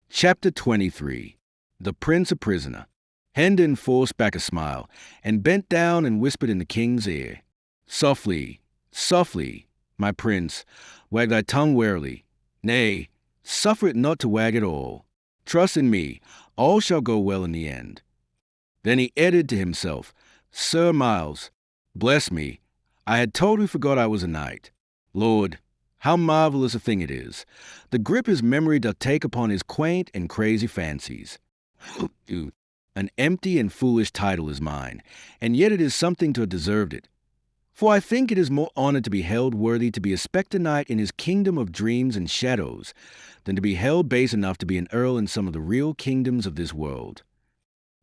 Chapter 23. The Prince a Prisoner. Hendon forced back a smile, and bent down and whispered in the king's ear, "Softly, softly, my prince, wag thy tongue warily. Nay, suffer it not to wag at all. Trust in me, all shall go well in the end." Then he added to himself, "Sir Miles, bless me, I had totally forgot I was a knight. Lord, how marvellous a thing it is, the grip his memory doth take upon his quaint and crazy fancies. An empty and foolish title is mine, and yet it is something to have deserved it. For I think it is more honor to be held worthy to be a spectre knight in his kingdom of dreams and shadows, than to be held base enough to be an earl in some of the real kingdoms of this world."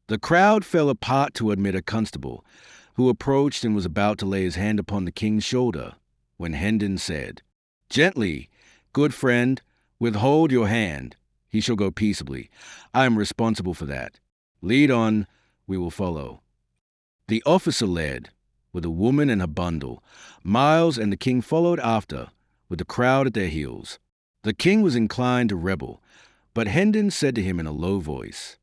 The crowd fell apart to admit a constable, who approached and was about to lay his hand upon the king's shoulder, when Hendon said, "Gently, good friend, withhold your hand. He shall go peaceably. I am responsible for that. Lead on, we will follow." The officer led, with a woman and her bundle. Miles and the king followed after, with the crowd at their heels. The king was inclined to rebel, but Hendon said to him in a low voice,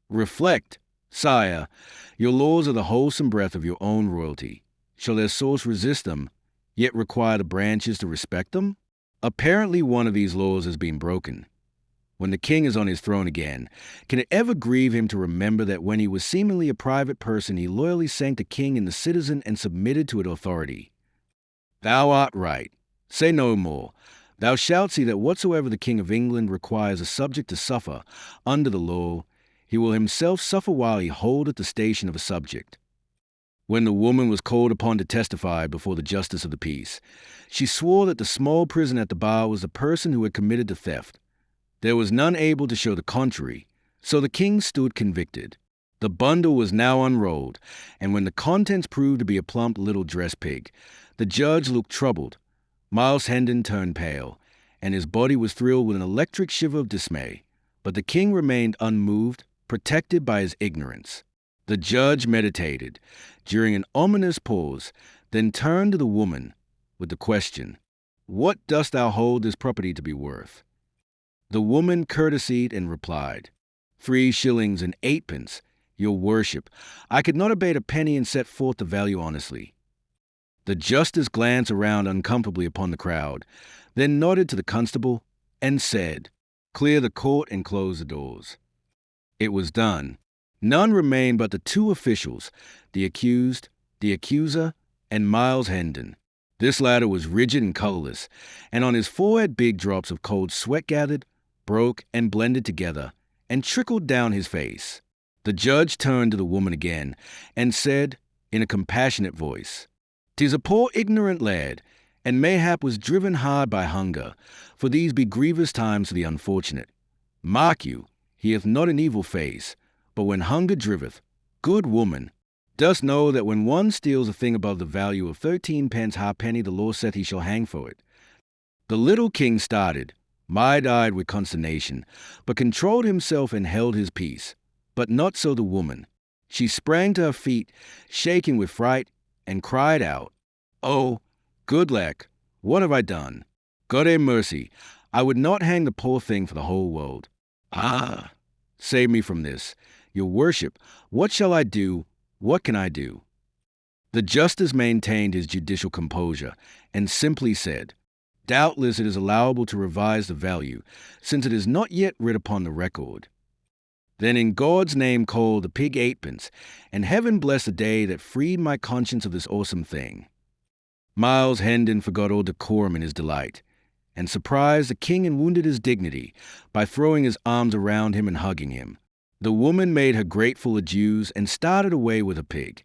"Reflect, sire, your laws are the wholesome breath of your own royalty. Shall their source resist them, yet require the branches to respect them? Apparently one of these laws has been broken. When the king is on his throne again, can it ever grieve him to remember that when he was seemingly a private person, he loyally sank the king and the citizen and submitted to its authority? Thou art right. Say no more. Thou shalt see that whatsoever the king of England requires a subject to suffer under the law, he will himself suffer while he holdeth the station of a subject." When the woman was called upon to testify before the justice of the peace, she swore that the small prisoner at the bar was the person who had committed the theft. There was none able to show the contrary, so the king stood convicted. The bundle was now unrolled, and when the contents proved to be a plump little dress pig, the judge looked troubled. Miles Hendon turned pale, and his body was thrilled with an electric shiver of dismay. But the king remained unmoved, protected by his ignorance. The judge meditated, during an ominous pause, then turned to the woman with the question, "What dost thou hold this property to be worth?" The woman courtesied and replied, 3 shillings and 8 pence, your worship. I could not abate a penny and set forth the value honestly." The justice glanced around uncomfortably upon the crowd, then nodded to the constable and said, "Clear the court and close the doors." It was done. None remained but the 2 officials, the accused, the accuser, and Miles Hendon. This latter was rigid and colorless, and on his forehead big drops of cold sweat gathered, broke, and blended together, and trickled down his face. The judge turned to the woman again, and said, in a compassionate voice, "'Tis a poor ignorant lad, and mayhap was driven hard by hunger, for these be grievous times to the unfortunate. Mark you, he hath not an evil face, but when hunger driveth, good woman, dost know that when one steals a thing above the value of 13 pence halfpenny, the law saith he shall hang for it." The little king started, wide-eyed with consternation, but controlled himself and held his peace. But not so the woman. She sprang to her feet, shaking with fright, and cried out, "Oh, good lack, what have I done? God have mercy, I would not hang the poor thing for the whole world. Ah, save me from this. Your worship, what shall I do? What can I do?" The justice maintained his judicial composure, and simply said, "Doubtless it is allowable to revise the value, since it is not yet writ upon the record." Then in God's name call the pig 8 pence, and heaven bless the day that freed my conscience of this awesome thing. Miles Hendon forgot all decorum in his delight, and surprised the king and wounded his dignity by throwing his arms around him and hugging him. The woman made her grateful adieus and started away with a pig.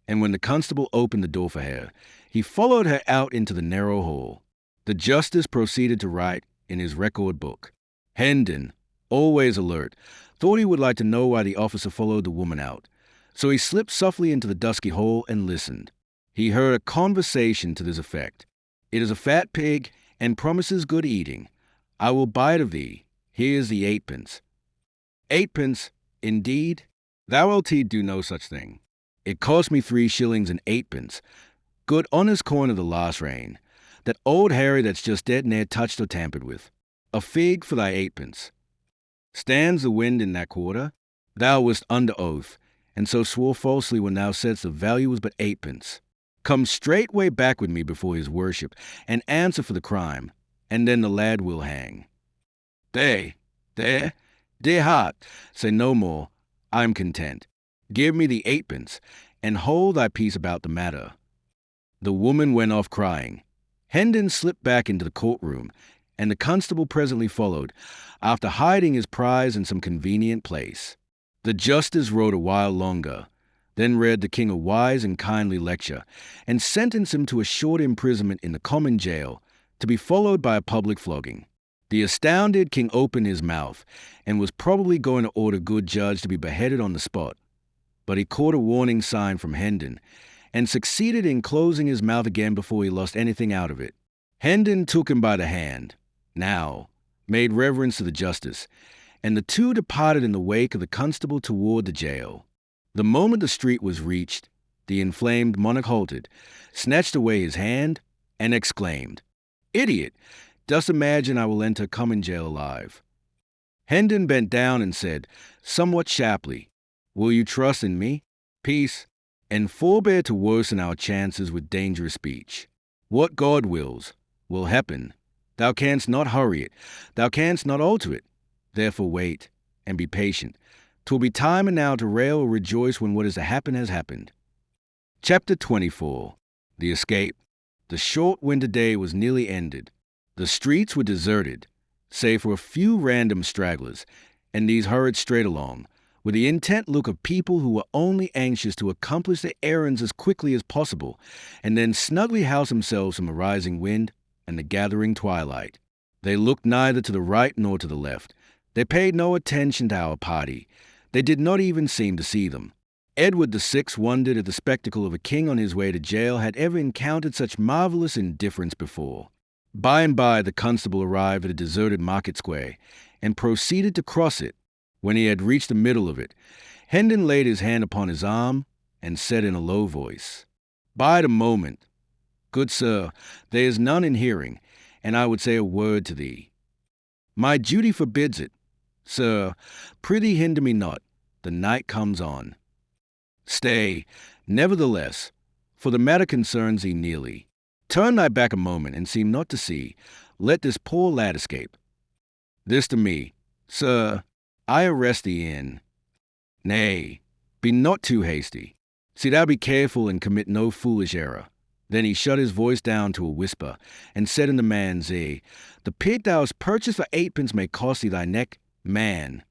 And when the constable opened the door for her, he followed her out into the narrow hall. The justice proceeded to write in his record book. Hendon, always alert, thought he would like to know why the officer followed the woman out. So he slipped softly into the dusky hall and listened. He heard a conversation to this effect. "It is a fat pig and promises good eating. I will buy it of thee. Here is the 8 pence. 8 pence, indeed? Thou wilt do no such thing. It cost me 3 shillings and 8 pence. Good honest coin of the last reign. That old Harry that's just dead ne'er touched or tampered with. A fig for thy 8 pence. Stands the wind in that quarter? Thou wast under oath, and so swore falsely when thou saidst the value was but 8 pence. Come straightway back with me before his worship, and answer for the crime, and then the lad will hang. There, dear heart, say no more. I'm content. Give me the 8 pence, and hold thy peace about the matter." The woman went off crying. Hendon slipped back into the courtroom, and the constable presently followed, after hiding his prize in some convenient place. The justice wrote a while longer, then read the king a wise and kindly lecture, and sentenced him to a short imprisonment in the common jail, to be followed by a public flogging. The astounded king opened his mouth, and was probably going to order good judge to be beheaded on the spot. But he caught a warning sign from Hendon, and succeeded in closing his mouth again before he lost anything out of it. Hendon took him by the hand, now, made reverence to the justice, and the two departed in the wake of the constable toward the jail. The moment the street was reached, the inflamed monarch halted, snatched away his hand, and exclaimed, "Idiot, dost imagine I will enter common jail alive?" Hendon bent down and said, somewhat sharply, "Will you trust in me? Peace, and forbear to worsen our chances with dangerous speech. What God wills, will happen. Thou canst not hurry it, thou canst not alter it. Therefore wait, and be patient. 'Twill be time enow to rail or rejoice when what is to happen has happened." Chapter 24. The Escape. The short winter day was nearly ended. The streets were deserted, save for a few random stragglers, and these hurried straight along, with the intent look of people who were only anxious to accomplish their errands as quickly as possible, and then snugly house themselves from the rising wind and the gathering twilight. They looked neither to the right nor to the left. They paid no attention to our party. They did not even seem to see them. Edward VI wondered at the spectacle of a king on his way to jail had ever encountered such marvelous indifference before. By and by the constable arrived at a deserted market square, and proceeded to cross it. When he had reached the middle of it, Hendon laid his hand upon his arm, and said in a low voice, "Bide a moment. Good sir, there is none in hearing, and I would say a word to thee." "My duty forbids it. Sir, prithee hinder me not. The night comes on." "Stay, nevertheless, for the matter concerns thee nearly. Turn thy back a moment, and seem not to see. Let this poor lad escape. This to me. Sir, I arrest thee in. Nay, be not too hasty. See thou be careful and commit no foolish error." Then he shut his voice down to a whisper, and said in the man's ear, "The pig thou hast purchased for 8 pence may cost thee thy neck, man."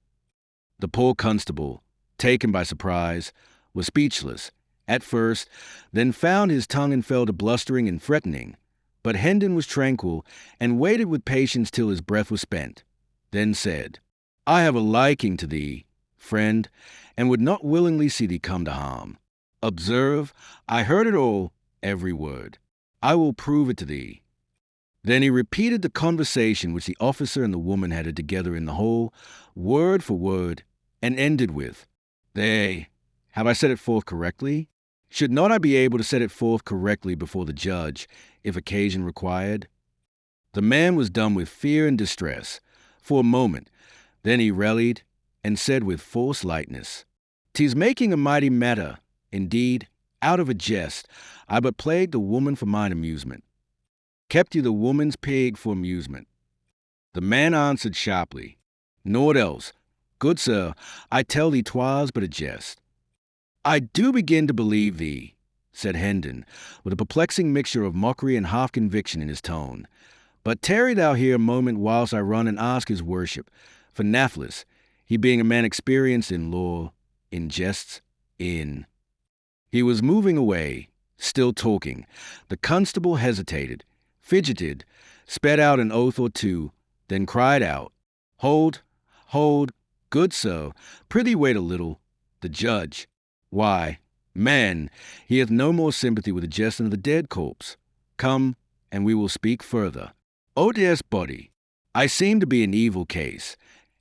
The poor constable, taken by surprise, was speechless, at first, then found his tongue and fell to blustering and threatening. But Hendon was tranquil, and waited with patience till his breath was spent, then said, "I have a liking to thee, friend, and would not willingly see thee come to harm. Observe, I heard it all, every word. I will prove it to thee." Then he repeated the conversation which the officer and the woman had together in the hall, word for word, and ended with, "There, have I set it forth correctly? Should not I be able to set it forth correctly before the judge, if occasion required?" The man was dumb with fear and distress, for a moment. Then he rallied, and said with forced lightness, "'Tis making a mighty matter. Indeed, out of a jest, I but played the woman for mine amusement. Kept you the woman's pig for amusement." The man answered sharply, "Naught else. Good sir, I tell thee 'twas but a jest." "I do begin to believe thee," said Hendon, with a perplexing mixture of mockery and half conviction in his tone. "But tarry thou here a moment whilst I run and ask his worship, for nathless, he being a man experienced in law, in jests, in... He was moving away, still talking. The constable hesitated, fidgeted, sped out an oath or two, then cried out, "Hold, hold, good sir, prithee wait a little. The judge. Why, man, he hath no more sympathy with the jesting of the dead corpse. Come, and we will speak further. Oh, dear's body, I seem to be an evil case,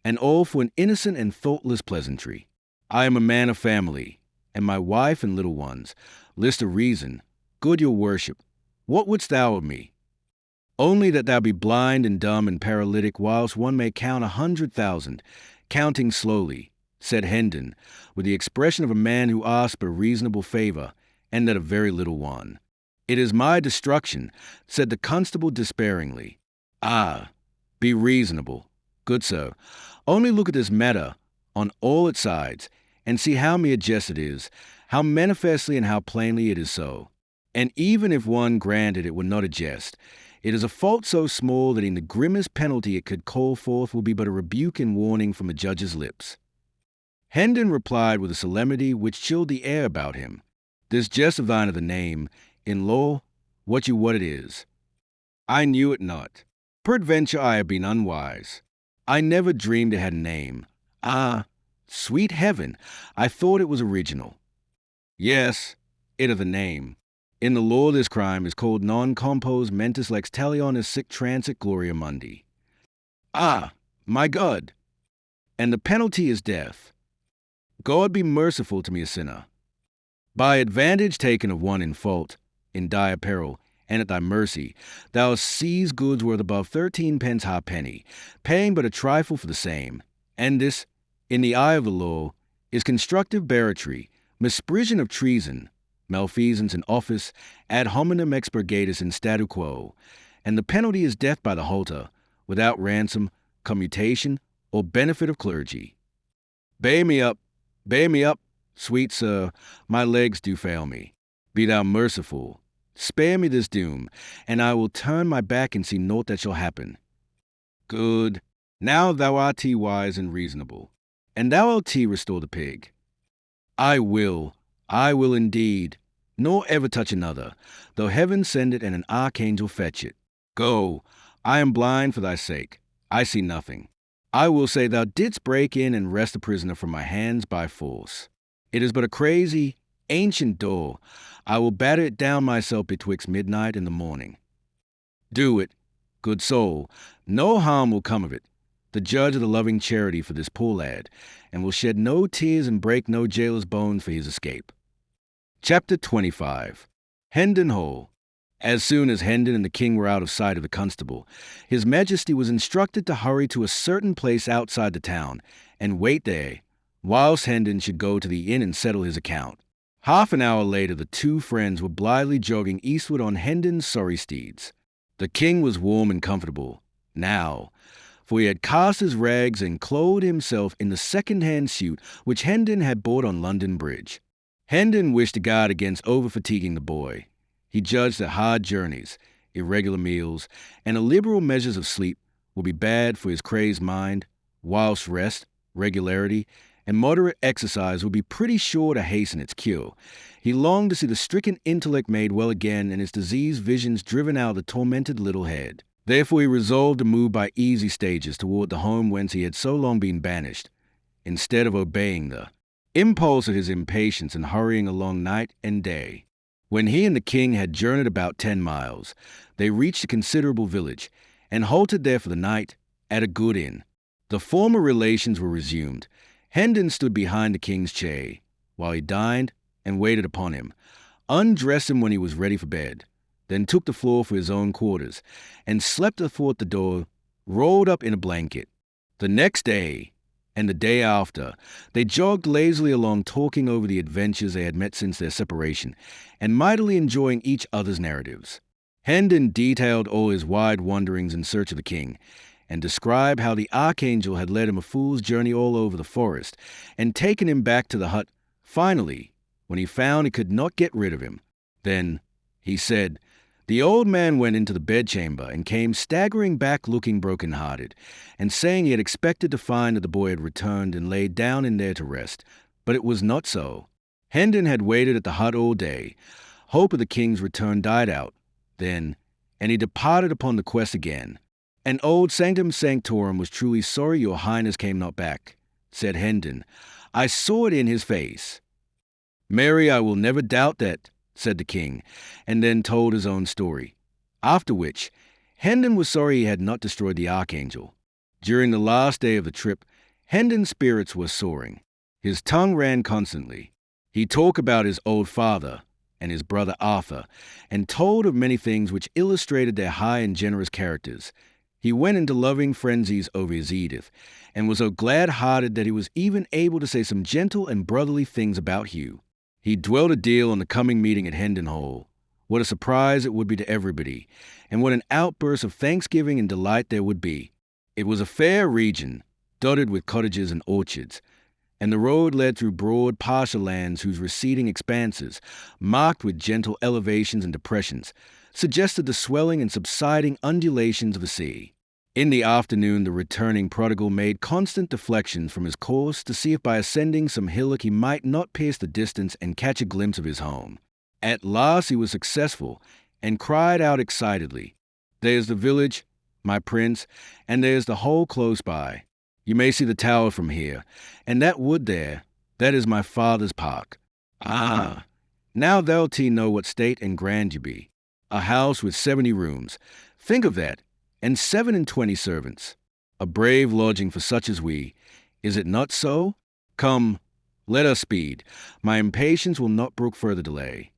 and all for an innocent and thoughtless pleasantry. I am a man of family, and my wife and little ones. List a reason. Good your worship, what wouldst thou of me? Only that thou be blind and dumb and paralytic, whilst one may count 100,000, counting slowly, said Hendon, with the expression of a man who asks a reasonable favor, and that a very little one. It is my destruction, said the constable despairingly. Ah, be reasonable, good sir. Only look at this matter on all its sides, and see how mere jest it is, how manifestly and how plainly it is so. And even if one granted it were not a jest, it is a fault so small that in the grimmest penalty it could call forth will be but a rebuke and warning from a judge's lips. Hendon replied with a solemnity which chilled the air about him. This jest of thine of the name, in law, what it is. I knew it not. Peradventure I have been unwise. I never dreamed it had a name. Ah, sweet heaven, I thought it was original. Yes, it of the name. In the law this crime is called non compos mentis lex talionis sic transit gloria mundi. Ah, my God! And the penalty is death. God be merciful to me a sinner. By advantage taken of one in fault, in dire peril, and at thy mercy, thou hast seized goods worth above 13 pence halfpenny, paying but a trifle for the same. And this, in the eye of the law, is constructive barratry, misprision of treason, malfeasance in office, ad hominem expurgatus in statu quo, and the penalty is death by the halter, without ransom, commutation, or benefit of clergy. Bear me up, sweet sir, my legs do fail me. Be thou merciful, spare me this doom, and I will turn my back and see naught that shall happen. Good, now thou art wise and reasonable, and thou wilt restore the pig. I will indeed, nor ever touch another, though heaven send it and an archangel fetch it. Go, I am blind for thy sake, I see nothing. I will say thou didst break in and wrest a prisoner from my hands by force. It is but a crazy, ancient door. I will batter it down myself betwixt midnight and the morning. Do it, good soul, no harm will come of it. The judge of the loving charity for this poor lad, and will shed no tears and break no jailer's bones for his escape. Chapter 25. Hendon Hall. As soon as Hendon and the king were out of sight of the constable, his majesty was instructed to hurry to a certain place outside the town, and wait there, whilst Hendon should go to the inn and settle his account. Half an hour later the two friends were blithely jogging eastward on Hendon's sorry steeds. The king was warm and comfortable, now, for he had cast his rags and clothed himself in the second-hand suit which Hendon had bought on London Bridge. Hendon wished to guard against over-fatiguing the boy. He judged that hard journeys, irregular meals, and illiberal measures of sleep would be bad for his crazed mind, whilst rest, regularity, and moderate exercise would be pretty sure to hasten its cure. He longed to see the stricken intellect made well again and its diseased visions driven out of the tormented little head. Therefore he resolved to move by easy stages toward the home whence he had so long been banished, instead of obeying the impulse of his impatience and hurrying along night and day. When he and the king had journeyed about 10 miles, they reached a considerable village, and halted there for the night at a good inn. The former relations were resumed. Hendon stood behind the king's chair, while he dined and waited upon him, undressed him when he was ready for bed, then took the floor for his own quarters, and slept athwart the door, rolled up in a blanket. The next day, and the day after, they jogged lazily along, talking over the adventures they had met since their separation, and mightily enjoying each other's narratives. Hendon detailed all his wide wanderings in search of the king, and described how the archangel had led him a fool's journey all over the forest, and taken him back to the hut, finally, when he found he could not get rid of him. Then, he said, The old man went into the bedchamber and came staggering back looking broken-hearted, and saying he had expected to find that the boy had returned and laid down in there to rest. But it was not so. Hendon had waited at the hut all day. Hope of the king's return died out then, and he departed upon the quest again. And old Sanctum Sanctorum was truly sorry your highness came not back, said Hendon. I saw it in his face. Marry, I will never doubt that, said the king, and then told his own story. After which, Hendon was sorry he had not destroyed the archangel. During the last day of the trip, Hendon's spirits were soaring. His tongue ran constantly. He talked about his old father and his brother Arthur, and told of many things which illustrated their high and generous characters. He went into loving frenzies over his Edith, and was so glad-hearted that he was even able to say some gentle and brotherly things about Hugh. He dwelt a deal on the coming meeting at Hendon Hall. What a surprise it would be to everybody, and what an outburst of thanksgiving and delight there would be. It was a fair region, dotted with cottages and orchards, and the road led through broad pasture lands whose receding expanses, marked with gentle elevations and depressions, suggested the swelling and subsiding undulations of the sea. In the afternoon, the returning prodigal made constant deflections from his course to see if by ascending some hillock he might not pierce the distance and catch a glimpse of his home. At last he was successful, and cried out excitedly, "There's the village, my prince, and there's the Hole close by. You may see the tower from here, and that wood there, that is my father's park. Ah, now thou'lt know what state and grand you be. A house with 70 rooms. Think of that, and 27 servants. A brave lodging for such as we. Is it not so? Come, let us speed. My impatience will not brook further delay."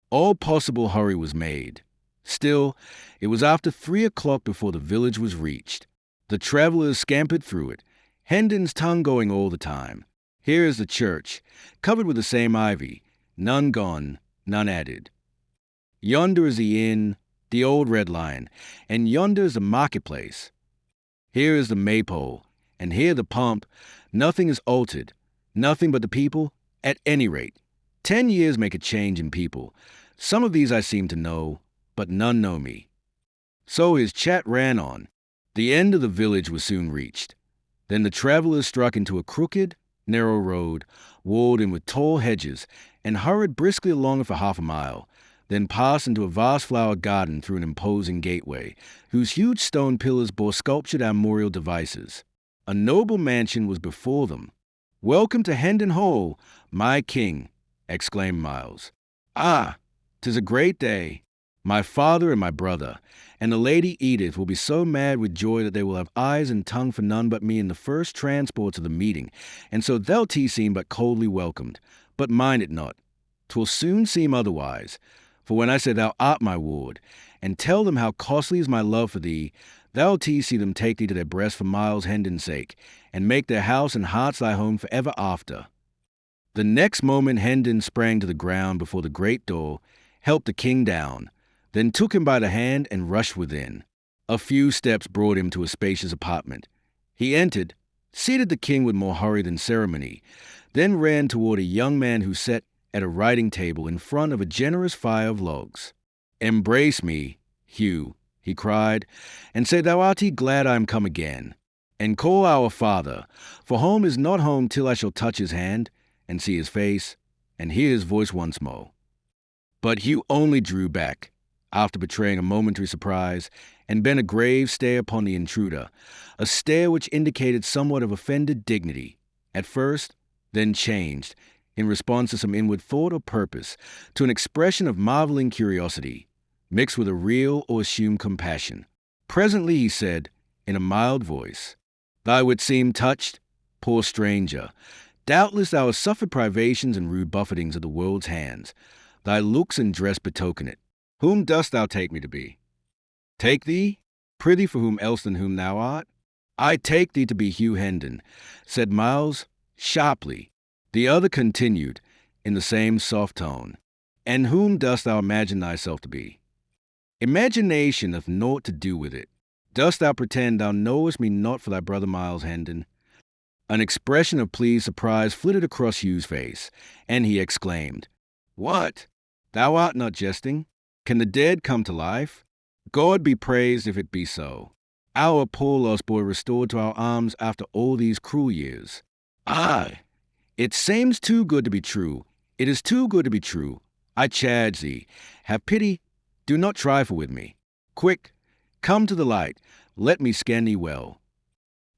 All possible hurry was made. Still, it was after 3 o'clock before the village was reached. The travelers scampered through it, Hendon's tongue going all the time. Here is the church, covered with the same ivy, none gone, none added. Yonder is the inn, the old Red Lion, and yonder is the marketplace. Here is the maypole, and here the pump. Nothing is altered, nothing but the people, at any rate. 10 years make a change in people. Some of these I seem to know, but none know me. So his chat ran on. The end of the village was soon reached. Then the travelers struck into a crooked, narrow road, walled in with tall hedges, and hurried briskly along it for half a mile, then passed into a vast flower garden through an imposing gateway, whose huge stone pillars bore sculptured armorial devices. A noble mansion was before them. "Welcome to Hendon Hall, my king," exclaimed Miles. "Ah, 'tis a great day. My father and my brother, and the Lady Edith will be so mad with joy that they will have eyes and tongue for none but me in the first transports of the meeting, and so thou'lt seem but coldly welcomed. But mind it not. 'Twill soon seem otherwise. For when I say thou art my ward, and tell them how costly is my love for thee, thou'lt see them take thee to their breast for Miles Hendon's sake, and make their house and hearts thy home for ever after." The next moment Hendon sprang to the ground before the great door, helped the king down, then took him by the hand and rushed within. A few steps brought him to a spacious apartment. He entered, seated the king with more hurry than ceremony, then ran toward a young man who sat at a writing table in front of a generous fire of logs. "Embrace me, Hugh," he cried, "and say thou art glad I am come again. And call our father, for home is not home till I shall touch his hand, and see his face, and hear his voice once more." But Hugh only drew back, after betraying a momentary surprise, and bent a grave stare upon the intruder, a stare which indicated somewhat of offended dignity, at first, then changed, in response to some inward thought or purpose, to an expression of marveling curiosity, mixed with a real or assumed compassion. Presently he said, in a mild voice, "Thou wouldst seem touched, poor stranger. Doubtless thou hast suffered privations and rude buffetings at the world's hands. Thy looks and dress betoken it. Whom dost thou take me to be?" "Take thee? Prithee, for whom else than whom thou art?" "I take thee to be Hugh Hendon," said Miles, sharply. The other continued, in the same soft tone, "And whom dost thou imagine thyself to be?" "Imagination hath naught to do with it. Dost thou pretend thou knowest me not for thy brother Miles Hendon?" An expression of pleased surprise flitted across Hugh's face, and he exclaimed, "What? Thou art not jesting?" Can the dead come to life? God be praised if it be so. Our poor lost boy restored to our arms after all these cruel years. Aye, it seems too good to be true. It is too good to be true. I charge thee, have pity, do not trifle with me. Quick, come to the light, let me scan thee well.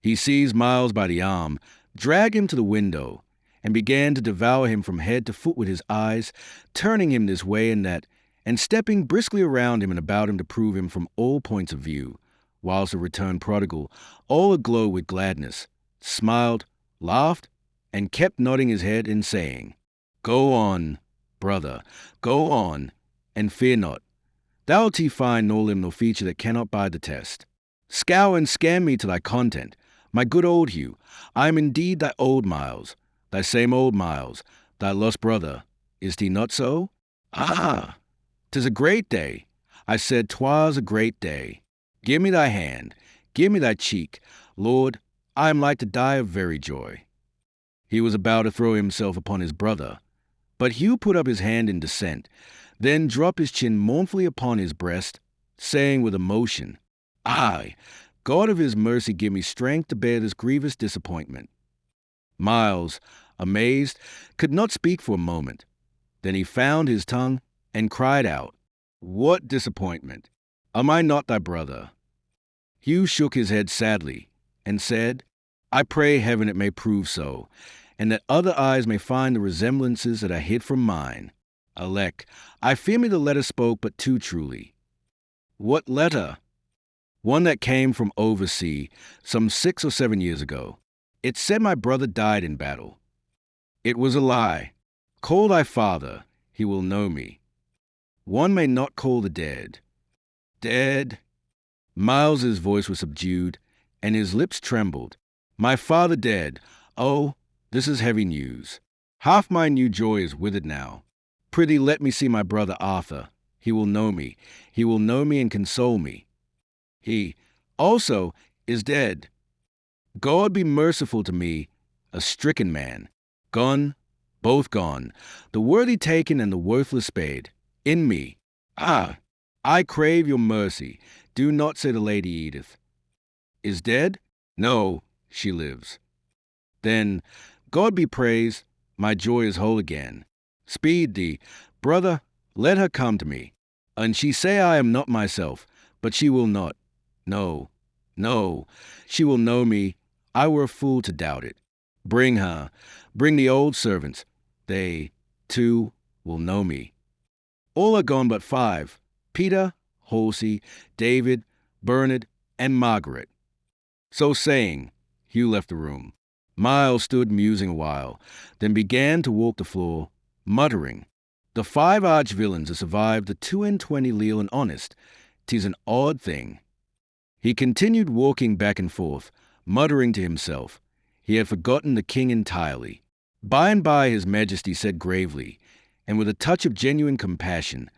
He seized Miles by the arm, dragged him to the window, and began to devour him from head to foot with his eyes, turning him this way and that, and stepping briskly around him and about him to prove him from all points of view, whilst the returned prodigal, all aglow with gladness, smiled, laughed, and kept nodding his head and saying, Go on, brother, go on, and fear not. Thou'lt find nor limb nor feature that cannot bide the test. Scour and scan me to thy content, my good old Hugh. I am indeed thy old Miles, thy same old Miles, thy lost brother. Is he not so? Ah, 'tis a great day. I said 'twas a great day. Give me thy hand, give me thy cheek. Lord, I am like to die of very joy. He was about to throw himself upon his brother, but Hugh put up his hand in dissent, then dropped his chin mournfully upon his breast, saying with emotion, Aye, God of his mercy give me strength to bear this grievous disappointment. Miles, amazed, could not speak for a moment. Then he found his tongue and cried out, What disappointment? Am I not thy brother? Hugh shook his head sadly and said, I pray heaven it may prove so, and that other eyes may find the resemblances that I hid from mine. Alack, I fear me the letter spoke but too truly. What letter? One that came from oversea some 6 or 7 years ago. It said my brother died in battle. It was a lie. Call thy father, he will know me. One may not call the dead. Dead? Miles's voice was subdued, and his lips trembled. My father dead. Oh, this is heavy news. Half my new joy is withered now. Prithee let me see my brother Arthur. He will know me. He will know me and console me. He, also, is dead. God be merciful to me, a stricken man. Gone, both gone, the worthy taken and the worthless spade. In me. Ah, I crave your mercy. Do not say the Lady Edith. Is dead? No, she lives. Then, God be praised, my joy is whole again. Speed thee, brother, let her come to me. And she say I am not myself, but she will not. No, no, she will know me. I were a fool to doubt it. Bring her, bring the old servants. They, too, will know me. All are gone but 5, Peter, Halsey, David, Bernard, and Margaret. So saying, Hugh left the room. Miles stood musing a while, then began to walk the floor, muttering, The 5 arch villains have survived the 22 leal and honest. 'Tis an odd thing. He continued walking back and forth, muttering to himself. He had forgotten the king entirely. By and by his majesty said gravely, and with a touch of genuine compassion,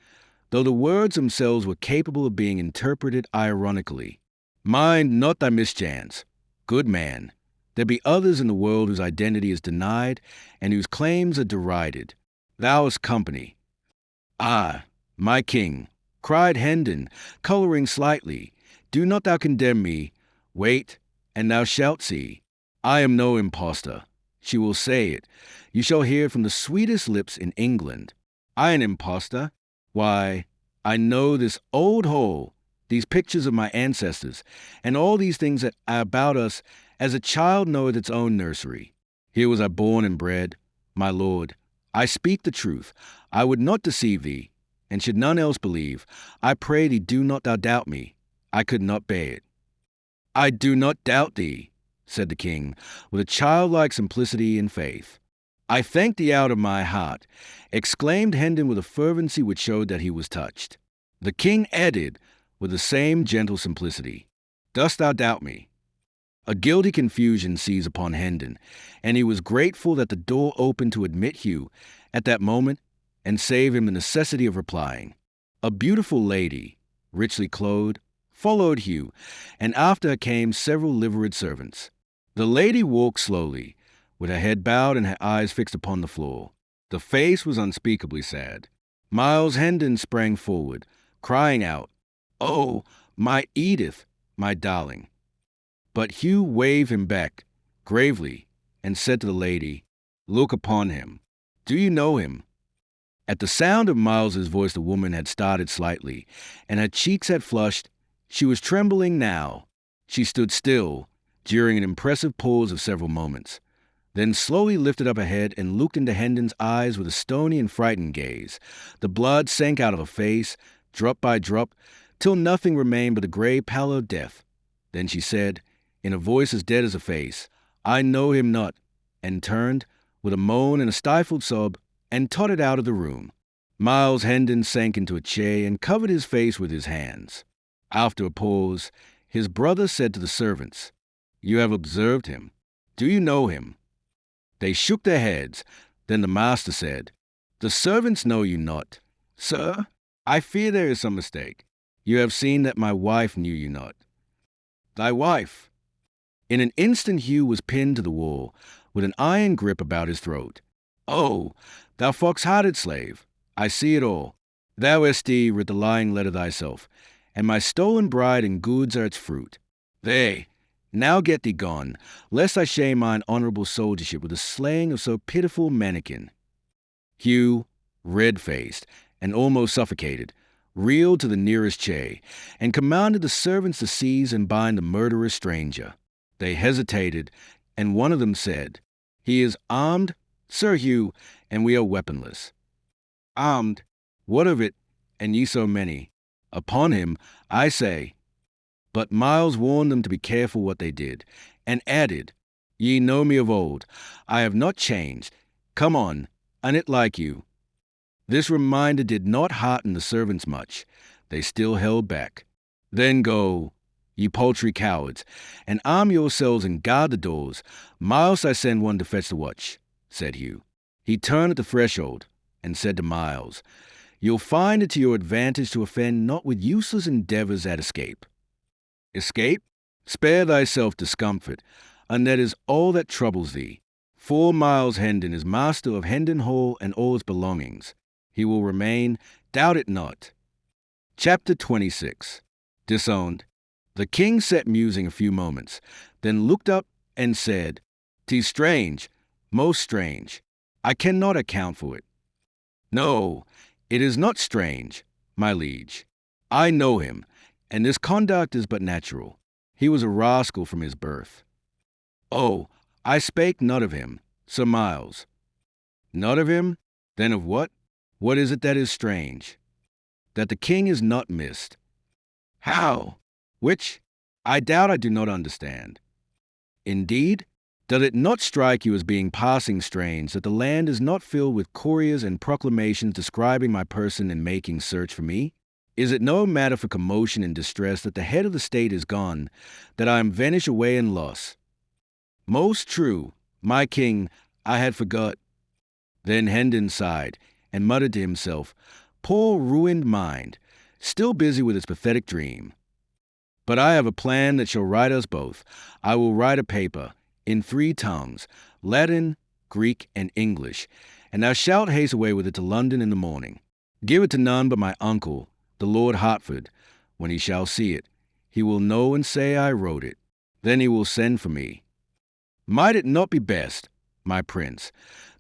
though the words themselves were capable of being interpreted ironically, Mind not thy mischance, good man. There be others in the world whose identity is denied and whose claims are derided. Thou hast company. Ah, my king, cried Hendon, colouring slightly, do not thou condemn me. Wait, and thou shalt see. I am no impostor. She will say it. You shall hear it from the sweetest lips in England. I an impostor? Why, I know this old hole, these pictures of my ancestors, and all these things that are about us as a child knoweth its own nursery. Here was I born and bred. My lord, I speak the truth. I would not deceive thee, and should none else believe, I pray thee do not thou doubt me. I could not bear it. I do not doubt thee, said the king, with a childlike simplicity and faith. I thank thee out of my heart, exclaimed Hendon with a fervency which showed that he was touched. The king added, with the same gentle simplicity, Dost thou doubt me? A guilty confusion seized upon Hendon, and he was grateful that the door opened to admit Hugh at that moment and save him the necessity of replying. A beautiful lady, richly clothed, followed Hugh, and after her came several liveried servants. The lady walked slowly, with her head bowed and her eyes fixed upon the floor. The face was unspeakably sad. Miles Hendon sprang forward, crying out, "Oh, my Edith, my darling." But Hugh waved him back, gravely, and said to the lady, "Look upon him. Do you know him?" At the sound of Miles's voice, the woman had started slightly, and her cheeks had flushed. She was trembling now. She stood still, during an impressive pause of several moments, then slowly lifted up her head and looked into Hendon's eyes with a stony and frightened gaze. The blood sank out of her face, drop by drop, till nothing remained but the grey pallor of death. Then she said, in a voice as dead as her face, "I know him not," and turned, with a moan and a stifled sob, and tottered out of the room. Miles Hendon sank into a chair and covered his face with his hands. After a pause, his brother said to the servants, "You have observed him. Do you know him?" They shook their heads. Then the master said, "The servants know you not. Sir, I fear there is some mistake. You have seen that my wife knew you not." "Thy wife?" In an instant Hugh was pinned to the wall, with an iron grip about his throat. "Oh, thou fox-hearted slave, I see it all. Thou hast writ the lying letter thyself, and my stolen bride and goods are its fruit. There, now get thee gone, lest I shame mine honourable soldiership with the slaying of so pitiful mannikin." Hugh, red-faced and almost suffocated, reeled to the nearest chair, and commanded the servants to seize and bind the murderous stranger. They hesitated, and one of them said, "He is armed, Sir Hugh, and we are weaponless." "Armed? What of it, and ye so many? Upon him, I say." But Miles warned them to be careful what they did, and added, "Ye know me of old. I have not changed. Come on, and it like you." This reminder did not hearten the servants much. They still held back. "Then go, ye paltry cowards, and arm yourselves and guard the doors. Miles, I send one to fetch the watch," said Hugh. He turned at the threshold and said to Miles, "You'll find it to your advantage to offend not with useless endeavours at escape." "Escape? Spare thyself discomfort, and that is all that troubles thee. For Miles Hendon is master of Hendon Hall and all its belongings. He will remain, doubt it not." Chapter 26. Disowned. The king sat musing a few moments, then looked up and said, "'Tis strange, most strange. I cannot account for it." "No, it is not strange, my liege. I know him, and this conduct is but natural. He was a rascal from his birth." "Oh, I spake not of him, Sir Miles." "Not of him? Then of what? What is it that is strange?" "That the king is not missed." "How? Which? I doubt I do not understand." "Indeed? Does it not strike you as being passing strange that the land is not filled with couriers and proclamations describing my person and making search for me? Is it no matter for commotion and distress that the head of the state is gone, that I am vanished away in loss?" "Most true, my king, I had forgot." Then Hendon sighed and muttered to himself, "Poor ruined mind, still busy with its pathetic dream. But I have a plan that shall right us both. I will write a paper, in 3 tongues, Latin, Greek, and English, and thou shalt haste away with it to London in the morning. Give it to none but my uncle, the Lord Hertford. When he shall see it, he will know and say I wrote it. Then he will send for me. Might it not be best, my prince,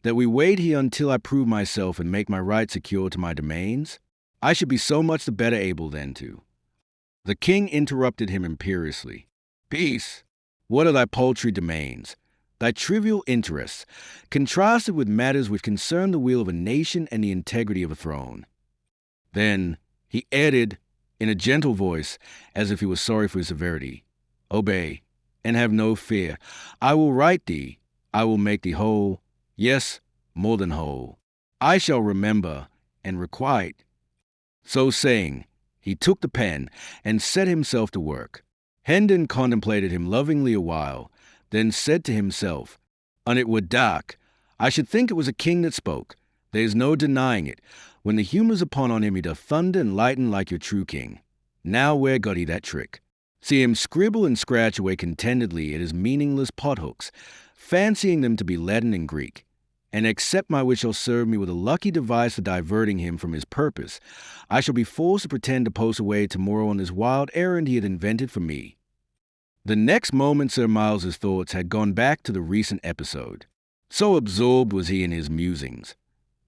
that we wait here until I prove myself and make my right secure to my domains? I should be so much the better able then to." The king interrupted him imperiously. "Peace! What are thy paltry domains, thy trivial interests, contrasted with matters which concern the weal of a nation and the integrity of a throne?" Then he added, in a gentle voice, as if he was sorry for his severity, "Obey, and have no fear. I will right thee. I will make thee whole. Yes, more than whole. I shall remember and requite." So saying, he took the pen and set himself to work. Hendon contemplated him lovingly a while, then said to himself, "An it were dark, I should think it was a king that spoke. There is no denying it. When the humour's upon on him, he doth thunder and lighten like your true king. Now where got he that trick? See him scribble and scratch away contentedly at his meaningless pothooks, fancying them to be Latin and Greek. and accept my which shall serve me with a lucky device for diverting him from his purpose, I shall be forced to pretend to post away tomorrow on this wild errand he had invented for me. The next moment Sir Miles's thoughts had gone back to the recent episode. So absorbed was he in his musings,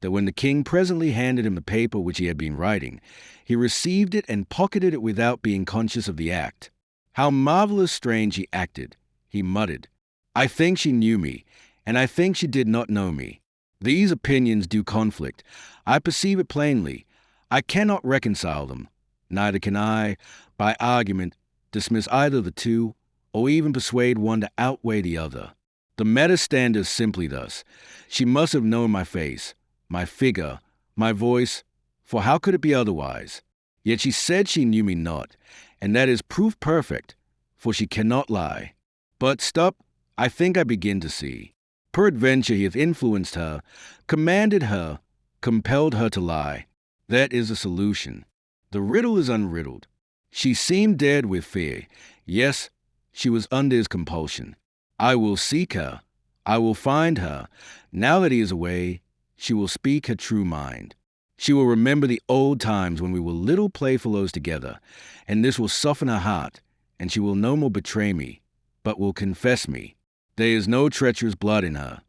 that when the king presently handed him the paper which he had been writing, he received it and pocketed it without being conscious of the act. How marvelous strange he acted, he muttered. I think she knew me, and I think she did not know me. These opinions do conflict. I perceive it plainly. I cannot reconcile them. Neither can I, by argument, dismiss either of the two, or even persuade one to outweigh the other. The matter standeth simply thus. She must have known my face, my figure, my voice, for how could it be otherwise? Yet she said she knew me not, and that is proof perfect, for she cannot lie. But stop, I think I begin to see. Peradventure he hath influenced her, commanded her, compelled her to lie. That is a solution. The riddle is unriddled. She seemed dead with fear. Yes, she was under his compulsion. I will seek her. I will find her. Now that he is away, she will speak her true mind. She will remember the old times when we were little playfellows together, and this will soften her heart, and she will no more betray me, but will confess me. There is no treacherous blood in her.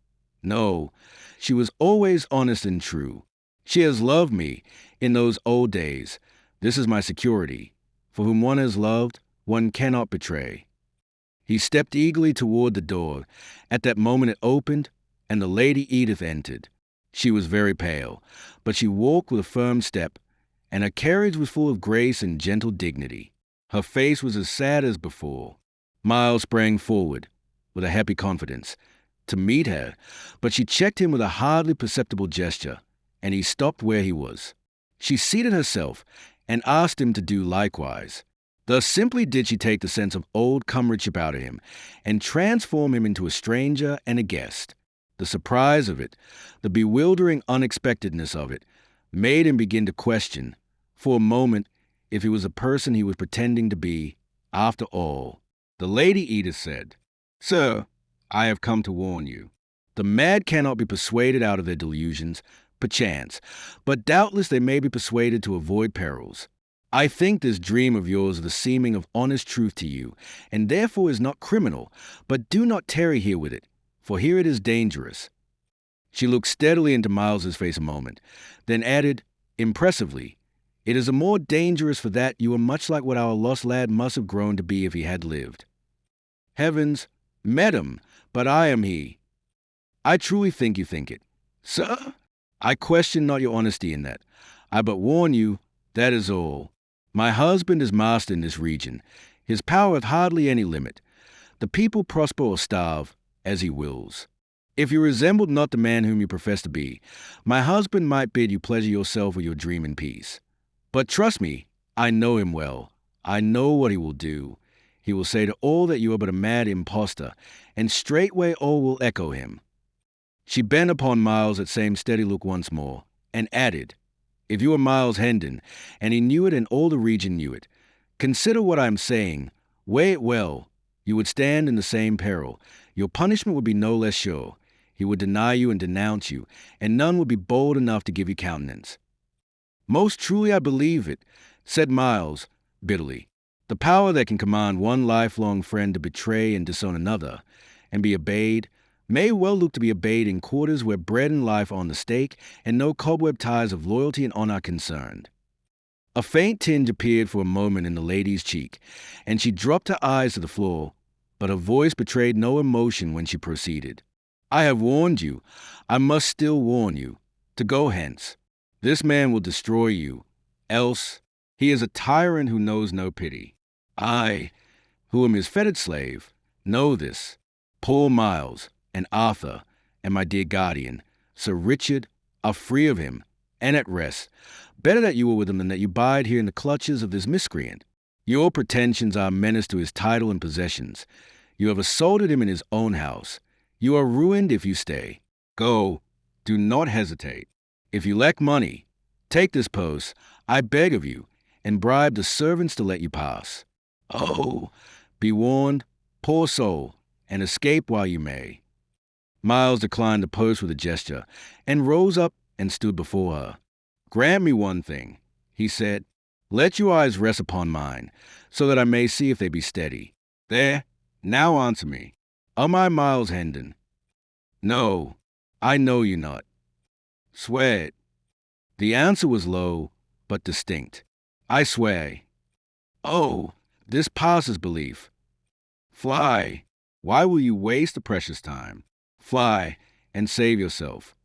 No, she was always honest and true. She has loved me in those old days. This is my security. For whom one has loved, one cannot betray. He stepped eagerly toward the door. At that moment it opened, and the Lady Edith entered. She was very pale, but she walked with a firm step, and her carriage was full of grace and gentle dignity. Her face was as sad as before. Miles sprang forward, with a happy confidence, to meet her, but she checked him with a hardly perceptible gesture, and he stopped where he was. She seated herself, and asked him to do likewise. Thus simply did she take the sense of old comradeship out of him, and transform him into a stranger and a guest. The surprise of it, the bewildering unexpectedness of it, made him begin to question, for a moment, if he was the person he was pretending to be, after all. The Lady Edith said, Sir, I have come to warn you. The mad cannot be persuaded out of their delusions, perchance, but doubtless they may be persuaded to avoid perils. I think this dream of yours the seeming of honest truth to you, and therefore is not criminal, but do not tarry here with it, for here it is dangerous. She looked steadily into Miles's face a moment, then added, impressively, It is a more dangerous for that you are much like what our lost lad must have grown to be if he had lived. Heavens, madam, but I am he. I truly think you think it. Sir, I question not your honesty in that. I but warn you, that is all. My husband is master in this region. His power hath hardly any limit. The people prosper or starve, as he wills. If you resembled not the man whom you profess to be, my husband might bid you pleasure yourself with your dream in peace. But trust me, I know him well. I know what he will do. He will say to all that you are but a mad impostor, and straightway all will echo him. She bent upon Miles that same steady look once more, and added, If you were Miles Hendon, and he knew it and all the region knew it, consider what I am saying, weigh it well. You would stand in the same peril. Your punishment would be no less sure. He would deny you and denounce you, and none would be bold enough to give you countenance. Most truly I believe it, said Miles, bitterly. The power that can command one lifelong friend to betray and disown another, and be obeyed, may well look to be obeyed in quarters where bread and life are on the stake, and no cobweb ties of loyalty and honor are concerned. A faint tinge appeared for a moment in the lady's cheek, and she dropped her eyes to the floor, but her voice betrayed no emotion when she proceeded. I have warned you, I must still warn you, to go hence. This man will destroy you, else he is a tyrant who knows no pity. I, who am his fettered slave, know this. Poor Miles, and Arthur, and my dear guardian, Sir Richard, are free of him, and at rest. Better that you were with him than that you bide here in the clutches of this miscreant. Your pretensions are a menace to his title and possessions. You have assaulted him in his own house. You are ruined if you stay. Go. Do not hesitate. If you lack money, take this post, I beg of you, and bribe the servants to let you pass. Oh, be warned, poor soul, and escape while you may. Miles declined the post with a gesture and rose up and stood before her. "Grant me one thing," he said. "Let your eyes rest upon mine, so that I may see if they be steady. There, now answer me. Am I Miles Hendon?" "No, I know you not." "Swear it." The answer was low, but distinct. "I swear." "Oh, this passes belief." "Fly. Why will you waste the precious time? Fly, and save yourself."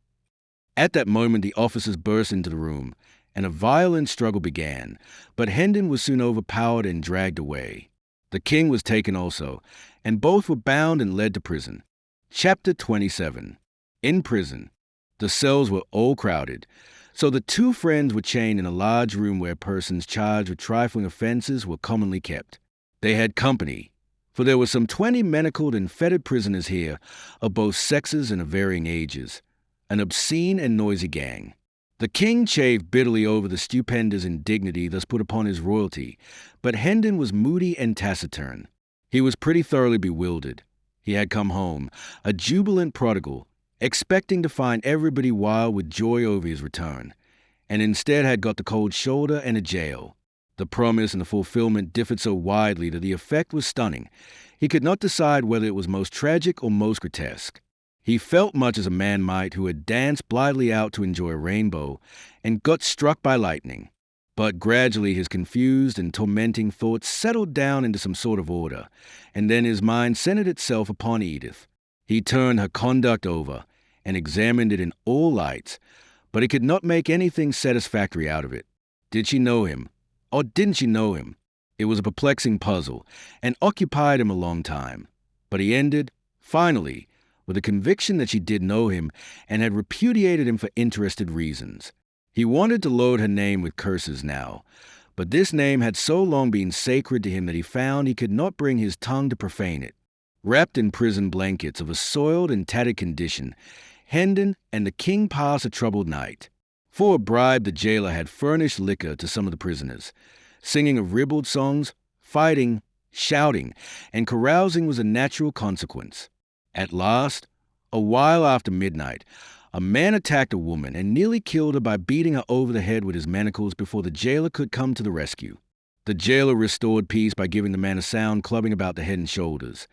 At that moment the officers burst into the room, and a violent struggle began, but Hendon was soon overpowered and dragged away. The king was taken also, and both were bound and led to prison. Chapter 27. In prison. The cells were all crowded, so the two friends were chained in a large room where persons charged with trifling offenses were commonly kept. They had company, for there were some 20 manacled and fettered prisoners here, of both sexes and of varying ages, an obscene and noisy gang. The king chafed bitterly over the stupendous indignity thus put upon his royalty, but Hendon was moody and taciturn. He was pretty thoroughly bewildered. He had come home, a jubilant prodigal, expecting to find everybody wild with joy over his return, and instead had got the cold shoulder and a jail. The promise and the fulfillment differed so widely that the effect was stunning. He could not decide whether it was most tragic or most grotesque. He felt much as a man might who had danced blithely out to enjoy a rainbow and got struck by lightning. But gradually his confused and tormenting thoughts settled down into some sort of order, and then his mind centered itself upon Edith. He turned her conduct over and examined it in all lights, but he could not make anything satisfactory out of it. Did she know him, or didn't she know him? It was a perplexing puzzle, and occupied him a long time. But he ended, finally, with a conviction that she did know him and had repudiated him for interested reasons. He wanted to load her name with curses now, but this name had so long been sacred to him that he found he could not bring his tongue to profane it. Wrapped in prison blankets of a soiled and tattered condition, Hendon and the king passed a troubled night. For a bribe, the jailer had furnished liquor to some of the prisoners. Singing of ribald songs, fighting, shouting, and carousing was a natural consequence. At last, a while after midnight, a man attacked a woman and nearly killed her by beating her over the head with his manacles before the jailer could come to the rescue. The jailer restored peace by giving the man a sound clubbing about the head and shoulders.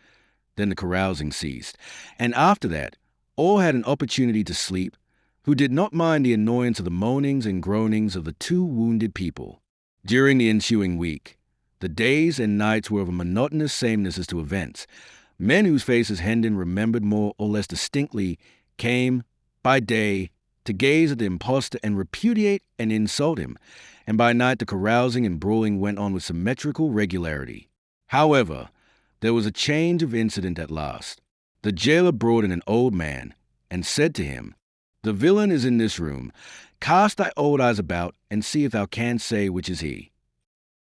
Then the carousing ceased, and after that, all had an opportunity to sleep, who did not mind the annoyance of the moanings and groanings of the two wounded people. During the ensuing week, the days and nights were of a monotonous sameness as to events. Men whose faces Hendon remembered more or less distinctly came, by day, to gaze at the impostor and repudiate and insult him, and by night the carousing and brawling went on with symmetrical regularity. However, there was a change of incident at last. The jailer brought in an old man, and said to him, "The villain is in this room. Cast thy old eyes about, and see if thou canst say which is he."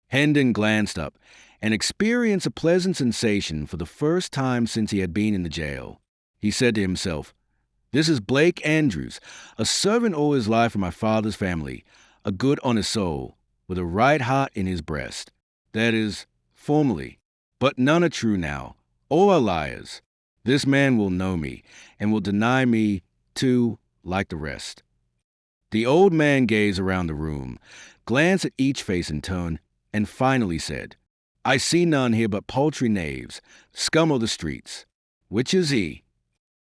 Hendon glanced up, and experienced a pleasant sensation for the first time since he had been in the jail. He said to himself, "This is Blake Andrews, a servant all his life of my father's family, a good honest soul, with a right heart in his breast. That is, formerly. But none are true now. All are liars. This man will know me, and will deny me, too, like the rest." The old man gazed around the room, glanced at each face in turn, and finally said, "I see none here but paltry knaves, scum of the streets. Which is he?"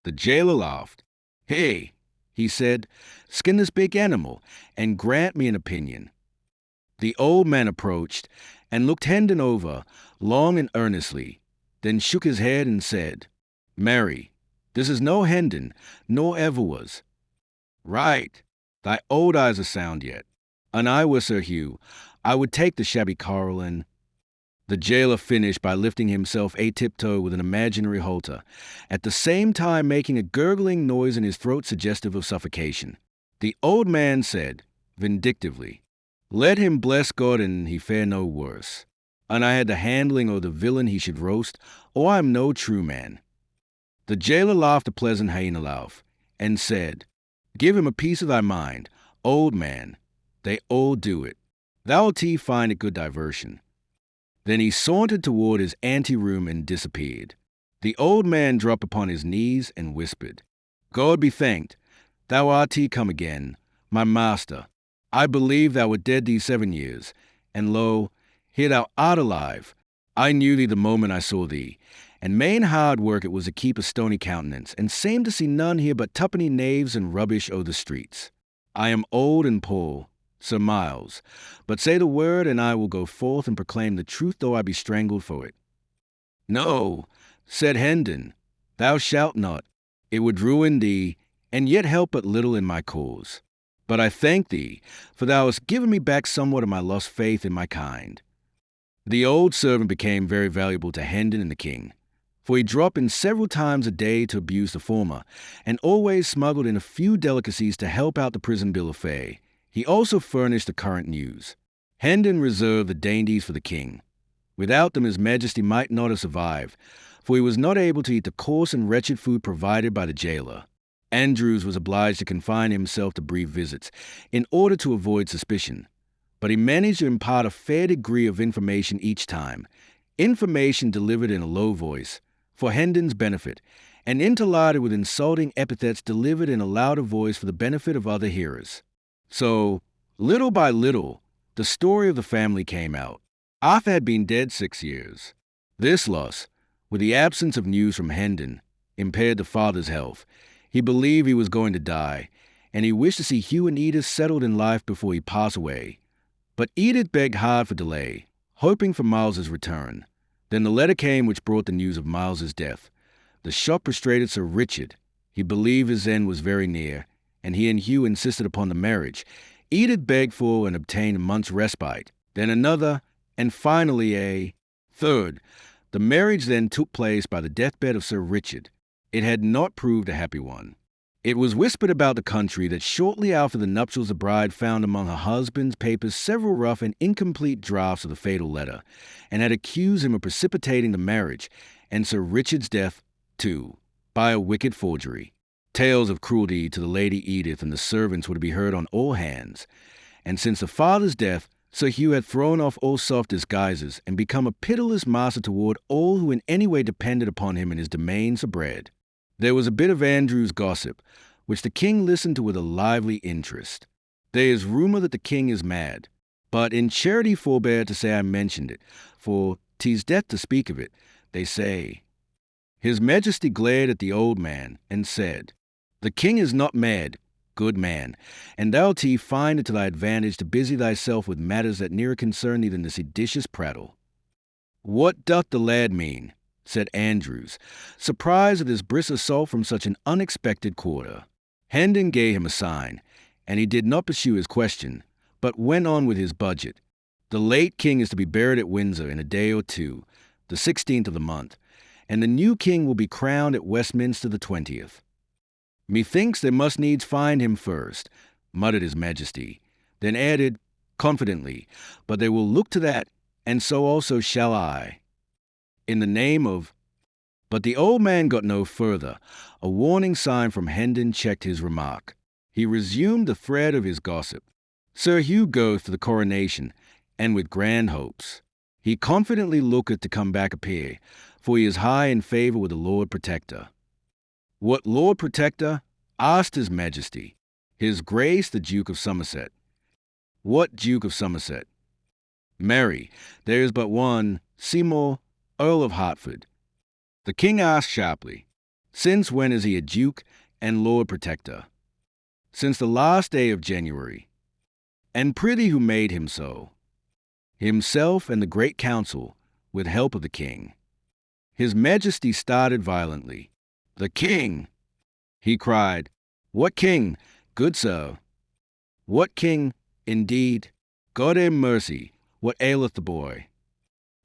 The jailer laughed. "Hey," he said, "skin this big animal, and grant me an opinion." The old man approached, and looked Hendon over, long and earnestly, then shook his head and said, "Marry, this is no Hendon, nor ever was." "Right, thy old eyes are sound yet. An I were Sir Hugh, I would take the shabby coral and—" The jailer finished by lifting himself a tiptoe with an imaginary halter, at the same time making a gurgling noise in his throat suggestive of suffocation. The old man said, vindictively, "Let him bless God and he fare no worse. And I had the handling o' the villain he should roast, or I am no true man." The jailer laughed a pleasant hyena laugh, and said, "Give him a piece of thy mind, old man. They all do it. Thou'lt find it good diversion." Then he sauntered toward his anteroom and disappeared. The old man dropped upon his knees and whispered, God be thanked, thou art come again, my master. I believe thou wert dead these 7 years, and lo, here thou art alive. I knew thee the moment I saw thee, and main hard work it was to keep a stony countenance, and seemed to see none here but tuppenny knaves and rubbish o' the streets. I am old and poor, Sir Miles, but say the word, and I will go forth and proclaim the truth, though I be strangled for it. No, said Hendon, thou shalt not. It would ruin thee, and yet help but little in my cause. But I thank thee, for thou hast given me back somewhat of my lost faith in my kind. The old servant became very valuable to Hendon and the king, for he dropped in several times a day to abuse the former, and always smuggled in a few delicacies to help out the prison bill of fare. He also furnished the current news. Hendon reserved the dainties for the king. Without them his majesty might not have survived, for he was not able to eat the coarse and wretched food provided by the jailer. Andrews was obliged to confine himself to brief visits, in order to avoid suspicion. But he managed to impart a fair degree of information each time, information delivered in a low voice, for Hendon's benefit, and interlarded with insulting epithets delivered in a louder voice for the benefit of other hearers. So, little by little, the story of the family came out. Arthur had been dead 6 years. This loss, with the absence of news from Hendon, impaired the father's health. He believed he was going to die, and he wished to see Hugh and Edith settled in life before he passed away. But Edith begged hard for delay, hoping for Miles's return. Then the letter came which brought the news of Miles's death. The shock prostrated Sir Richard. He believed his end was very near, and he and Hugh insisted upon the marriage. Edith begged for and obtained a month's respite, then another, and finally a third. The marriage then took place by the deathbed of Sir Richard. It had not proved a happy one. It was whispered about the country that shortly after the nuptials the bride found among her husband's papers several rough and incomplete drafts of the fatal letter, and had accused him of precipitating the marriage, and Sir Richard's death, too, by a wicked forgery. Tales of cruelty to the Lady Edith and the servants were to be heard on all hands, and since the father's death, Sir Hugh had thrown off all soft disguises and become a pitiless master toward all who in any way depended upon him and his domains for bread. There was a bit of Andrew's gossip, which the king listened to with a lively interest. There is rumor that the king is mad, but in charity forbear to say I mentioned it, for 'tis death to speak of it, they say. His Majesty glared at the old man, and said, The king is not mad, good man, and thou find it to thy advantage to busy thyself with matters that nearer concern thee than the seditious prattle. What doth the lad mean? Said Andrews, surprised at this brisk assault from such an unexpected quarter. Hendon gave him a sign, and he did not pursue his question, but went on with his budget. The late king is to be buried at Windsor in a day or two, the 16th of the month, and the new king will be crowned at Westminster the 20th. Methinks they must needs find him first, muttered his Majesty, then added, confidently, but they will look to that, and so also shall I. In the name of... But the old man got no further. A warning sign from Hendon checked his remark. He resumed the thread of his gossip. Sir Hugh goeth to the coronation, and with grand hopes. He confidently looketh to come back a peer, for he is high in favour with the Lord Protector. What Lord Protector? Asked his Majesty. His Grace the Duke of Somerset. What Duke of Somerset? Marry, there is but one, Seymour, Earl of Hertford. The king asked sharply, Since when is he a duke and Lord Protector? Since the last day of January. And prithee who made him so? Himself and the great council, with help of the king. His Majesty started violently. The king! He cried, What king, good sir? What king, indeed? God have mercy, what aileth the boy?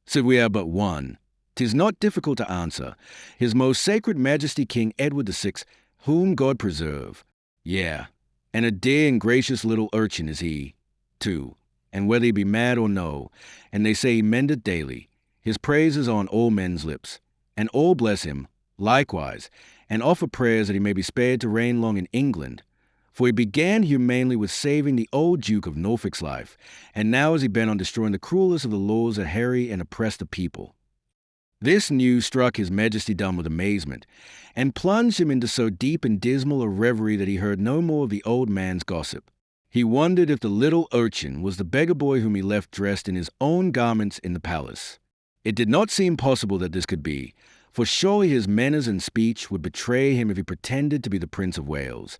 Said we have but one. 'Tis not difficult to answer. His most sacred Majesty King Edward VI, whom God preserve. Yeah, and a dear and gracious little urchin is he, too, and whether he be mad or no, and they say he mendeth daily, his praise is on all men's lips, and all bless him, likewise, and offer prayers that he may be spared to reign long in England. For he began humanely with saving the old Duke of Norfolk's life, and now is he bent on destroying the cruelest of the laws that harry and oppress the people. This news struck his majesty dumb with amazement, and plunged him into so deep and dismal a reverie that he heard no more of the old man's gossip. He wondered if the little urchin was the beggar boy whom he left dressed in his own garments in the palace. It did not seem possible that this could be, for surely his manners and speech would betray him if he pretended to be the Prince of Wales.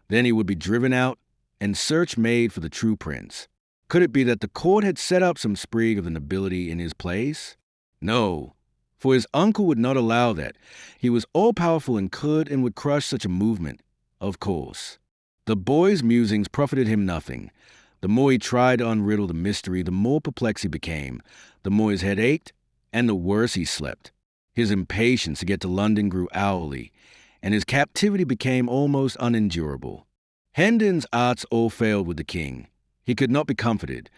Then he would be driven out, and search made for the true prince. Could it be that the court had set up some sprig of the nobility in his place? No, for his uncle would not allow that. He was all-powerful and could and would crush such a movement, of course. The boy's musings profited him nothing. The more he tried to unriddle the mystery, the more perplexed he became. The more his head ached, and the worse he slept. His impatience to get to London grew hourly, and his captivity became almost unendurable. Hendon's arts all failed with the king. He could not be comforted,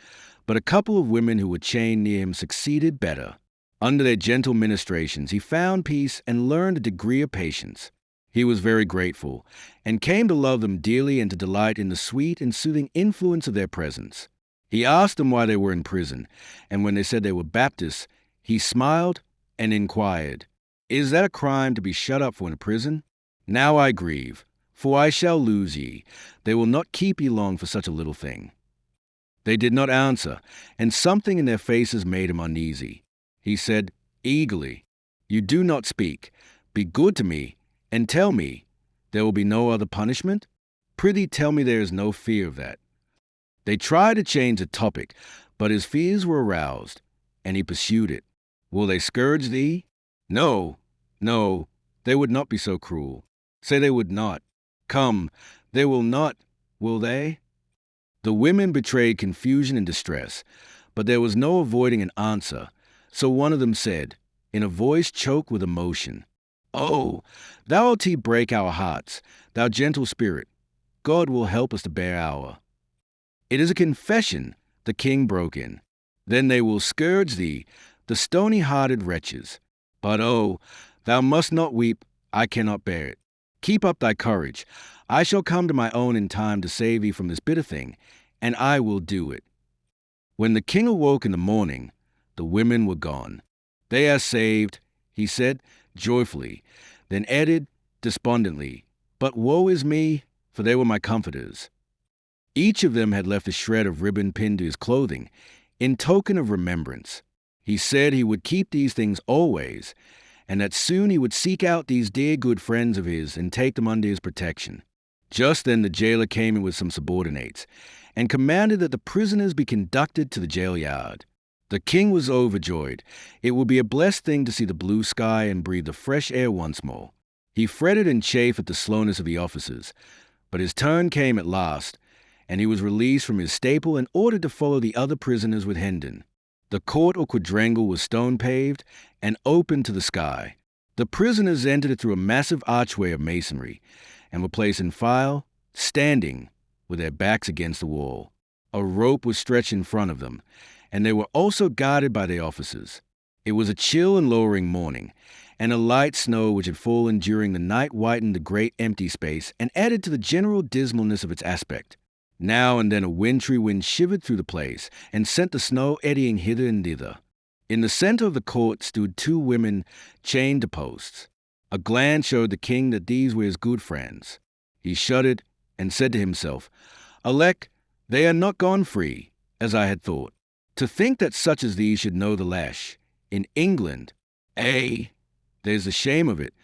but a couple of women who were chained near him succeeded better. Under their gentle ministrations, he found peace and learned a degree of patience. He was very grateful, and came to love them dearly and to delight in the sweet and soothing influence of their presence. He asked them why they were in prison, and when they said they were Baptists, he smiled and inquired, "Is that a crime to be shut up for in a prison? Now I grieve, for I shall lose ye. They will not keep ye long for such a little thing." They did not answer, and something in their faces made him uneasy. He said eagerly, "You do not speak. Be good to me, and tell me, there will be no other punishment? Prithee tell me there is no fear of that." They tried to change the topic, but his fears were aroused, and he pursued it. "Will they scourge thee?" "No, no, they would not be so cruel. Say they would not. Come, they will not, will they?" The women betrayed confusion and distress, but there was no avoiding an answer, so one of them said, in a voice choked with emotion, "Oh, thou wilt break our hearts, thou gentle spirit. God will help us to bear our." "It is a confession," the king broke in. "Then they will scourge thee, the stony-hearted wretches. But oh, thou must not weep, I cannot bear it. Keep up thy courage. I shall come to my own in time to save thee from this bitter thing, and I will do it." When the king awoke in the morning, the women were gone. "They are saved," he said, joyfully, then added, despondently, "But woe is me, for they were my comforters." Each of them had left a shred of ribbon pinned to his clothing, in token of remembrance. He said he would keep these things always, and that soon he would seek out these dear good friends of his and take them under his protection. Just then the jailer came in with some subordinates, and commanded that the prisoners be conducted to the jail yard. The king was overjoyed. It would be a blessed thing to see the blue sky and breathe the fresh air once more. He fretted and chafed at the slowness of the officers, but his turn came at last, and he was released from his staple and ordered to follow the other prisoners with Hendon. The court or quadrangle was stone-paved and open to the sky. The prisoners entered it through a massive archway of masonry, and were placed in file, standing, with their backs against the wall. A rope was stretched in front of them, and they were also guarded by the officers. It was a chill and lowering morning, and a light snow which had fallen during the night whitened the great empty space and added to the general dismalness of its aspect. Now and then a wintry wind shivered through the place, and sent the snow eddying hither and thither. In the center of the court stood two women chained to posts. A glance showed the king that these were his good friends. He shuddered and said to himself, "Alack, they are not gone free, as I had thought. To think that such as these should know the lash. In England, there's the shame of it.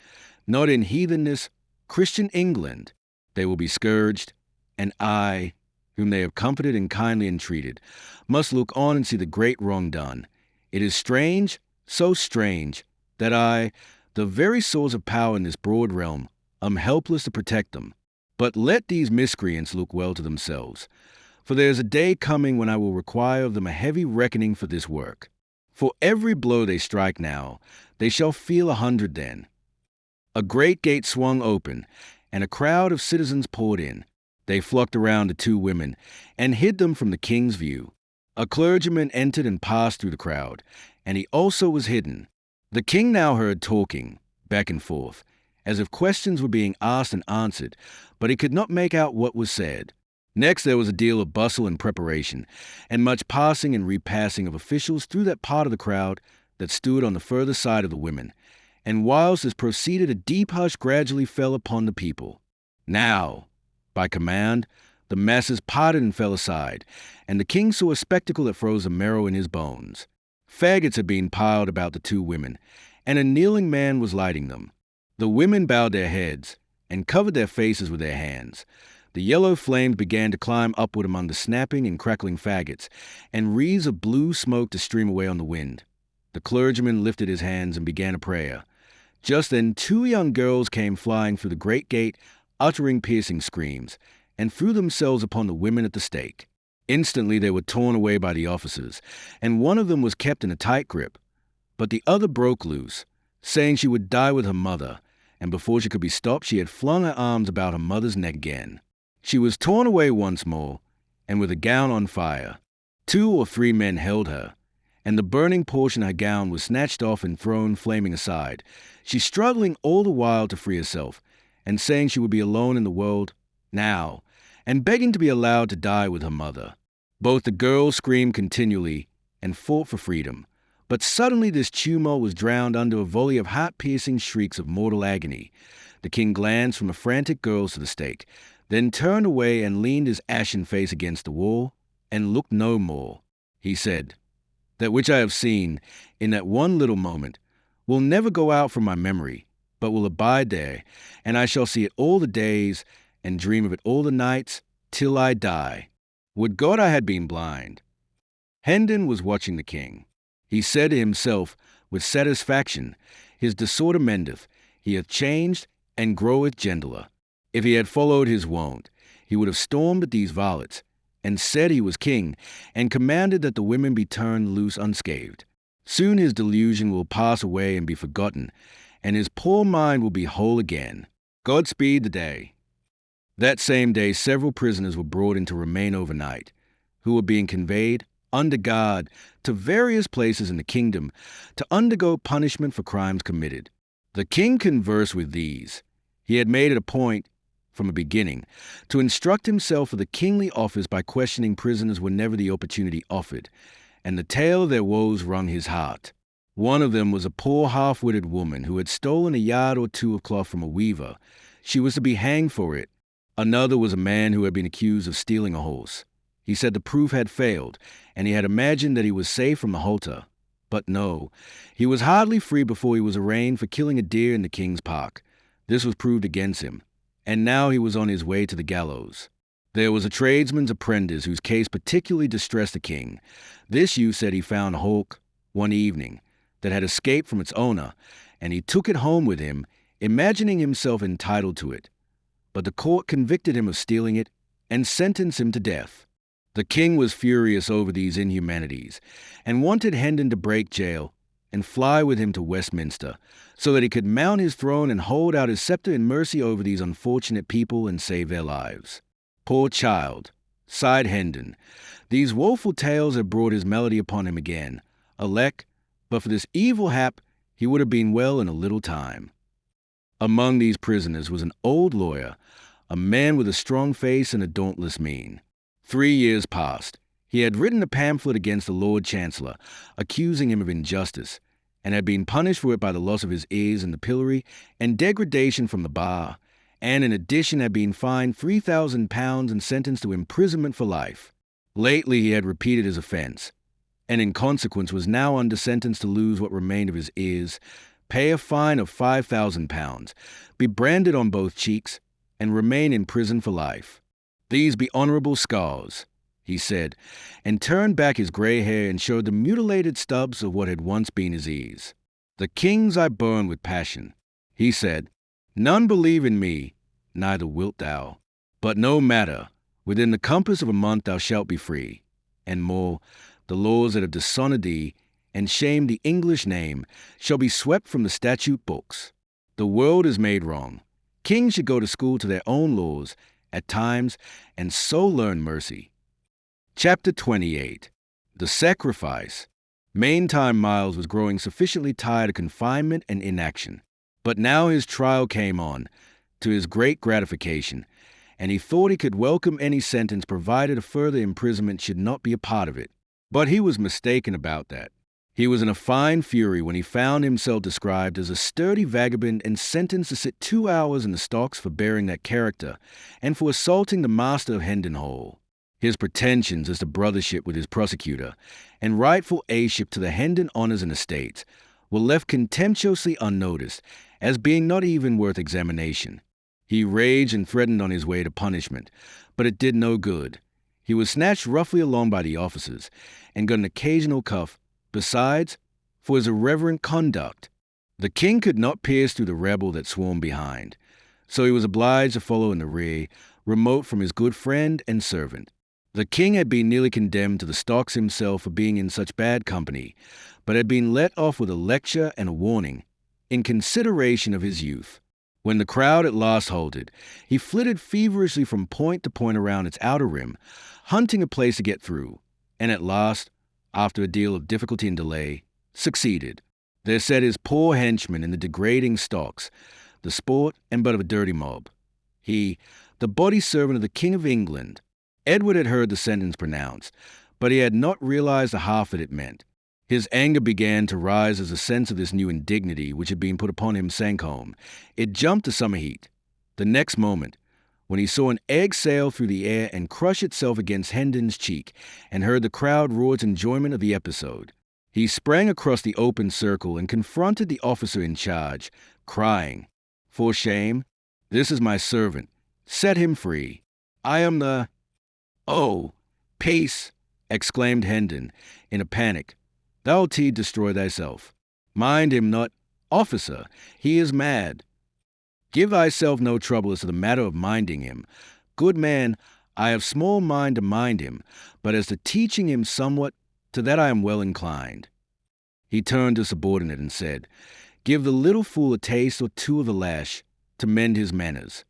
Not in heathenness, Christian England. They will be scourged, and I, whom they have comforted and kindly entreated, must look on and see the great wrong done. It is strange, so strange, that I, the very source of power in this broad realm, am helpless to protect them. But let these miscreants look well to themselves, for there is a day coming when I will require of them a heavy reckoning for this work. For every blow they strike now, they shall feel 100 then." A great gate swung open, and a crowd of citizens poured in. They flocked around the two women, and hid them from the king's view. A clergyman entered and passed through the crowd, and he also was hidden. The king now heard talking, back and forth, as if questions were being asked and answered, but he could not make out what was said. Next there was a deal of bustle and preparation, and much passing and repassing of officials through that part of the crowd that stood on the further side of the women, and whilst this proceeded, a deep hush gradually fell upon the people. Now, by command, the masses parted and fell aside, and the king saw a spectacle that froze the marrow in his bones. Faggots had been piled about the two women, and a kneeling man was lighting them. The women bowed their heads and covered their faces with their hands. The yellow flames began to climb upward among the snapping and crackling faggots, and wreaths of blue smoke to stream away on the wind. The clergyman lifted his hands and began a prayer. Just then 2 young girls came flying through the great gate, uttering piercing screams, and threw themselves upon the women at the stake. Instantly they were torn away by the officers, and one of them was kept in a tight grip. But the other broke loose, saying she would die with her mother, and before she could be stopped she had flung her arms about her mother's neck again. She was torn away once more, and with a gown on fire. 2 or 3 men held her, and the burning portion of her gown was snatched off and thrown flaming aside, she struggling all the while to free herself, and saying she would be alone in the world now, and begging to be allowed to die with her mother. Both the girls screamed continually and fought for freedom, but suddenly this tumult was drowned under a volley of heart-piercing shrieks of mortal agony. The king glanced from the frantic girls to the stake, then turned away and leaned his ashen face against the wall, and looked no more. He said, "That which I have seen in that one little moment will never go out from my memory, but will abide there, and I shall see it all the days, and dream of it all the nights, till I die. Would God I had been blind." Hendon was watching the king. He said to himself with satisfaction, "His disorder mendeth, he hath changed, and groweth gentler." If he had followed his wont, he would have stormed at these varlets, and said he was king, and commanded that the women be turned loose unscathed. Soon his delusion will pass away and be forgotten, and his poor mind will be whole again. God speed the day. That same day several prisoners were brought in to remain overnight, who were being conveyed, under guard, to various places in the kingdom, to undergo punishment for crimes committed. The king conversed with these. He had made it a point, from the beginning, to instruct himself for the kingly office by questioning prisoners whenever the opportunity offered, and the tale of their woes wrung his heart. One of them was a poor half-witted woman who had stolen a yard or 2 of cloth from a weaver. She was to be hanged for it. Another was a man who had been accused of stealing a horse. He said the proof had failed, and he had imagined that he was safe from the halter. But no, he was hardly free before he was arraigned for killing a deer in the king's park. This was proved against him, and now he was on his way to the gallows. There was a tradesman's apprentice whose case particularly distressed the king. This youth said he found a hawk one evening that had escaped from its owner, and he took it home with him, imagining himself entitled to it. But the court convicted him of stealing it and sentenced him to death. The king was furious over these inhumanities, and wanted Hendon to break jail and fly with him to Westminster, so that he could mount his throne and hold out his scepter in mercy over these unfortunate people and save their lives. Poor child, sighed Hendon. These woeful tales had brought his melody upon him again. Alack, but for this evil hap, he would have been well in a little time. Among these prisoners was an old lawyer, a man with a strong face and a dauntless mien. 3 years passed. He had written a pamphlet against the Lord Chancellor, accusing him of injustice, and had been punished for it by the loss of his ears in the pillory and degradation from the bar, and in addition had been fined £3,000 and sentenced to imprisonment for life. Lately he had repeated his offence, and in consequence was now under sentence to lose what remained of his ears, pay a fine of £5,000, be branded on both cheeks, and remain in prison for life. "These be honourable scars," he said, and turned back his grey hair and showed the mutilated stubs of what had once been his ears. "The kings I burn with passion," he said. "None believe in me, neither wilt thou. But no matter, within the compass of a month thou shalt be free. And more, the laws that have dishonoured thee and shamed the English name shall be swept from the statute books. The world is made wrong. Kings should go to school to their own laws at times, and so learn mercy." Chapter 28. The Sacrifice. Meantime Miles was growing sufficiently tired of confinement and inaction, but now his trial came on, to his great gratification, and he thought he could welcome any sentence provided a further imprisonment should not be a part of it. But he was mistaken about that. He was in a fine fury when he found himself described as a sturdy vagabond and sentenced to sit 2 hours in the stocks for bearing that character and for assaulting the master of Hendon Hall. His pretensions as to brothership with his prosecutor and rightful heirship to the Hendon honours and estates were left contemptuously unnoticed, as being not even worth examination. He raged and threatened on his way to punishment, but it did no good. He was snatched roughly along by the officers and got an occasional cuff, besides, for his irreverent conduct. The king could not pierce through the rebel that swarmed behind, so he was obliged to follow in the rear, remote from his good friend and servant. The king had been nearly condemned to the stocks himself for being in such bad company, but had been let off with a lecture and a warning, in consideration of his youth. When the crowd at last halted, he flitted feverishly from point to point around its outer rim, hunting a place to get through, and at last, after a deal of difficulty and delay, succeeded. There sat his poor henchman in the degrading stocks, the sport and butt of a dirty mob. He, the body servant of the King of England. Edward had heard the sentence pronounced, but he had not realized the half that it meant. His anger began to rise as a sense of this new indignity which had been put upon him sank home. It jumped to summer heat. The next moment, when he saw an egg sail through the air and crush itself against Hendon's cheek, and heard the crowd roar its enjoyment of the episode, he sprang across the open circle and confronted the officer in charge, crying, "For shame! This is my servant. Set him free. I am the—" "Oh, peace!" exclaimed Hendon, in a panic. "Thou'lt destroy thyself. Mind him not. Officer, he is mad. Give thyself no trouble as to the matter of minding him. Good man, I have small mind to mind him, but as to teaching him somewhat, to that I am well inclined." He turned to subordinate and said, "Give the little fool a taste or two of the lash, to mend his manners."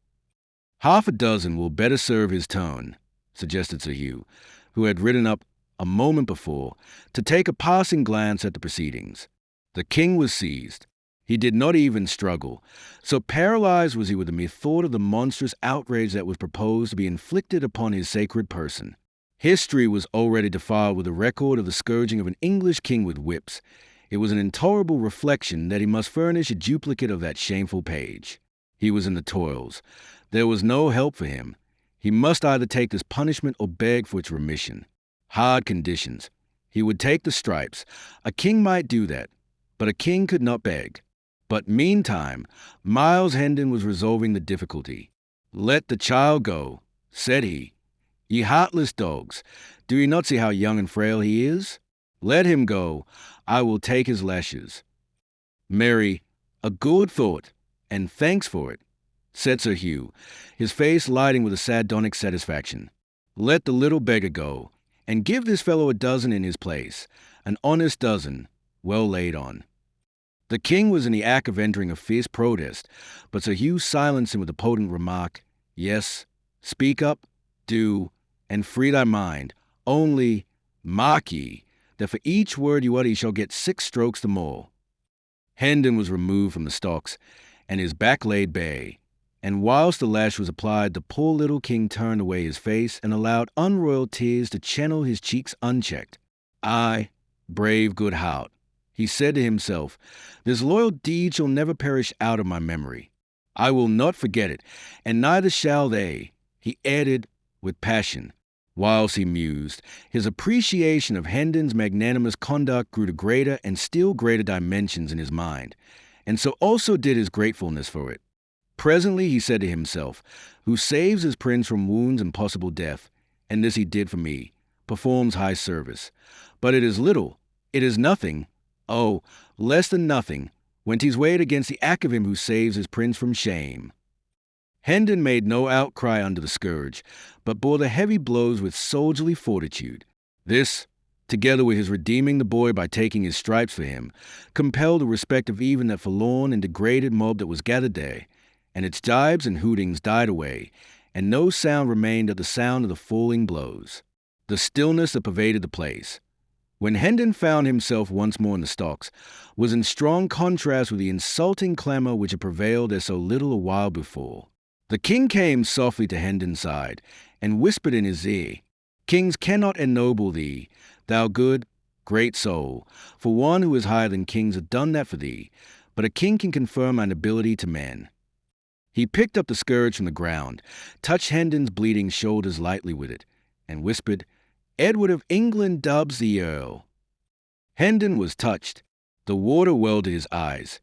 "Half a dozen will better serve his turn," suggested Sir Hugh, who had ridden up a moment before to take a passing glance at the proceedings. The king was seized. He did not even struggle, so paralyzed was he with the mere thought of the monstrous outrage that was proposed to be inflicted upon his sacred person. History was already defiled with the record of the scourging of an English king with whips. It was an intolerable reflection that he must furnish a duplicate of that shameful page. He was in the toils. There was no help for him. He must either take this punishment or beg for its remission. Hard conditions. He would take the stripes. A king might do that, but a king could not beg. But meantime, Miles Hendon was resolving the difficulty. "Let the child go," said he. "Ye heartless dogs, do ye not see how young and frail he is? Let him go. I will take his lashes." "Mary, a good thought, and thanks for it," said Sir Hugh, his face lighting with a sardonic satisfaction. "Let the little beggar go, and give this fellow a dozen in his place, an honest dozen, well laid on." The king was in the act of entering a fierce protest, but Sir Hugh silenced him with a potent remark. "Yes, speak up, do, and free thy mind. Only, mark ye, that for each word you utter he shall get 6 strokes the more." Hendon was removed from the stocks, and his back laid bare, and whilst the lash was applied, the poor little king turned away his face and allowed unroyal tears to channel his cheeks unchecked. "Aye, brave good heart," he said to himself, "this loyal deed shall never perish out of my memory. I will not forget it, and neither shall they," he added with passion. Whilst he mused, his appreciation of Hendon's magnanimous conduct grew to greater and still greater dimensions in his mind, and so also did his gratefulness for it. Presently he said to himself, "Who saves his prince from wounds and possible death, and this he did for me, performs high service. But it is little, it is nothing, oh, less than nothing, when 'tis weighed against the act of him who saves his prince from shame." Hendon made no outcry under the scourge, but bore the heavy blows with soldierly fortitude. This, together with his redeeming the boy by taking his stripes for him, compelled the respect of even that forlorn and degraded mob that was gathered there, and its jibes and hootings died away, and no sound remained of the sound of the falling blows. The stillness that pervaded the place, when Hendon found himself once more in the stocks, was in strong contrast with the insulting clamour which had prevailed there so little a while before. The king came softly to Hendon's side, and whispered in his ear, "Kings cannot ennoble thee, thou good, Great soul, for one who is higher than kings have done that for thee, but a king can confer my nobility to men. He picked up the scourge from the ground, touched Hendon's bleeding shoulders lightly with it, and whispered, "Edward of England dubs thee Earl." Hendon was touched. The water welled to his eyes.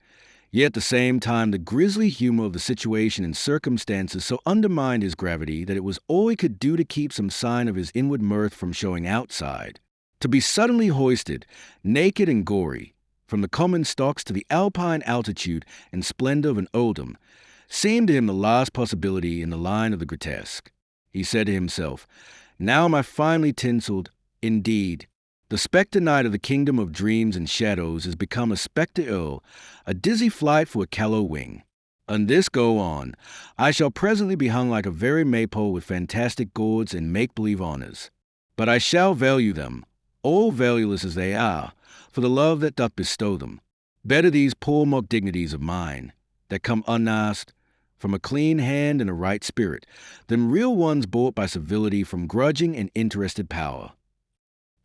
Yet at the same time, the grisly humor of the situation and circumstances so undermined his gravity that it was all he could do to keep some sign of his inward mirth from showing outside. To be suddenly hoisted, naked and gory, from the common stocks to the alpine altitude and splendor of an earldom, seemed to him the last possibility in the line of the grotesque. He said to himself, "Now am I finely tinselled, indeed. The spectre knight of the kingdom of dreams and shadows has become a spectre earl, a dizzy flight for a callow wing. And this go on, I shall presently be hung like a very maypole with fantastic gauds and make-believe honours. But I shall value them, all valueless as they are, for the love that doth bestow them. Better these poor mock dignities of mine, that come unasked, from a clean hand and a right spirit, than real ones bought by civility from grudging and interested power."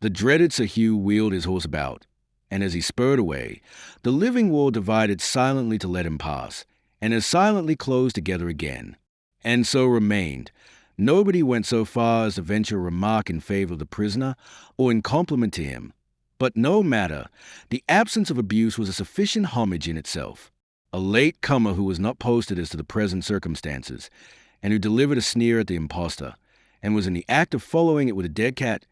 The dreaded Sir Hugh wheeled his horse about, and as he spurred away, the living wall divided silently to let him pass, and as silently closed together again, and so remained. Nobody went so far as to venture a remark in favor of the prisoner or in compliment to him. But no matter, the absence of abuse was a sufficient homage in itself. A late comer who was not posted as to the present circumstances, and who delivered a sneer at the impostor, and was in the act of following it with a dead cat,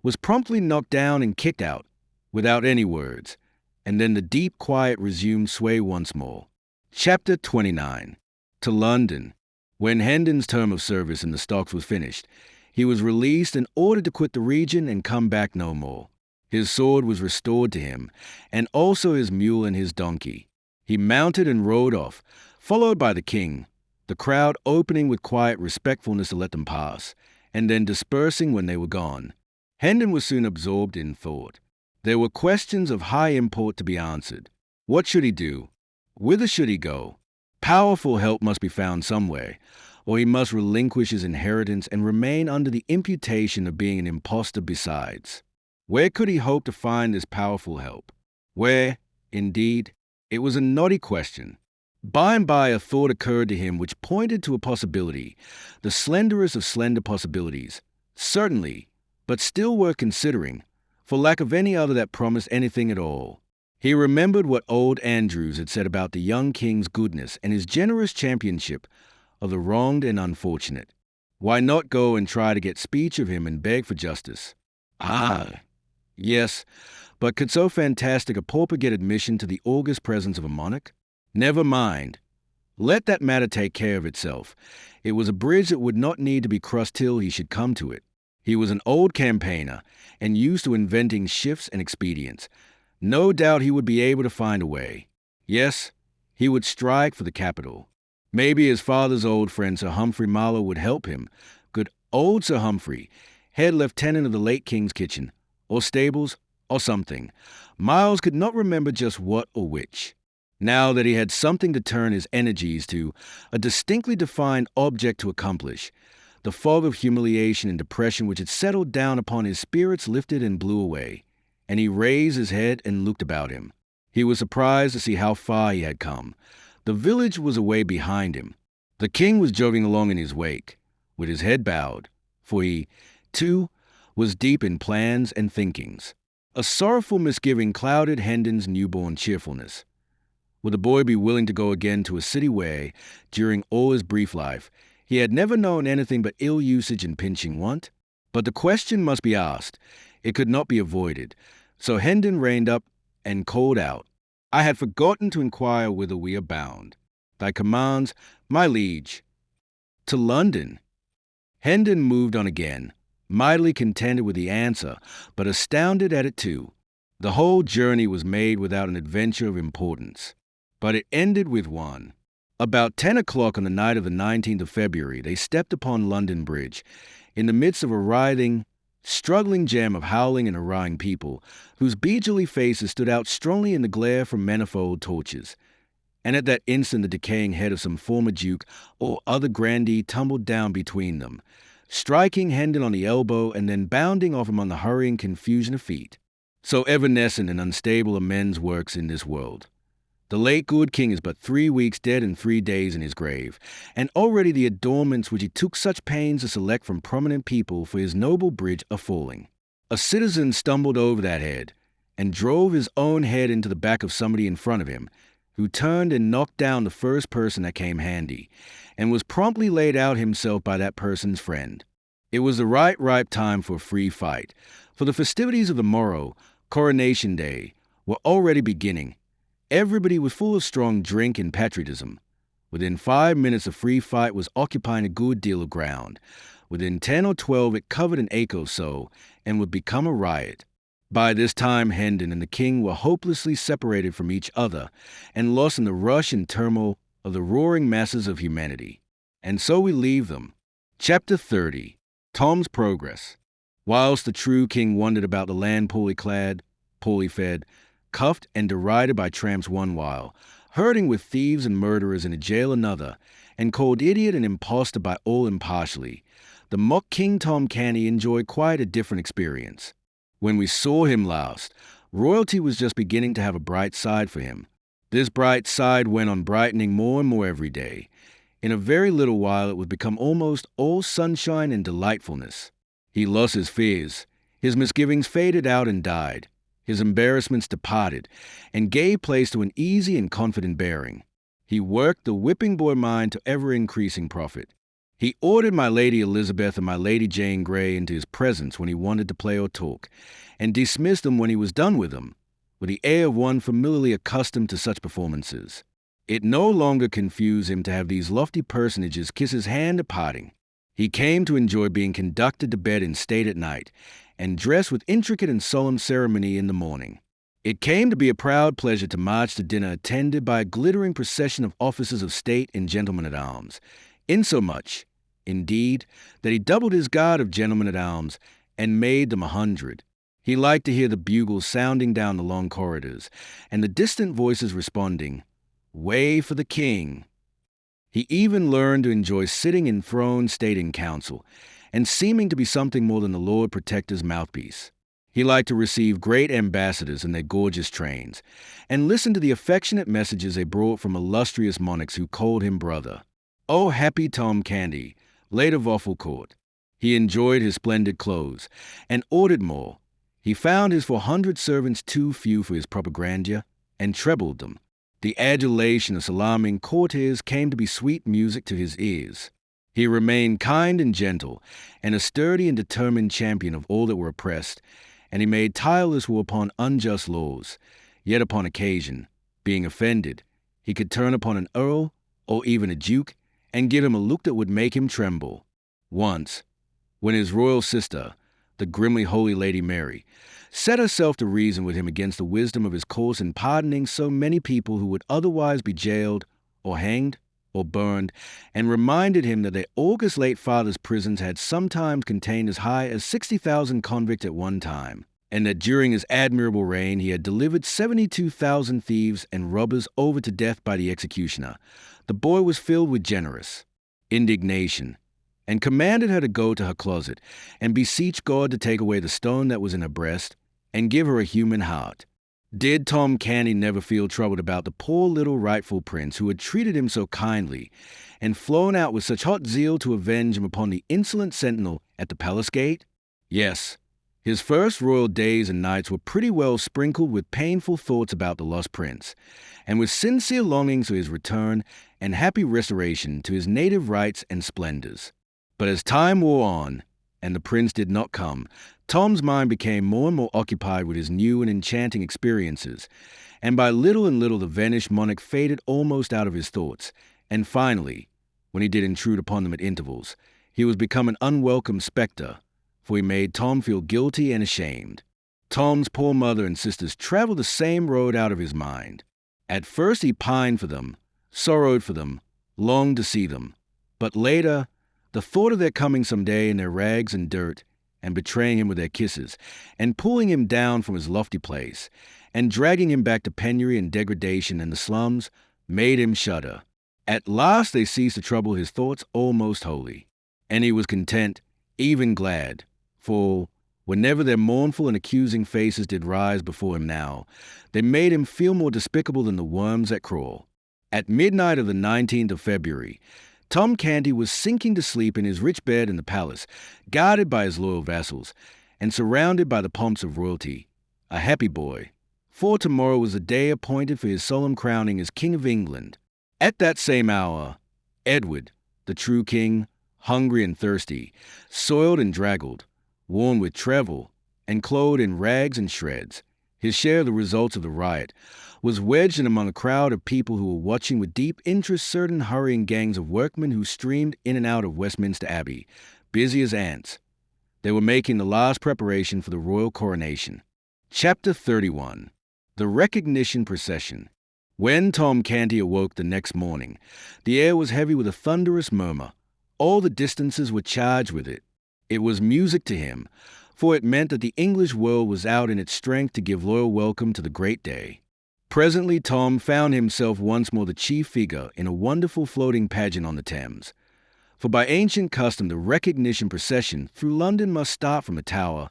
was promptly knocked down and kicked out, without any words, and then the deep quiet resumed sway once more. Chapter 29. To London. When Hendon's term of service in the stocks was finished, he was released and ordered to quit the region and come back no more. His sword was restored to him, and also his mule and his donkey. He mounted and rode off, followed by the king, the crowd opening with quiet respectfulness to let them pass, and then dispersing when they were gone. Hendon was soon absorbed in thought. There were questions of high import to be answered. What should he do? Whither should he go? Powerful help must be found somewhere, or he must relinquish his inheritance and remain under the imputation of being an impostor besides. Where could he hope to find this powerful help? Where, indeed? It was a knotty question. By and by a thought occurred to him which pointed to a possibility, the slenderest of slender possibilities. Certainly, but still worth considering, for lack of any other that promised anything at all. He remembered what old Andrews had said about the young king's goodness and his generous championship of the wronged and unfortunate. Why not go and try to get speech of him and beg for justice? Yes, but could so fantastic a pauper get admission to the august presence of a monarch? Never mind. Let that matter take care of itself. It was a bridge that would not need to be crossed till he should come to it. He was an old campaigner, and used to inventing shifts and expedients. No doubt he would be able to find a way. Yes, he would strike for the capital. Maybe his father's old friend Sir Humphrey Marlowe would help him. Good old Sir Humphrey, head lieutenant of the late King's Kitchen, or stables, or something. Miles could not remember just what or which. Now that he had something to turn his energies to, a distinctly defined object to accomplish, the fog of humiliation and depression which had settled down upon his spirits lifted and blew away, and he raised his head and looked about him. He was surprised to see how far he had come. The village was away behind him. The king was jogging along in his wake, with his head bowed, for he, too, was deep in plans and thinkings. A sorrowful misgiving clouded Hendon's newborn cheerfulness. Would the boy be willing to go again to a city where, during all his brief life, he had never known anything but ill usage and pinching want? But the question must be asked. It could not be avoided. So Hendon reined up and called out, "I had forgotten to inquire whither we are bound." "Thy commands, my liege." "To London." Hendon moved on again, mightily contented with the answer, but astounded at it too. The whole journey was made without an adventure of importance, but it ended with one. About 10 o'clock on the night of the 19th of February, they stepped upon London Bridge, in the midst of a writhing, struggling jam of howling and hurrahing people, whose beegly faces stood out strongly in the glare from manifold torches. And at that instant the decaying head of some former duke or other grandee tumbled down between them, striking Hendon on the elbow and then bounding off among the hurrying confusion of feet. So evanescent and unstable are men's works in this world. The late good king is but 3 weeks dead and 3 days in his grave, and already the adornments which he took such pains to select from prominent people for his noble bridge are falling. A citizen stumbled over that head, and drove his own head into the back of somebody in front of him, who turned and knocked down the first person that came handy, and was promptly laid out himself by that person's friend. It was the ripe time for a free fight, for the festivities of the morrow, Coronation Day, were already beginning. Everybody was full of strong drink and patriotism. Within 5 minutes, a free fight was occupying a good deal of ground. Within 10 or 12, it covered an acre or so, and would become a riot. By this time, Hendon and the king were hopelessly separated from each other, and lost in the rush and turmoil of the roaring masses of humanity. And so we leave them. Chapter 30. Tom's Progress. Whilst the true king wandered about the land poorly clad, poorly fed, cuffed and derided by tramps one while, herding with thieves and murderers in a jail another, and called idiot and impostor by all impartially, the mock King Tom Canty enjoyed quite a different experience. When we saw him last, royalty was just beginning to have a bright side for him. This bright side went on brightening more and more every day. In a very little while it would become almost all sunshine and delightfulness. He lost his fears. His misgivings faded out and died. His embarrassments departed, and gave place to an easy and confident bearing. He worked the whipping boy mind to ever-increasing profit. He ordered my Lady Elizabeth and my Lady Jane Grey into his presence when he wanted to play or talk, and dismissed them when he was done with them, with the air of one familiarly accustomed to such performances. It no longer confused him to have these lofty personages kiss his hand at parting. He came to enjoy being conducted to bed in state at night, and dressed with intricate and solemn ceremony in the morning. It came to be a proud pleasure to march to dinner attended by a glittering procession of officers of state and gentlemen-at-arms, insomuch, indeed, that he doubled his guard of gentlemen-at-arms and made them 100. He liked to hear the bugles sounding down the long corridors, and the distant voices responding, "Way for the king." He even learned to enjoy sitting in throne state in council, and seeming to be something more than the Lord Protector's mouthpiece. He liked to receive great ambassadors in their gorgeous trains, and listen to the affectionate messages they brought from illustrious monarchs who called him brother. Oh, happy Tom Canty, late of Offal Court! He enjoyed his splendid clothes, and ordered more. He found his 400 servants too few for his proper grandeur, and trebled them. The adulation of salaaming courtiers came to be sweet music to his ears. He remained kind and gentle, and a sturdy and determined champion of all that were oppressed, and he made tireless war upon unjust laws. Yet upon occasion, being offended, he could turn upon an earl, or even a duke, and give him a look that would make him tremble. Once, when his royal sister, the grimly holy Lady Mary, set herself to reason with him against the wisdom of his course in pardoning so many people who would otherwise be jailed, or hanged, or burned, and reminded him that their august late father's prisons had sometimes contained as high as 60,000 convicts at one time, and that during his admirable reign he had delivered 72,000 thieves and robbers over to death by the executioner, the boy was filled with generous indignation, and commanded her to go to her closet and beseech God to take away the stone that was in her breast and give her a human heart. Did Tom Canty never feel troubled about the poor little rightful prince who had treated him so kindly, and flown out with such hot zeal to avenge him upon the insolent sentinel at the palace gate? Yes, his first royal days and nights were pretty well sprinkled with painful thoughts about the lost prince, and with sincere longings for his return and happy restoration to his native rights and splendors. But as time wore on, and the prince did not come, Tom's mind became more and more occupied with his new and enchanting experiences, and by little and little the vanished monarch faded almost out of his thoughts, and finally, when he did intrude upon them at intervals, he was become an unwelcome spectre, for he made Tom feel guilty and ashamed. Tom's poor mother and sisters traveled the same road out of his mind. At first he pined for them, sorrowed for them, longed to see them, but later, the thought of their coming some day in their rags and dirt, and betraying him with their kisses, and pulling him down from his lofty place, and dragging him back to penury and degradation and the slums, made him shudder. At last they ceased to trouble his thoughts almost wholly, and he was content, even glad, for, Whenever their mournful and accusing faces did rise before him now, they made him feel more despicable than the worms that crawl. At midnight of the 19th of February, Tom Canty was sinking to sleep in his rich bed in the palace, guarded by his loyal vassals, and surrounded by the pomps of royalty. A happy boy, for tomorrow was the day appointed for his solemn crowning as King of England. At that same hour, Edward, the true king, hungry and thirsty, soiled and draggled, worn with travel, and clothed in rags and shreds, his share of the results of the riot, was wedged in among a crowd of people who were watching with deep interest certain hurrying gangs of workmen who streamed in and out of Westminster Abbey, busy as ants. They were making the last preparation for the royal coronation. Chapter 31. The Recognition Procession. When Tom Canty awoke the next morning, the air was heavy with a thunderous murmur. All the distances were charged with it. It was music to him, for it meant that the English world was out in its strength to give loyal welcome to the great day. Presently Tom found himself once more the chief figure in a wonderful floating pageant on the Thames. For by ancient custom the recognition procession through London must start from the Tower,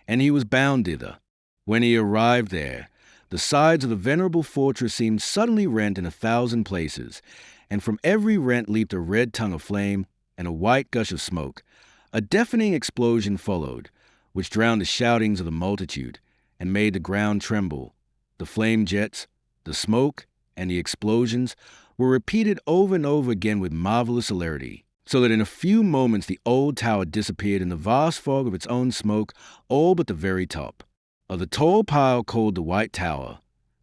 and he was bound thither. When he arrived there, the sides of the venerable fortress seemed suddenly rent in 1,000 places, and from every rent leaped a red tongue of flame and a white gush of smoke. A deafening explosion followed, which drowned the shoutings of the multitude and made the ground tremble. The flame jets, the smoke, and the explosions were repeated over and over again with marvelous celerity, so that in a few moments the old tower disappeared in the vast fog of its own smoke, all but the very top of the tall pile called the White Tower.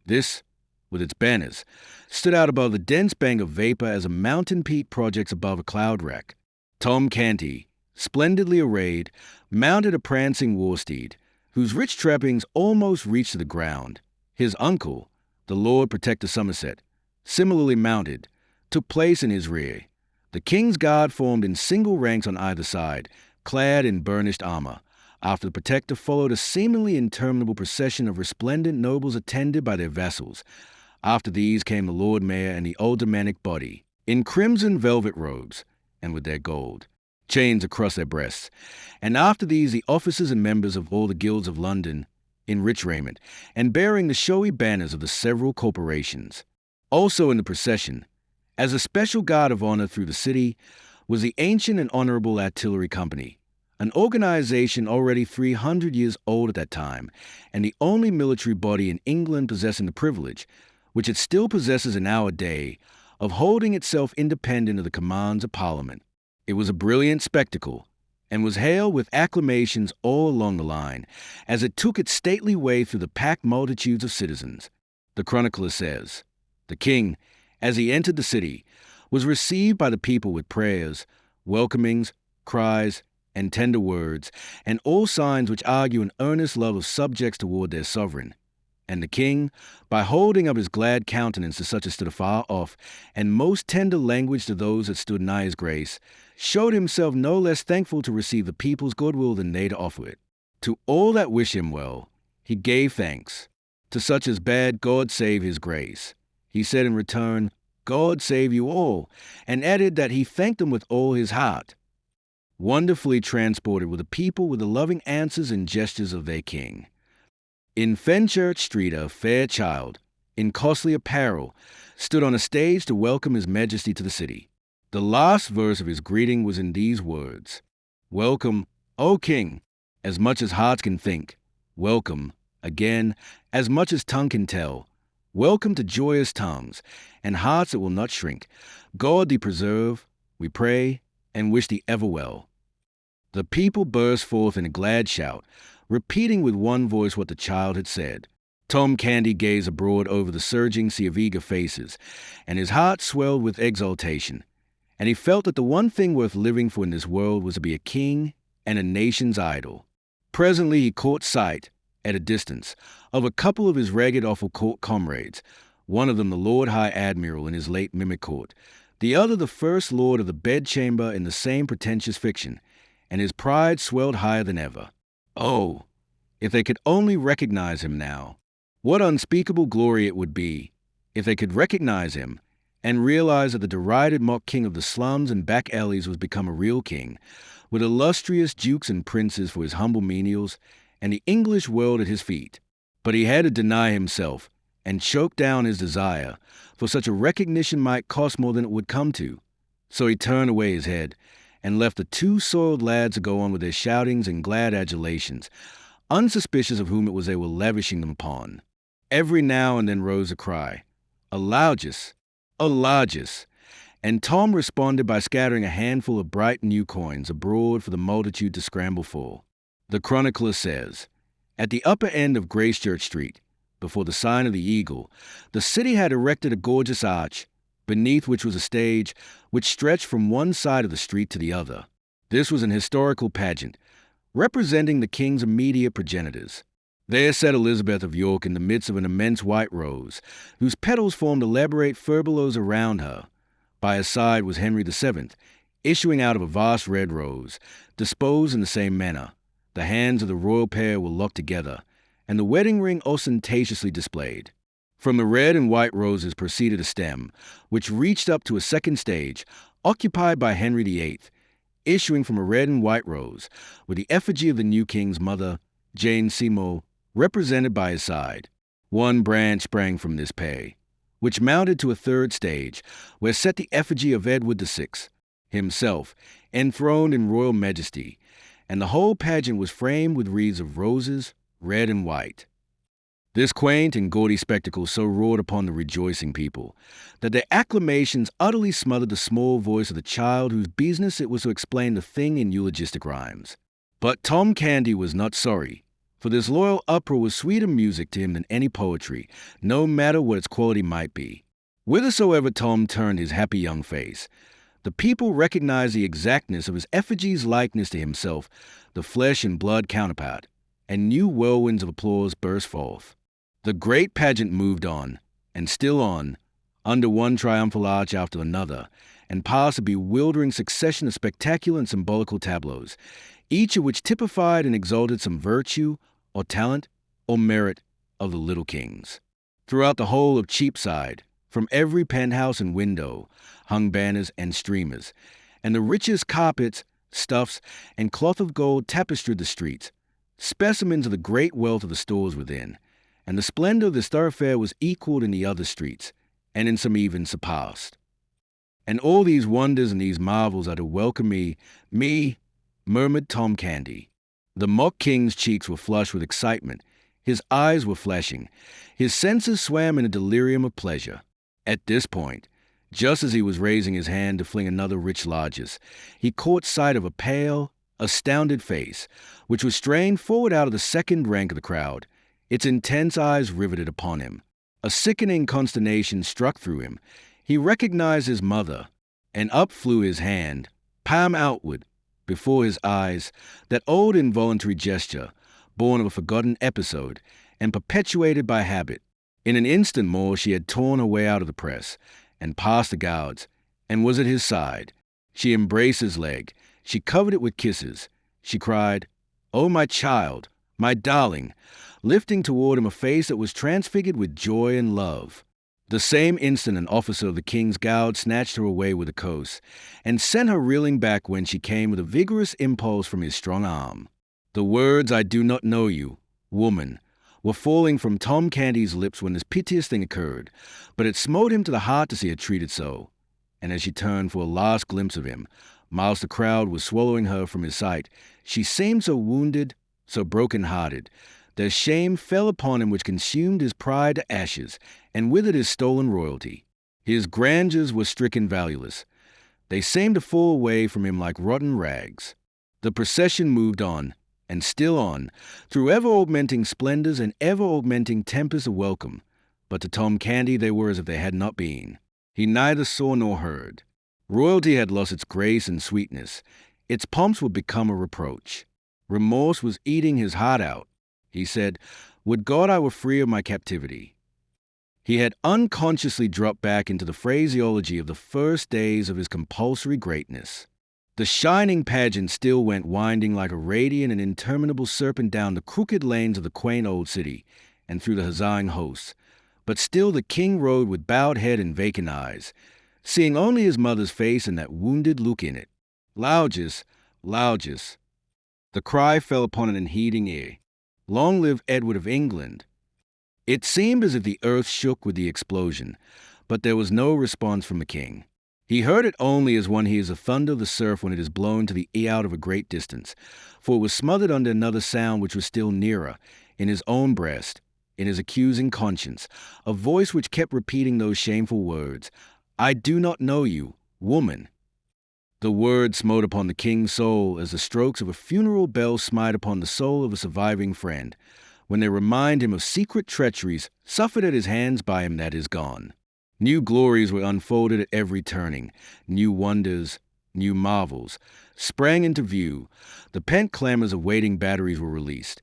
This, with its banners, stood out above the dense bank of vapor as a mountain peak projects above a cloud rack. Tom Canty, splendidly arrayed, mounted a prancing war steed, whose rich trappings almost reached to the ground. His uncle, the Lord Protector Somerset, similarly mounted, took place in his rear. The king's guard formed in single ranks on either side, clad in burnished armor. After the Protector followed a seemingly interminable procession of resplendent nobles attended by their vassals. After these came the Lord Mayor and the aldermanic body, in crimson velvet robes, and with their gold chains across their breasts. And after these the officers and members of all the guilds of London, in rich raiment, and bearing the showy banners of the several corporations. Also in the procession, as a special guard of honor through the city, was the Ancient and Honorable Artillery Company, an organization already 300 years old at that time, and the only military body in England possessing the privilege, which it still possesses in our day, of holding itself independent of the commands of Parliament. It was a brilliant spectacle, and was hailed with acclamations all along the line, as it took its stately way through the packed multitudes of citizens. The chronicler says, "The king, as he entered the city, was received by the people with prayers, welcomings, cries, and tender words, and all signs which argue an earnest love of subjects toward their sovereign. And the king, by holding up his glad countenance to such as stood afar off, and most tender language to those that stood nigh his grace, showed himself no less thankful to receive the people's goodwill than they to offer it. To all that wish him well, he gave thanks. To such as bade God save his grace, he said in return, God save you all, and added that he thanked them with all his heart. Wonderfully transported were the people with the loving answers and gestures of their king. In Fenchurch Street a fair child, in costly apparel, stood on a stage to welcome his majesty to the city. The last verse of his greeting was in these words, Welcome, O king, as much as hearts can think. Welcome, again, as much as tongue can tell. Welcome to joyous tongues, and hearts that will not shrink. God thee preserve, we pray, and wish thee ever well. The people burst forth in a glad shout, repeating with one voice what the child had said. Tom Canty gazed abroad over the surging sea of eager faces, and his heart swelled with exultation, and he felt that the one thing worth living for in this world was to be a king and a nation's idol. Presently he caught sight, at a distance, of a couple of his ragged awful court comrades, one of them the Lord High Admiral in his late mimic court, the other the First Lord of the Bedchamber in the same pretentious fiction, and his pride swelled higher than ever. Oh, if they could only recognize him now! What unspeakable glory it would be if they could recognize him and realize that the derided mock king of the slums and back alleys was become a real king, with illustrious dukes and princes for his humble menials, and the English world at his feet. But he had to deny himself and choke down his desire, for such a recognition might cost more than it would come to. So he turned away his head and left the two soiled lads to go on with their shoutings and glad adulations, unsuspicious of whom it was they were lavishing them upon. Every now and then rose a cry, "Alaugus! Alaugus!" And Tom responded by scattering a handful of bright new coins abroad for the multitude to scramble for. The chronicler says, "At the upper end of Gracechurch Street, before the sign of the Eagle, the city had erected a gorgeous arch, beneath which was a stage which stretched from one side of the street to the other. This was an historical pageant, representing the king's immediate progenitors. There sat Elizabeth of York in the midst of an immense white rose, whose petals formed elaborate furbelows around her. By her side was Henry VII, issuing out of a vast red rose, disposed in the same manner. The hands of the royal pair were locked together, and the wedding ring ostentatiously displayed. From the red and white roses proceeded a stem, which reached up to a second stage, occupied by Henry VIII, issuing from a red and white rose, with the effigy of the new king's mother, Jane Seymour, represented by his side. One branch sprang from this pair, which mounted to a third stage, where sat the effigy of Edward VI, himself, enthroned in royal majesty, and the whole pageant was framed with wreaths of roses, red and white. This quaint and gaudy spectacle so roared upon the rejoicing people that their acclamations utterly smothered the small voice of the child whose business it was to explain the thing in eulogistic rhymes. But Tom Canty was not sorry, for this loyal uproar was sweeter music to him than any poetry, no matter what its quality might be. Whithersoever Tom turned his happy young face, the people recognized the exactness of his effigy's likeness to himself, the flesh and blood counterpart, and new whirlwinds of applause burst forth. The great pageant moved on, and still on, under one triumphal arch after another, and passed a bewildering succession of spectacular and symbolical tableaus, each of which typified and exalted some virtue, or talent, or merit of the little kings. Throughout the whole of Cheapside, from every penthouse and window, hung banners and streamers, and the richest carpets, stuffs, and cloth of gold tapestried the streets, specimens of the great wealth of the stores within, and the splendor of this thoroughfare was equaled in the other streets, and in some even surpassed. And all these wonders and these marvels are to welcome me, murmured Tom Canty. The mock king's cheeks were flushed with excitement, his eyes were flashing, his senses swam in a delirium of pleasure. At this point, just as he was raising his hand to fling another rich largesse, he caught sight of a pale, astounded face, which was strained forward out of the second rank of the crowd, its intense eyes riveted upon him. A sickening consternation struck through him. He recognized his mother, and up flew his hand, palm outward, before his eyes, that old involuntary gesture, born of a forgotten episode, and perpetuated by habit. In an instant more she had torn her way out of the press, and past the guards, and was at his side. She embraced his leg. She covered it with kisses. She cried, "Oh, my child, my darling," lifting toward him a face that was transfigured with joy and love. The same instant an officer of the king's guard snatched her away with a curse, and sent her reeling back when she came with a vigorous impulse from his strong arm. The words, "I do not know you, woman," were falling from Tom Canty's lips when this piteous thing occurred, but it smote him to the heart to see her treated so. And as she turned for a last glimpse of him, whilst the crowd was swallowing her from his sight, she seemed so wounded, so broken-hearted, that shame fell upon him which consumed his pride to ashes, and withered his stolen royalty. His grandeurs were stricken valueless. They seemed to fall away from him like rotten rags. The procession moved on, and still on, through ever-augmenting splendors and ever-augmenting tempests of welcome. But to Tom Canty they were as if they had not been. He neither saw nor heard. Royalty had lost its grace and sweetness. Its pomps would become a reproach. Remorse was eating his heart out. He said, "Would God I were free of my captivity." He had unconsciously dropped back into the phraseology of the first days of his compulsory greatness. The shining pageant still went winding like a radiant and interminable serpent down the crooked lanes of the quaint old city and through the huzzaing hosts, but still the king rode with bowed head and vacant eyes, seeing only his mother's face and that wounded look in it. "Laugus, Laugus." The cry fell upon an unheeding ear. Long live Edward of England. It seemed as if the earth shook with the explosion, but there was no response from the king. He heard it only as one hears the thunder of the surf when it is blown to the out of a great distance, for it was smothered under another sound which was still nearer, in his own breast, in his accusing conscience, a voice which kept repeating those shameful words, "I do not know you, woman." The words smote upon the king's soul as the strokes of a funeral bell smite upon the soul of a surviving friend, when they remind him of secret treacheries suffered at his hands by him that is gone. New glories were unfolded at every turning, new wonders, new marvels, sprang into view, the pent clamors of waiting batteries were released,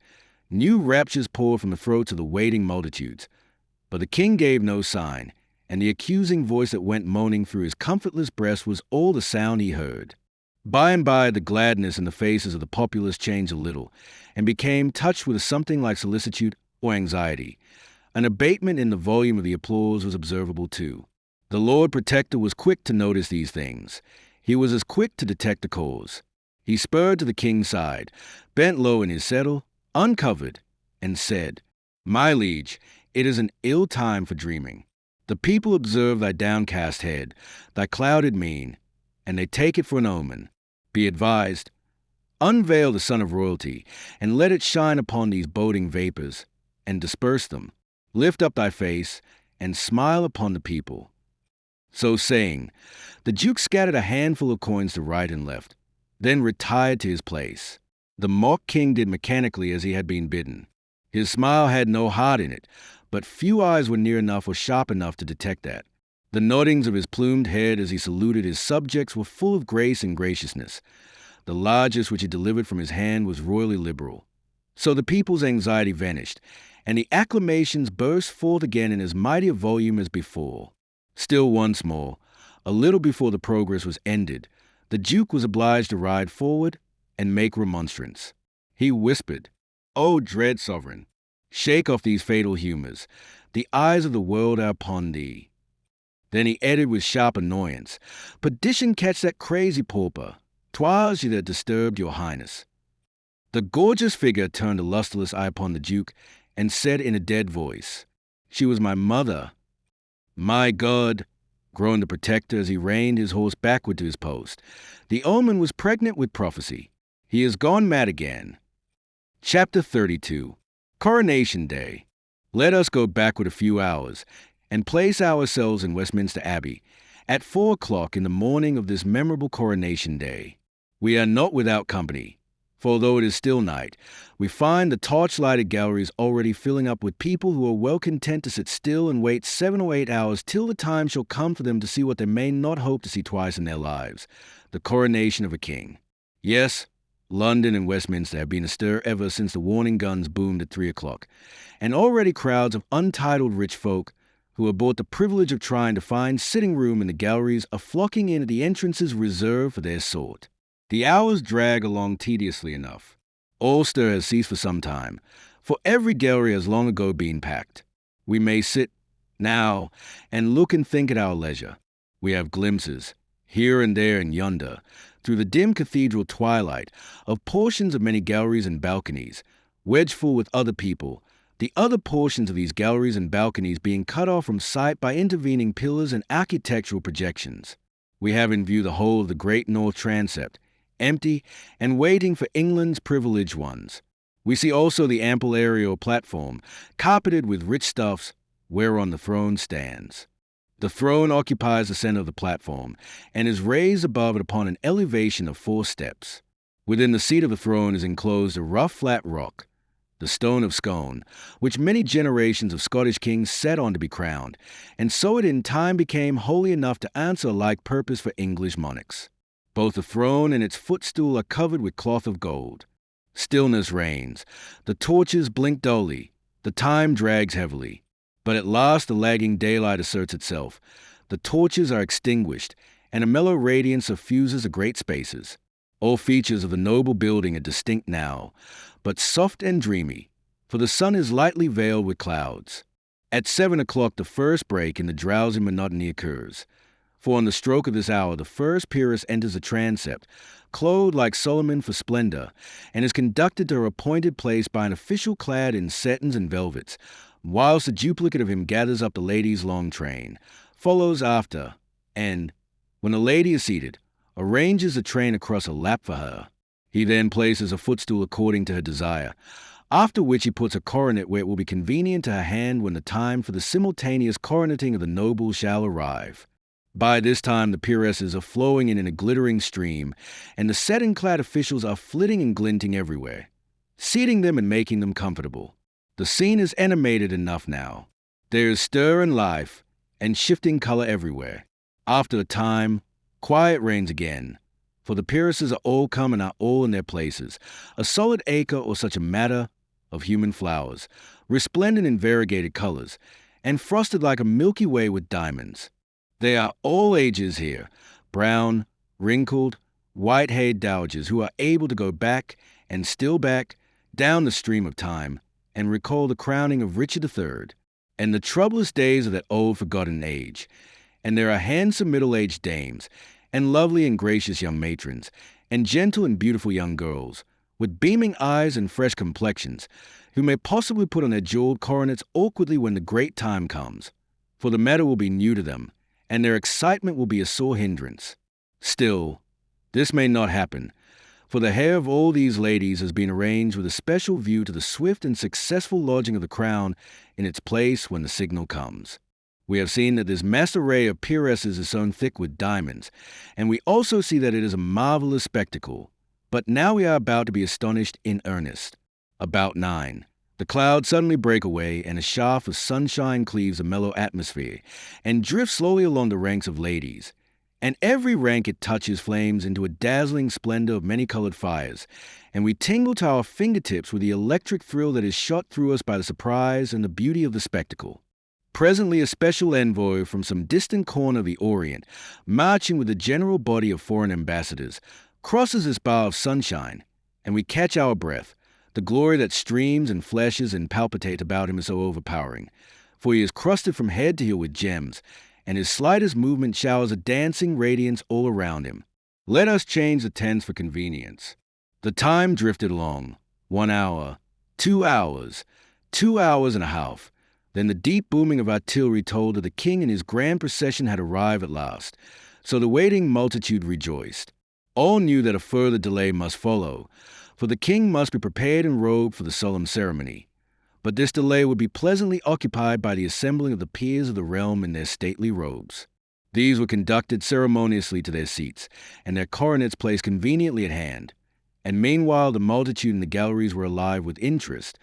new raptures poured from the throats of the waiting multitudes. But the king gave no sign, and the accusing voice that went moaning through his comfortless breast was all the sound he heard. By and by the gladness in the faces of the populace changed a little, and became touched with something like solicitude or anxiety. An abatement in the volume of the applause was observable too. The Lord Protector was quick to notice these things. He was as quick to detect the cause. He spurred to the king's side, bent low in his settle, uncovered, and said, "My liege, it is an ill time for dreaming. The people observe thy downcast head, thy clouded mien, and they take it for an omen. Be advised. Unveil the sun of royalty, and let it shine upon these boding vapors, and disperse them. Lift up thy face, and smile upon the people." So saying, the Duke scattered a handful of coins to right and left, then retired to his place. The mock king did mechanically as he had been bidden. His smile had no heart in it, but few eyes were near enough or sharp enough to detect that. The noddings of his plumed head as he saluted his subjects were full of grace and graciousness. The largest which he delivered from his hand was royally liberal. So the people's anxiety vanished, and the acclamations burst forth again in as mighty a volume as before. Still once more, a little before the progress was ended, the Duke was obliged to ride forward and make remonstrance. He whispered, "O dread sovereign, shake off these fatal humours. The eyes of the world are upon thee." Then he added with sharp annoyance, "Perdition catch that crazy pauper. 'Twas she that disturbed your highness." The gorgeous figure turned a lustreless eye upon the Duke and said in a dead voice, "She was my mother." "My God," groaned the Protector as he reined his horse backward to his post. The omen was pregnant with prophecy. He has gone mad again. Chapter 32. Coronation Day. Let us go backward a few hours and place ourselves in Westminster Abbey at 4 o'clock in the morning of this memorable coronation day. We are not without company, for although it is still night, we find the torch-lighted galleries already filling up with people who are well content to sit still and wait 7 or 8 hours till the time shall come for them to see what they may not hope to see twice in their lives, the coronation of a king. Yes, London and Westminster have been astir ever since the warning guns boomed at 3 o'clock, and already crowds of untitled rich folk who have bought the privilege of trying to find sitting room in the galleries are flocking in at the entrances reserved for their sort. The hours drag along tediously enough. All stir has ceased for some time, for every gallery has long ago been packed. We may sit, now, and look and think at our leisure. We have glimpses, here and there and yonder, through the dim cathedral twilight, of portions of many galleries and balconies, wedged full with other people, the other portions of these galleries and balconies being cut off from sight by intervening pillars and architectural projections. We have in view the whole of the great north transept, empty and waiting for England's privileged ones. We see also the ample aerial platform, carpeted with rich stuffs, whereon the throne stands. The throne occupies the center of the platform, and is raised above it upon an elevation of 4 steps. Within the seat of the throne is enclosed a rough flat rock, the stone of Scone, which many generations of Scottish kings sat on to be crowned, and so it in time became holy enough to answer a like purpose for English monarchs. Both the throne and its footstool are covered with cloth of gold. Stillness reigns. The torches blink dully. The time drags heavily. But at last the lagging daylight asserts itself. The torches are extinguished, and a mellow radiance suffuses the great spaces. All features of the noble building are distinct now, but soft and dreamy, for the sun is lightly veiled with clouds. At 7 o'clock the first break in the drowsy monotony occurs, For on the stroke of this hour the first peeress enters the transept, clothed like Solomon for splendor, and is conducted to her appointed place by an official clad in satins and velvets, whilst a duplicate of him gathers up the lady's long train, follows after, and, when the lady is seated, arranges the train across a lap for her. He then places a footstool according to her desire, after which he puts a coronet where it will be convenient to her hand when the time for the simultaneous coroneting of the nobles shall arrive. By this time the peeresses are flowing in a glittering stream, and the satin-clad officials are flitting and glinting everywhere, seating them and making them comfortable. The scene is animated enough now. There is stir and life, and shifting color everywhere. After a time, quiet reigns again, for the peeresses are all come and are all in their places, a solid acre or such a matter of human flowers, resplendent in variegated colors, and frosted like a Milky Way with diamonds. They are all ages here, brown, wrinkled, white-haired dowagers who are able to go back, and still back, down the stream of time, and recall the crowning of Richard III, and the troublous days of that old forgotten age. And there are handsome middle-aged dames, and lovely and gracious young matrons, and gentle and beautiful young girls, with beaming eyes and fresh complexions, who may possibly put on their jeweled coronets awkwardly when the great time comes, for the matter will be new to them, and their excitement will be a sore hindrance. Still, this may not happen, for the hair of all these ladies has been arranged with a special view to the swift and successful lodging of the crown in its place when the signal comes. We have seen that this massed array of peeresses is sewn thick with diamonds, and we also see that it is a marvelous spectacle. But now we are about to be astonished in earnest. About 9. The clouds suddenly break away, and a shaft of sunshine cleaves a mellow atmosphere, and drifts slowly along the ranks of ladies. And every rank it touches flames into a dazzling splendor of many-colored fires, and we tingle to our fingertips with the electric thrill that is shot through us by the surprise and the beauty of the spectacle. Presently a special envoy from some distant corner of the Orient, marching with a general body of foreign ambassadors, crosses this bar of sunshine, and we catch our breath. The glory that streams and flashes and palpitates about him is so overpowering, for he is crusted from head to heel with gems, and his slightest movement showers a dancing radiance all around him. Let us change the tense for convenience. The time drifted along. 1 hour, 2 hours, 2 hours and a half. Then the deep booming of artillery told that the king and his grand procession had arrived at last, so the waiting multitude rejoiced. All knew that a further delay must follow, for the king must be prepared and robed for the solemn ceremony. But this delay would be pleasantly occupied by the assembling of the peers of the realm in their stately robes. These were conducted ceremoniously to their seats, and their coronets placed conveniently at hand. And meanwhile the multitude in the galleries were alive with interest,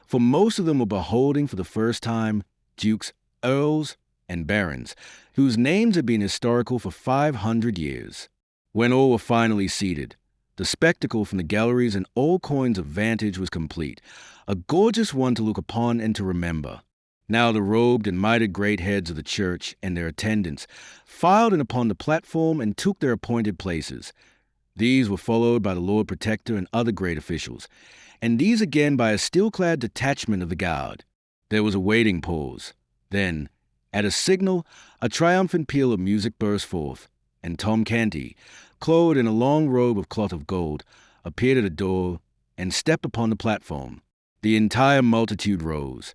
for most of them were beholding for the first time dukes, earls, and barons, whose names had been historical for 500 years. When all were finally seated, the spectacle from the galleries and all coigns of vantage was complete, a gorgeous one to look upon and to remember. Now the robed and mitred great heads of the church and their attendants filed in upon the platform and took their appointed places. These were followed by the Lord Protector and other great officials, and these again by a steel-clad detachment of the guard. There was a waiting pause. Then, at a signal, a triumphant peal of music burst forth, and Tom Canty, clothed in a long robe of cloth of gold, appeared at a door and stepped upon the platform. The entire multitude rose,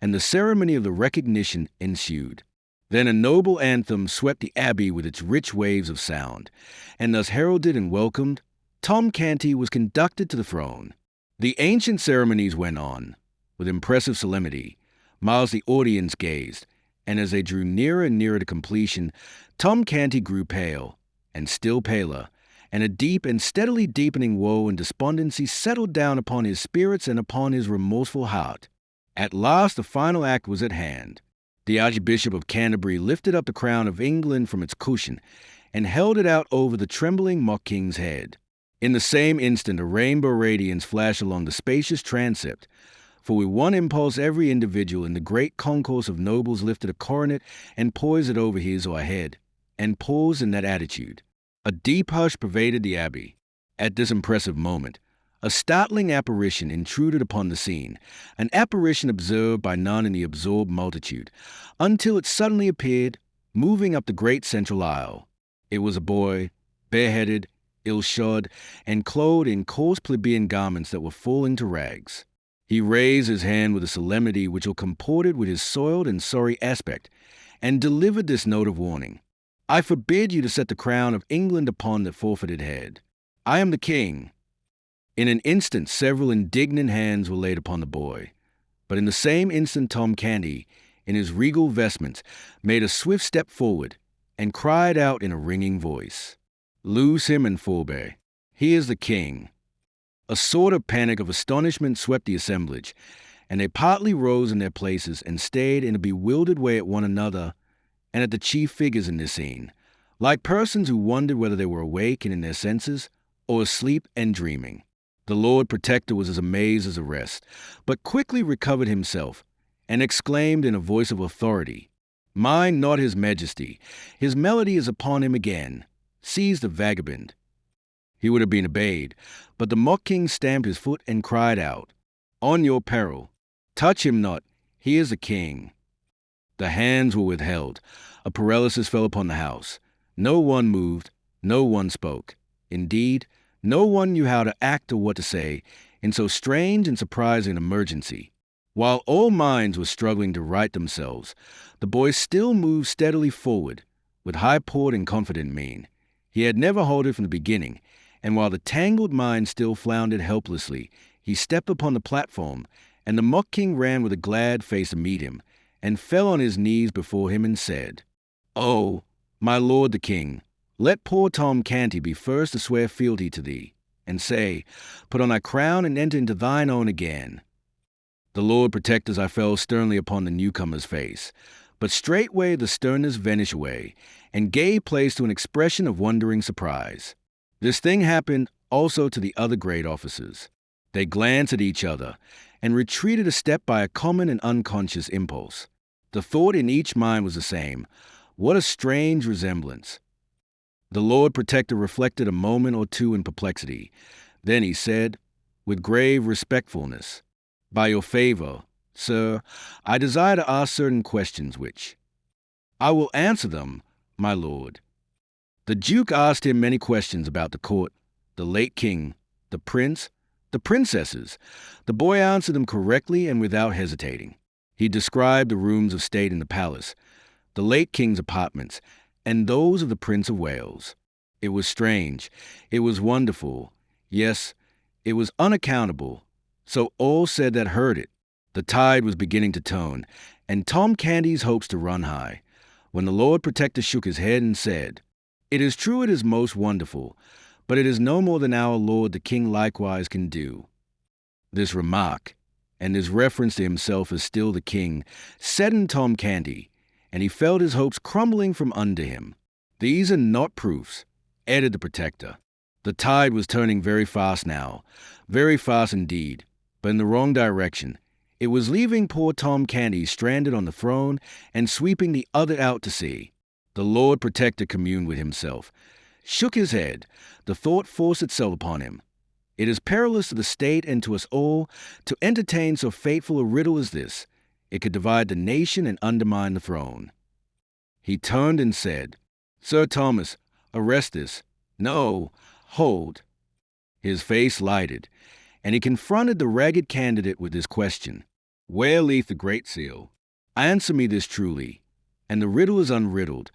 and the ceremony of the recognition ensued. Then a noble anthem swept the abbey with its rich waves of sound, and thus heralded and welcomed, Tom Canty was conducted to the throne. The ancient ceremonies went on, with impressive solemnity, whilst the audience gazed, and as they drew nearer and nearer to completion, Tom Canty grew pale, and still paler, and a deep and steadily deepening woe and despondency settled down upon his spirits and upon his remorseful heart. At last the final act was at hand. The Archbishop of Canterbury lifted up the crown of England from its cushion, and held it out over the trembling mock king's head. In the same instant a rainbow radiance flashed along the spacious transept, for with one impulse every individual in the great concourse of nobles lifted a coronet and poised it over his or her head, and paused in that attitude. A deep hush pervaded the abbey. At this impressive moment, a startling apparition intruded upon the scene, an apparition observed by none in the absorbed multitude, until it suddenly appeared, moving up the great central aisle. It was a boy, bareheaded, ill-shod, and clothed in coarse plebeian garments that were falling to rags. He raised his hand with a solemnity which comported with his soiled and sorry aspect, and delivered this note of warning. I forbid you to set the crown of England upon the forfeited head. I am the king. In an instant, several indignant hands were laid upon the boy. But in the same instant, Tom Canty, in his regal vestments, made a swift step forward, and cried out in a ringing voice, "Loose him and forbear. He is the king." A sort of panic of astonishment swept the assemblage, and they partly rose in their places and stared in a bewildered way at one another and at the chief figures in this scene, like persons who wondered whether they were awake and in their senses, or asleep and dreaming. The Lord Protector was as amazed as the rest, but quickly recovered himself, and exclaimed in a voice of authority, "Mind not his majesty. His melody is upon him again. Seize the vagabond." He would have been obeyed, but the mock king stamped his foot and cried out, "On your peril. Touch him not. He is a king." The hands were withheld. A paralysis fell upon the house. No one moved. No one spoke. Indeed, no one knew how to act or what to say in so strange and surprising an emergency. While all minds were struggling to right themselves, the boy still moved steadily forward, with high port and confident mien. He had never halted from the beginning, and while the tangled mind still floundered helplessly, he stepped upon the platform, and the mock king ran with a glad face to meet him, and fell on his knees before him and said, "Oh, my lord the king, let poor Tom Canty be first to swear fealty to thee, and say, put on thy crown and enter into thine own again." The Lord Protector's eye fell sternly upon the newcomer's face, but straightway the sternness vanished away, and gave place to an expression of wondering surprise. This thing happened also to the other great officers. They glanced at each other, and retreated a step by a common and unconscious impulse. The thought in each mind was the same. What a strange resemblance! The Lord Protector reflected a moment or two in perplexity. Then he said, with grave respectfulness, "By your favor, sir, I desire to ask certain questions which—" "I will answer them, my lord." The Duke asked him many questions about the court, the late king, the prince, the princesses. The boy answered them correctly and without hesitating. He described the rooms of state in the palace, the late king's apartments, and those of the Prince of Wales. It was strange. It was wonderful. Yes, it was unaccountable. So all said that heard it. The tide was beginning to turn, and Tom Canty's hopes to run high, when the Lord Protector shook his head and said, "It is true it is most wonderful, but it is no more than our Lord the King likewise can do." This remark, and his reference to himself as still the king, saddened Tom Canty, and he felt his hopes crumbling from under him. "These are not proofs," added the Protector. The tide was turning very fast now, very fast indeed, but in the wrong direction. It was leaving poor Tom Canty stranded on the throne and sweeping the other out to sea. The Lord Protector communed with himself, shook his head. The thought forced itself upon him. It is perilous to the state and to us all to entertain so fateful a riddle as this. It could divide the nation and undermine the throne. He turned and said, "Sir Thomas, arrest this. No, hold." His face lighted, and he confronted the ragged candidate with this question: "Where lieth the Great Seal? Answer me this truly, and the riddle is unriddled,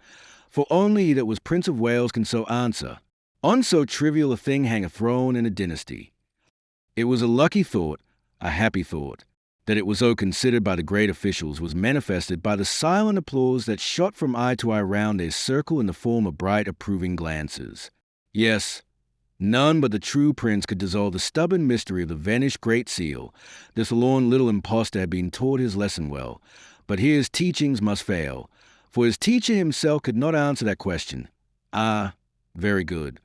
for only he that was Prince of Wales can so answer. On so trivial a thing hang a throne and a dynasty." It was a lucky thought, a happy thought. That it was so considered by the great officials was manifested by the silent applause that shot from eye to eye round their circle in the form of bright, approving glances. Yes, none but the true prince could dissolve the stubborn mystery of the vanished Great Seal. This lorn little impostor had been taught his lesson well, but here his teachings must fail, for his teacher himself could not answer that question. Ah, very good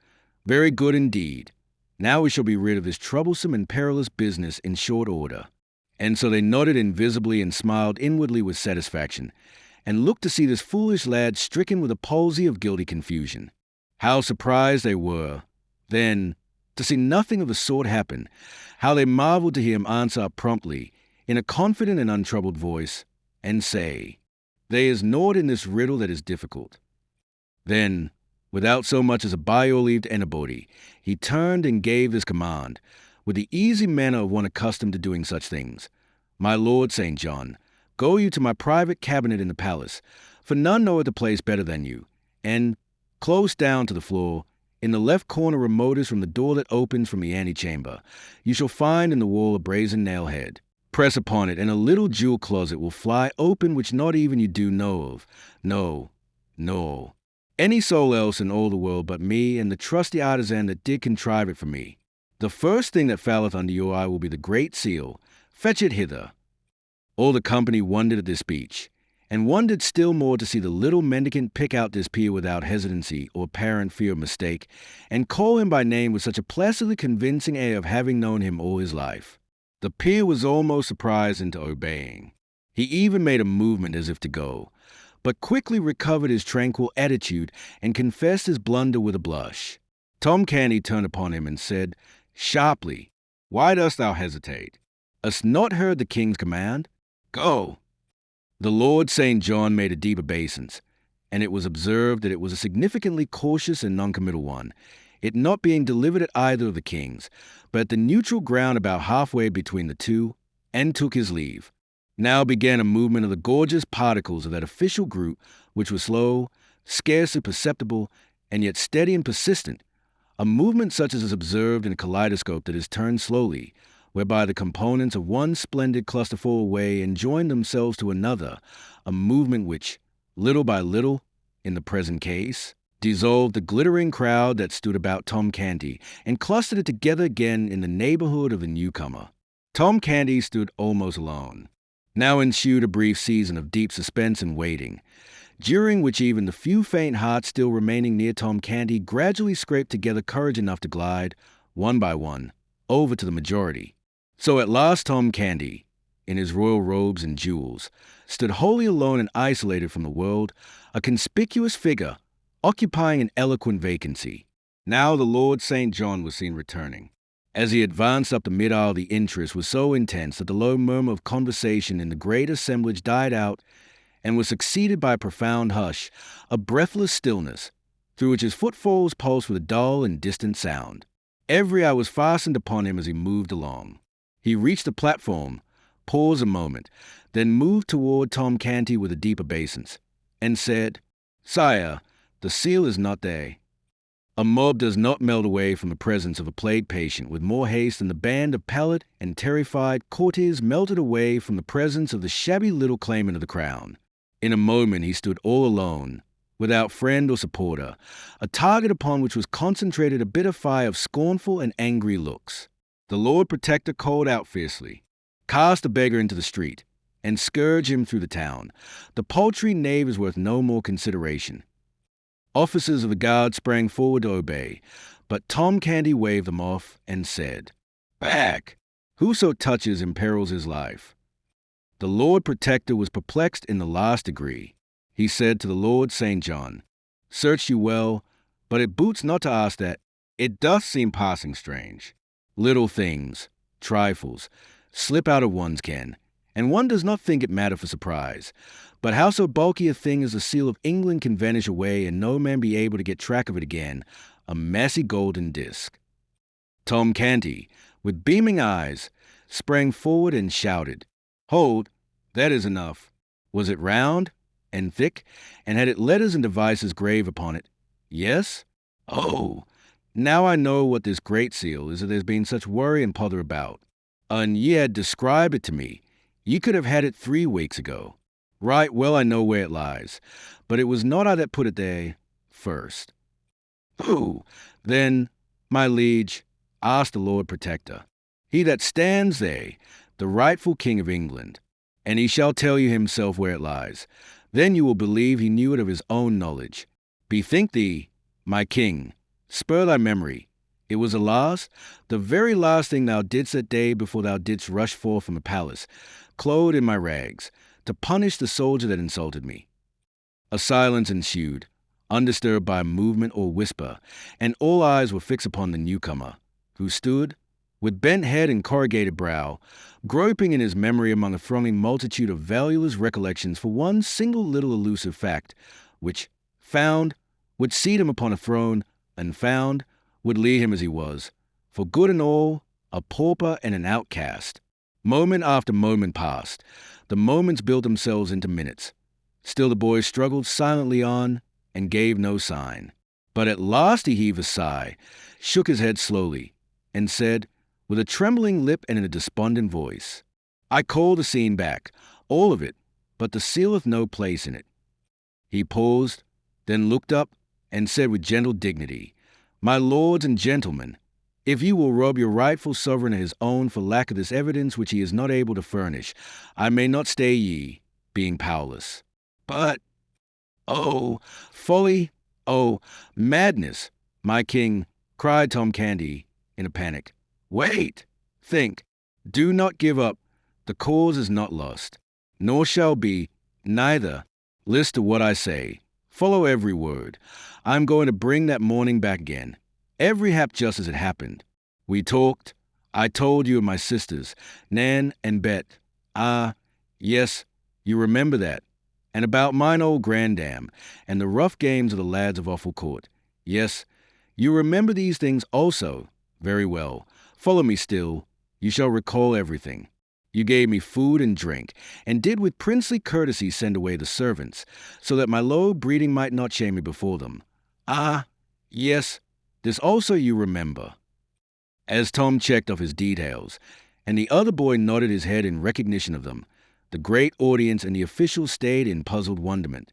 indeed. Now we shall be rid of this troublesome and perilous business in short order. And so they nodded invisibly and smiled inwardly with satisfaction, and looked to see this foolish lad stricken with a palsy of guilty confusion. How surprised they were, then, to see nothing of the sort happen, how they marveled to hear him answer up promptly, in a confident and untroubled voice, and say, There is naught in this riddle that is difficult. Then, without so much as a by or leave to anybody, he turned and gave this command, with the easy manner of one accustomed to doing such things. My lord St. John, go you to my private cabinet in the palace, for none knoweth the place better than you, and, close down to the floor, in the left corner remotest from the door that opens from the antechamber, you shall find in the wall a brazen nail head. Press upon it, and a little jewel closet will fly open which not even you do know of. No, no. Any soul else in all the world but me and the trusty artisan that did contrive it for me. The first thing that falleth under your eye will be the great seal. Fetch it hither. All the company wondered at this speech, and wondered still more to see the little mendicant pick out this peer without hesitancy or apparent fear of mistake, and call him by name with such a placidly convincing air of having known him all his life. The peer was almost surprised into obeying. He even made a movement as if to go, but quickly recovered his tranquil attitude and confessed his blunder with a blush. Tom Canty turned upon him and said, sharply, why dost thou hesitate? Hast not heard the king's command? Go! The Lord St. John made a deep obeisance, and it was observed that it was a significantly cautious and noncommittal one, it not being delivered at either of the kings, but at the neutral ground about halfway between the two, and took his leave. Now began a movement of the gorgeous particles of that official group, which was slow, scarcely perceptible, and yet steady and persistent, a movement such as is observed in a kaleidoscope that is turned slowly, whereby the components of one splendid cluster fall away and join themselves to another, a movement which, little by little, in the present case, dissolved the glittering crowd that stood about Tom Canty and clustered it together again in the neighborhood of the newcomer. Tom Canty stood almost alone. Now ensued a brief season of deep suspense and waiting, during which even the few faint hearts still remaining near Tom Canty gradually scraped together courage enough to glide, one by one, over to the majority. So at last Tom Canty, in his royal robes and jewels, stood wholly alone and isolated from the world, a conspicuous figure, occupying an eloquent vacancy. Now the Lord St. John was seen returning. As he advanced up the mid-aisle, the interest was so intense that the low murmur of conversation in the great assemblage died out and was succeeded by a profound hush, a breathless stillness, through which his footfalls pulsed with a dull and distant sound. Every eye was fastened upon him as he moved along. He reached the platform, paused a moment, then moved toward Tom Canty with a deep obeisance, and said, Sire, the seal is not there. A mob does not melt away from the presence of a plague patient with more haste than the band of pallid and terrified courtiers melted away from the presence of the shabby little claimant of the crown. In a moment he stood all alone, without friend or supporter, a target upon which was concentrated a bitter fire of scornful and angry looks. The Lord Protector called out fiercely, cast the beggar into the street, and scourge him through the town. The paltry knave is worth no more consideration. Officers of the guard sprang forward to obey, but Tom Canty waved them off and said, Back! Whoso touches imperils his life. The Lord Protector was perplexed in the last degree. He said to the Lord St. John, Search you well, but it boots not to ask that. It doth seem passing strange. Little things, trifles, slip out of one's ken, and one does not think it matter for surprise. But how so bulky a thing as the seal of England can vanish away and no man be able to get track of it again, a massy golden disk. Tom Canty, with beaming eyes, sprang forward and shouted, Hold, that is enough. Was it round and thick, and had it letters and devices grave upon it? Yes? Oh, now I know what this great seal is that there's been such worry and pother about. And ye had described it to me. Ye could have had it 3 weeks ago. Right well I know where it lies, but it was not I that put it there first. Who, then, my liege, asked the Lord Protector, he that stands there, the rightful King of England, and he shall tell you himself where it lies. Then you will believe he knew it of his own knowledge. Bethink thee, my king, spur thy memory. It was the very last thing thou didst that day before thou didst rush forth from the palace, clothed in my rags, to punish the soldier that insulted me. A silence ensued, undisturbed by movement or whisper, and all eyes were fixed upon the newcomer, who stood, with bent head and corrugated brow, groping in his memory among a thronging multitude of valueless recollections for one single little elusive fact, which, found, would seat him upon a throne, and found, would leave him as he was, for good and all, a pauper and an outcast. Moment after moment passed. The moments built themselves into minutes. Still the boy struggled silently on and gave no sign. But at last he heaved a sigh, shook his head slowly, and said, with a trembling lip and in a despondent voice, "I call the scene back, all of it, but the seal hath no place in it." He paused, then looked up, and said with gentle dignity, "My lords and gentlemen, if you will rob your rightful sovereign of his own for lack of this evidence which he is not able to furnish, I may not stay ye, being powerless. But, oh, folly, oh, madness, my king," cried Tom Canty in a panic. "Wait, think, do not give up, the cause is not lost, nor shall be, neither, list to what I say, follow every word. I am going to bring that morning back again, every hap just as it happened. We talked, I told you of my sisters, Nan and Bet. Ah, yes, you remember that. And about mine old grandam, and the rough games of the lads of Offal Court. Yes, you remember these things also. Very well. Follow me still. You shall recall everything. You gave me food and drink, and did with princely courtesy send away the servants, so that my low breeding might not shame me before them. Ah, yes, this also you remember." As Tom checked off his details, and the other boy nodded his head in recognition of them, the great audience and the officials stayed in puzzled wonderment.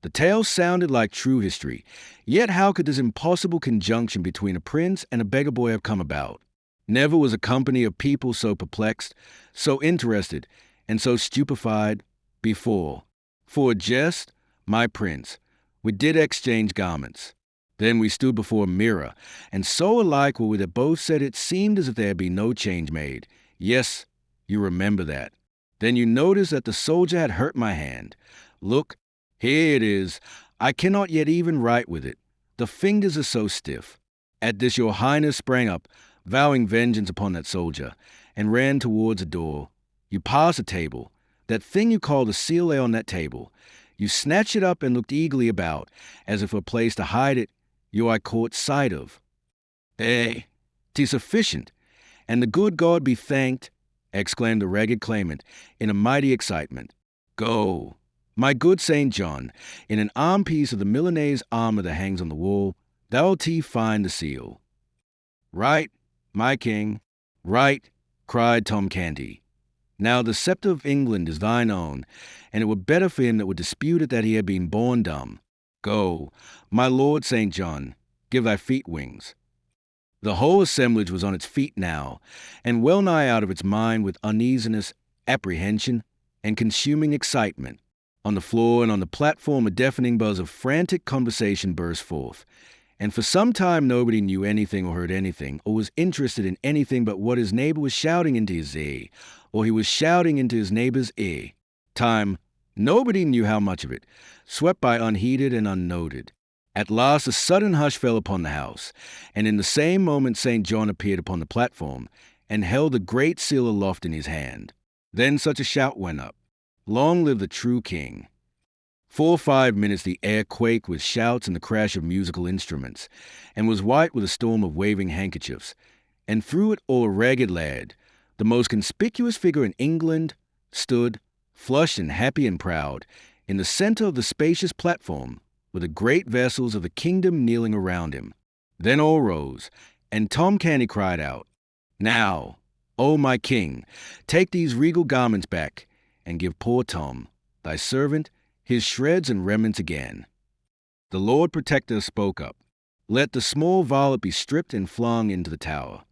The tale sounded like true history, yet how could this impossible conjunction between a prince and a beggar boy have come about? Never was a company of people so perplexed, so interested, and so stupefied before. For a jest, my prince, we did exchange garments. Then we stood before a mirror, and so alike were we that both said it seemed as if there had been no change made. Yes, you remember that. Then you noticed that the soldier had hurt my hand. Look, here it is. I cannot yet even write with it. The fingers are so stiff. At this your highness sprang up, vowing vengeance upon that soldier, and ran towards a door. You passed a table. That thing you called a seal lay on that table. You snatched it up and looked eagerly about, as if for a place to hide it, you I caught sight of. "Eh, 'tis sufficient, and the good God be thanked," exclaimed the ragged claimant in a mighty excitement. "Go, my good St. John, in an arm-piece of the Milanese armor that hangs on the wall, thou'lt find the seal." "Right, my king, right," cried Tom Canty. "Now the sceptre of England is thine own, and it were better for him that would dispute it that he had been born dumb. Go, my lord St. John, give thy feet wings." The whole assemblage was on its feet now, and well nigh out of its mind with uneasiness, apprehension, and consuming excitement. On the floor and on the platform a deafening buzz of frantic conversation burst forth, and for some time nobody knew anything or heard anything, or was interested in anything but what his neighbor was shouting into his ear, or he was shouting into his neighbor's ear. Time, nobody knew how much of it, swept by unheeded and unnoted. At last a sudden hush fell upon the house, and in the same moment St. John appeared upon the platform, and held the great seal aloft in his hand. Then such a shout went up, "Long live the true king!" For 5 minutes the air quaked with shouts and the crash of musical instruments, and was white with a storm of waving handkerchiefs, and through it all a ragged lad, the most conspicuous figure in England, stood, flushed and happy and proud, in the center of the spacious platform, with the great vessels of the kingdom kneeling around him. Then all rose, and Tom Canty cried out, "Now, O my king, take these regal garments back, and give poor Tom, thy servant, his shreds and remnants again." The Lord Protector spoke up, "Let the small varlet be stripped and flung into the tower."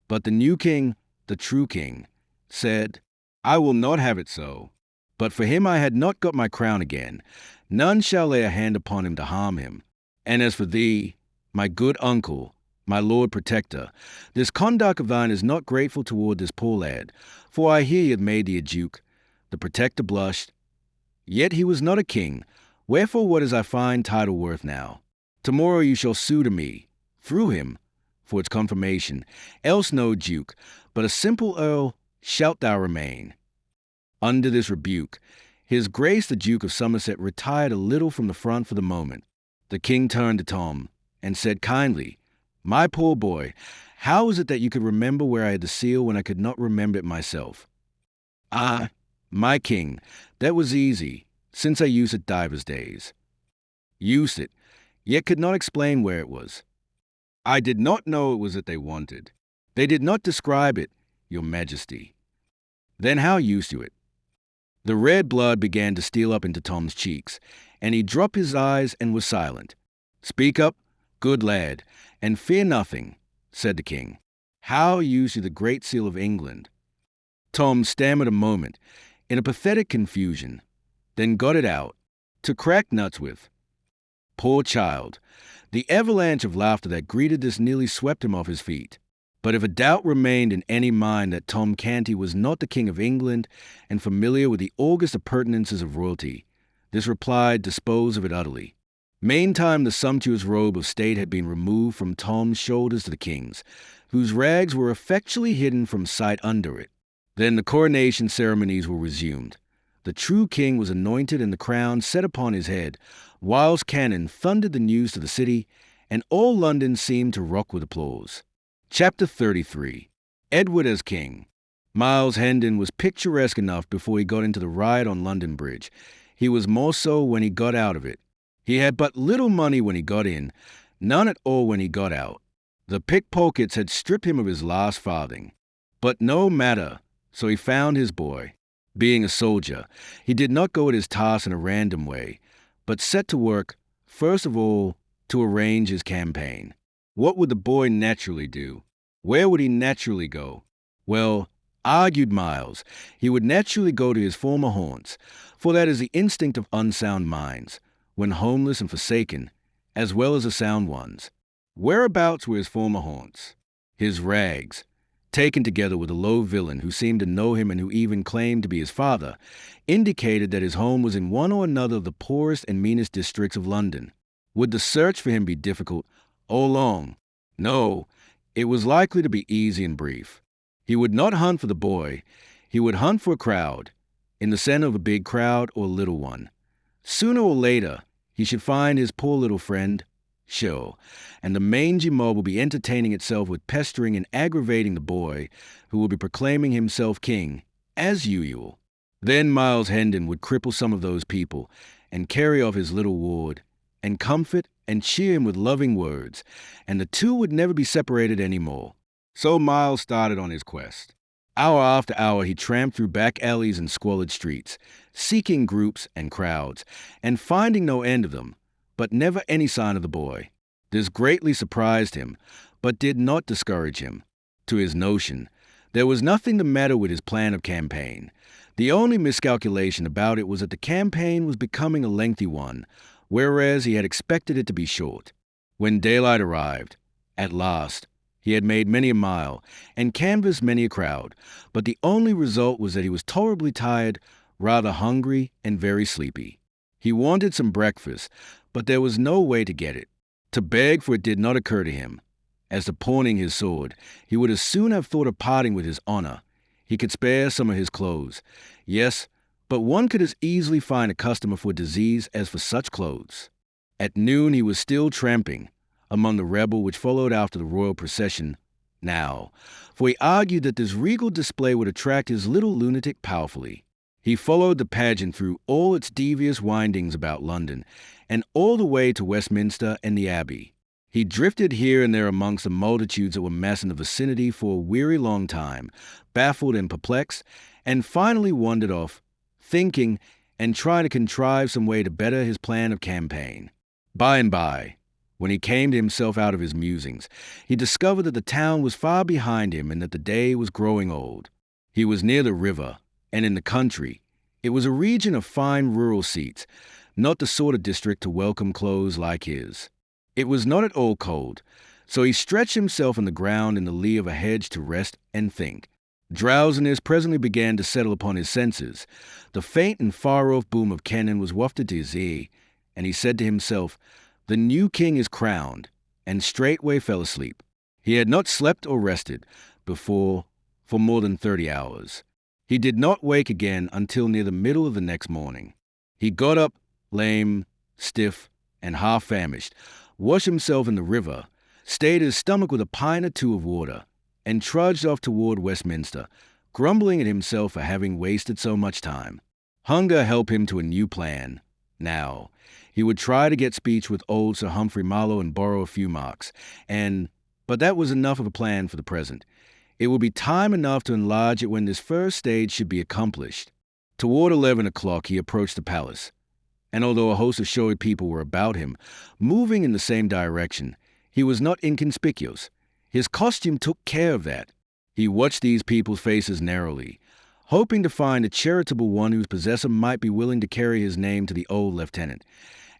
But the new king, the true king, said, "I will not have it so. But for him I had not got my crown again. None shall lay a hand upon him to harm him. And as for thee, my good uncle, my Lord Protector, this conduct of thine is not grateful toward this poor lad, for I hear he hath made thee a duke." The Protector blushed. "Yet he was not a king. Wherefore what is thy fine title worth now? Tomorrow you shall sue to me, through him, for its confirmation, else no duke, but a simple earl shalt thou remain. Under this rebuke, his grace the Duke of Somerset retired a little from the front for the moment. The king turned to Tom and said kindly, "My poor boy, how is it that you could remember where I had the seal when I could not remember it myself?" "Ah, my king, that was easy, since I used it divers days." "Used it, yet could not explain where it was." "I did not know it was that they wanted. They did not describe it, your majesty." "Then how used you it?" The red blood began to steal up into Tom's cheeks, and he dropped his eyes and was silent. "Speak up, good lad, and fear nothing," said the king. "How used you the great seal of England?" Tom stammered a moment, in a pathetic confusion, then got it out. "To crack nuts with." Poor child! The avalanche of laughter that greeted this nearly swept him off his feet. But if a doubt remained in any mind that Tom Canty was not the King of England and familiar with the august appurtenances of royalty, this reply disposed of it utterly. Meantime, the sumptuous robe of state had been removed from Tom's shoulders to the king's, whose rags were effectually hidden from sight under it. Then the coronation ceremonies were resumed. The true king was anointed and the crown set upon his head, whilst cannon thundered the news to the city, and all London seemed to rock with applause. Chapter 33. Edward as King. Miles Hendon was picturesque enough before he got into the riot on London Bridge. He was more so when he got out of it. He had but little money when he got in, none at all when he got out. The pickpockets had stripped him of his last farthing. But no matter, so he found his boy. Being a soldier, he did not go at his task in a random way, but set to work, first of all, to arrange his campaign. What would the boy naturally do? Where would he naturally go? Well, argued Miles, he would naturally go to his former haunts, for that is the instinct of unsound minds, when homeless and forsaken, as well as the sound ones. Whereabouts were his former haunts? His rags, taken together with a low villain who seemed to know him and who even claimed to be his father, indicated that his home was in one or another of the poorest and meanest districts of London. Would the search for him be difficult or long? No, it was likely to be easy and brief. He would not hunt for the boy. He would hunt for a crowd, in the center of a big crowd or a little one. Sooner or later, he should find his poor little friend, sure, and the mangy mob will be entertaining itself with pestering and aggravating the boy, who will be proclaiming himself king, as usual. Then Miles Hendon would cripple some of those people and carry off his little ward, and comfort and cheer him with loving words, and the two would never be separated any more. So Miles started on his quest. Hour after hour he tramped through back alleys and squalid streets, seeking groups and crowds, and finding no end of them, but never any sign of the boy. This greatly surprised him, but did not discourage him. To his notion, there was nothing the matter with his plan of campaign. The only miscalculation about it was that the campaign was becoming a lengthy one, whereas he had expected it to be short. When daylight arrived, at last, he had made many a mile and canvassed many a crowd, but the only result was that he was tolerably tired, rather hungry, and very sleepy. He wanted some breakfast, but there was no way to get it. To beg for it did not occur to him. As to pawning his sword, he would as soon have thought of parting with his honor. He could spare some of his clothes. Yes, but one could as easily find a customer for disease as for such clothes. At noon he was still tramping among the rabble which followed after the royal procession now, for he argued that this regal display would attract his little lunatic powerfully. He followed the pageant through all its devious windings about London, and all the way to Westminster and the Abbey. He drifted here and there amongst the multitudes that were massed in the vicinity for a weary long time, baffled and perplexed, and finally wandered off, thinking and trying to contrive some way to better his plan of campaign. By and by, when he came to himself out of his musings, he discovered that the town was far behind him and that the day was growing old. He was near the river, and in the country. It was a region of fine rural seats, not the sort of district to welcome clothes like his. It was not at all cold, so he stretched himself on the ground in the lee of a hedge to rest and think. Drowsiness presently began to settle upon his senses. The faint and far-off boom of cannon was wafted to his ear, and he said to himself, "The new king is crowned," and straightway fell asleep. He had not slept or rested before for more than 30 hours. He did not wake again until near the middle of the next morning. He got up, lame, stiff, and half famished, washed himself in the river, stayed his stomach with a pint or two of water, and trudged off toward Westminster, grumbling at himself for having wasted so much time. Hunger helped him to a new plan. Now, he would try to get speech with old Sir Humphrey Marlowe and borrow a few marks, but that was enough of a plan for the present. It would be time enough to enlarge it when this first stage should be accomplished. Toward 11 o'clock, he approached the palace, and although a host of showy people were about him, moving in the same direction, he was not inconspicuous. His costume took care of that. He watched these people's faces narrowly, hoping to find a charitable one whose possessor might be willing to carry his name to the old lieutenant.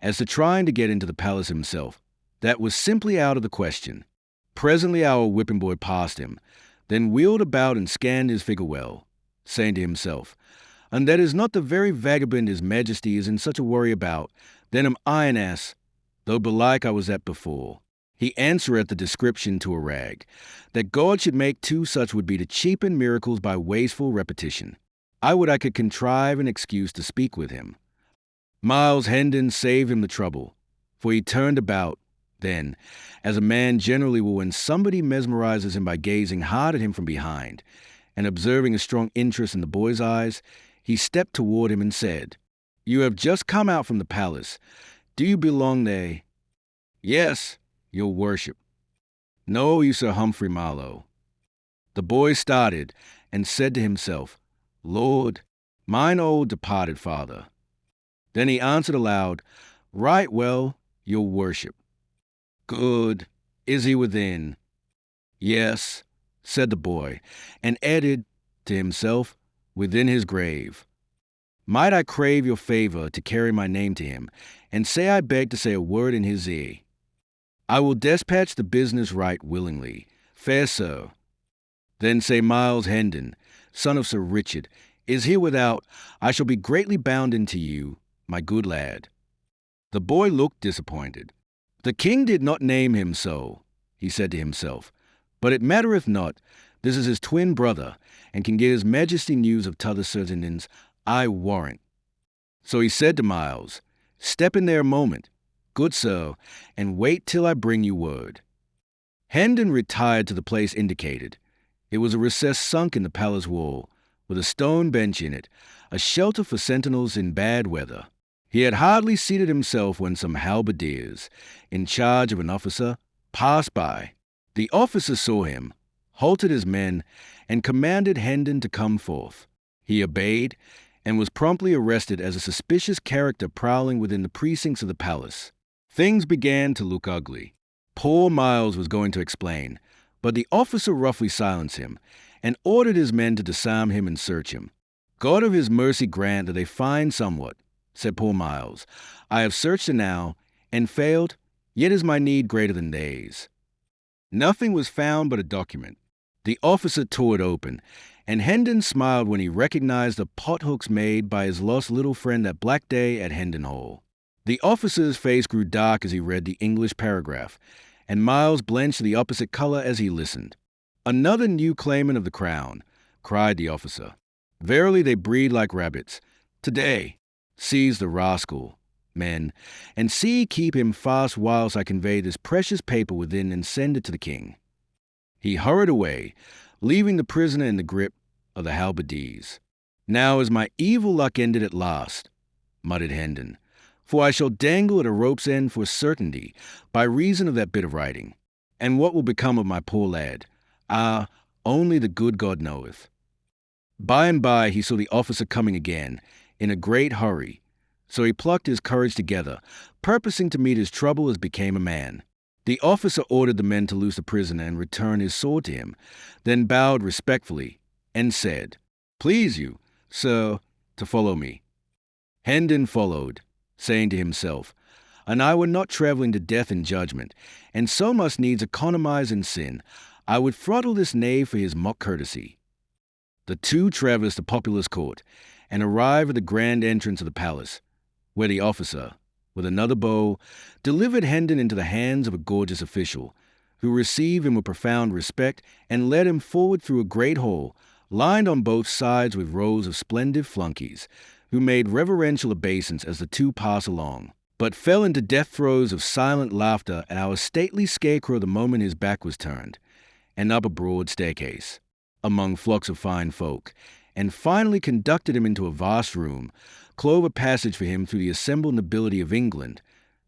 As to trying to get into the palace himself, that was simply out of the question. Presently our whipping boy passed him, then wheeled about and scanned his figure well, saying to himself, "And that is not the very vagabond his majesty is in such a worry about, then am I an ass, though belike I was that before." He answereth the description to a rag. That God should make two such would be to cheapen miracles by wasteful repetition. I would I could contrive an excuse to speak with him. Miles Hendon saved him the trouble, for he turned about, then, as a man generally will when somebody mesmerizes him by gazing hard at him from behind, and observing a strong interest in the boy's eyes, he stepped toward him and said, "You have just come out from the palace. Do you belong there?" "Yes, your worship." "Know you Sir Humphrey Marlowe?" The boy started and said to himself, "Lord, mine old departed father." Then he answered aloud, "Right well, your worship." "Good. Is he within?" "Yes," said the boy, and added to himself, "within his grave. Might I crave your favor to carry my name to him, and say I beg to say a word in his ear?" "I will despatch the business right willingly, fair sir." "Then say Miles Hendon, son of Sir Richard, is here without. I shall be greatly bounden to you, my good lad." The boy looked disappointed. "The king did not name him so," he said to himself, "but it mattereth not. This is his twin brother, and can get his majesty news of t'other certainties, I warrant." So he said to Miles, "Step in there a moment, good sir, and wait till I bring you word." Hendon retired to the place indicated. It was a recess sunk in the palace wall, with a stone bench in it, a shelter for sentinels in bad weather. He had hardly seated himself when some halberdiers, in charge of an officer, passed by. The officer saw him, halted his men, and commanded Hendon to come forth. He obeyed, and was promptly arrested as a suspicious character prowling within the precincts of the palace. Things began to look ugly. Poor Miles was going to explain, but the officer roughly silenced him, and ordered his men to disarm him and search him. "God of his mercy grant that they find somewhat," said poor Miles. "I have searched enow, and failed, yet is my need greater than theirs." Nothing was found but a document. The officer tore it open, and Hendon smiled when he recognized the pothooks made by his lost little friend that black day at Hendon Hall. The officer's face grew dark as he read the English paragraph, and Miles blenched the opposite color as he listened. "Another new claimant of the crown," cried the officer. "Verily they breed like rabbits. Today, seize the rascal, men, and see keep him fast whilst I convey this precious paper within and send it to the king." He hurried away, leaving the prisoner in the grip of the halberdiers. "Now is my evil luck ended at last," muttered Hendon, "for I shall dangle at a rope's end for certainty, by reason of that bit of writing. And what will become of my poor lad? Ah, only the good God knoweth." By and by he saw the officer coming again, in a great hurry, so he plucked his courage together, purposing to meet his trouble as became a man. The officer ordered the men to loose the prisoner and return his sword to him, then bowed respectfully, and said, "Please you, sir, to follow me." Hendon followed, saying to himself, "An I were not travelling to death in judgment, and so must needs economize in sin, I would throttle this knave for his mock courtesy." The two traversed the populous court, and arrived at the grand entrance of the palace, where the officer, with another bow, delivered Hendon into the hands of a gorgeous official, who received him with profound respect and led him forward through a great hall, lined on both sides with rows of splendid flunkies, who made reverential obeisance as the two passed along, but fell into death throes of silent laughter at our stately scarecrow the moment his back was turned, and up a broad staircase, among flocks of fine folk, and finally conducted him into a vast room, clove a passage for him through the assembled nobility of England,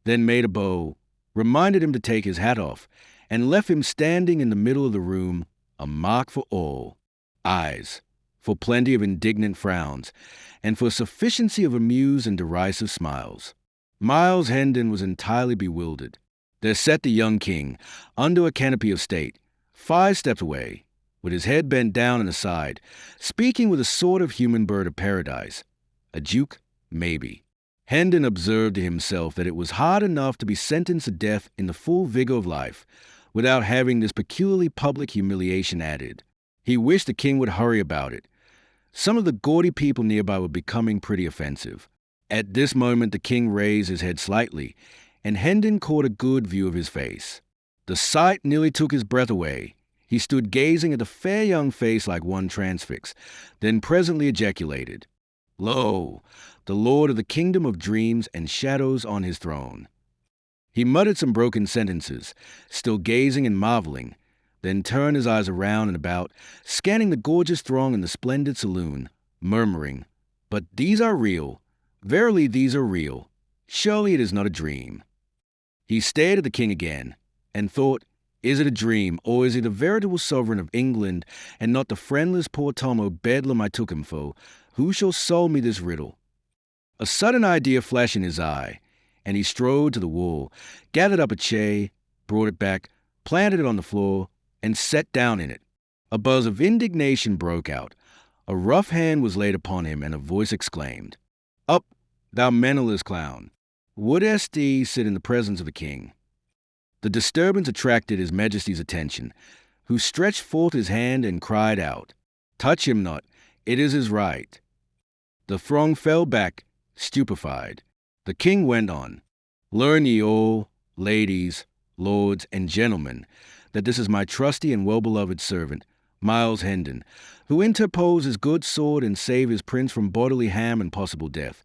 then made a bow, reminded him to take his hat off, and left him standing in the middle of the room, a mark for all eyes, for plenty of indignant frowns, and for sufficiency of amused and derisive smiles. Miles Hendon was entirely bewildered. There sat the young king, under a canopy of state, 5 steps away, with his head bent down and aside, speaking with a sort of human bird of paradise. A duke, maybe. Hendon observed to himself that it was hard enough to be sentenced to death in the full vigor of life, without having this peculiarly public humiliation added. He wished the king would hurry about it. Some of the gaudy people nearby were becoming pretty offensive. At this moment the king raised his head slightly, and Hendon caught a good view of his face. The sight nearly took his breath away. He stood gazing at the fair young face like one transfixed, then presently ejaculated, "Lo, the lord of the kingdom of dreams and shadows on his throne." He muttered some broken sentences, still gazing and marveling, then turned his eyes around and about, scanning the gorgeous throng in the splendid saloon, murmuring, "But these are real. Verily these are real. Surely it is not a dream." He stared at the king again, and thought, is it a dream, or is he the veritable sovereign of England, and not the friendless poor Tom o' Bedlam I took him for? Who shall solve me this riddle? A sudden idea flashed in his eye, and he strode to the wall, gathered up a chair, brought it back, planted it on the floor, and sat down in it. A buzz of indignation broke out. A rough hand was laid upon him, and a voice exclaimed, "Up, thou mentalist clown! Wouldest thee sit in the presence of the king?" The disturbance attracted his majesty's attention, who stretched forth his hand and cried out, "Touch him not, it is his right." The throng fell back, stupefied. The king went on, "Learn ye all, ladies, lords, and gentlemen, that this is my trusty and well-beloved servant, Miles Hendon, who interposed his good sword and saved his prince from bodily harm and possible death.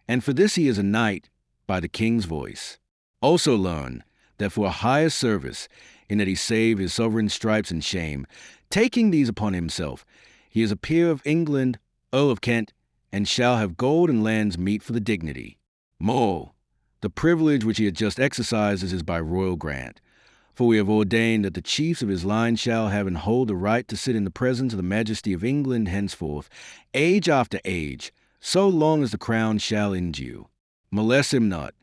And for this he is a knight by the king's voice. Also learn that for a higher service, in that he saved his sovereign's stripes and shame, taking these upon himself, he is a peer of England, Earl of Kent, and shall have gold and lands meet for the dignity. More, the privilege which he had just exercised is by royal grant. For we have ordained that the chiefs of his line shall have and hold the right to sit in the presence of the majesty of England henceforth, age after age, so long as the crown shall endure. Molest him not."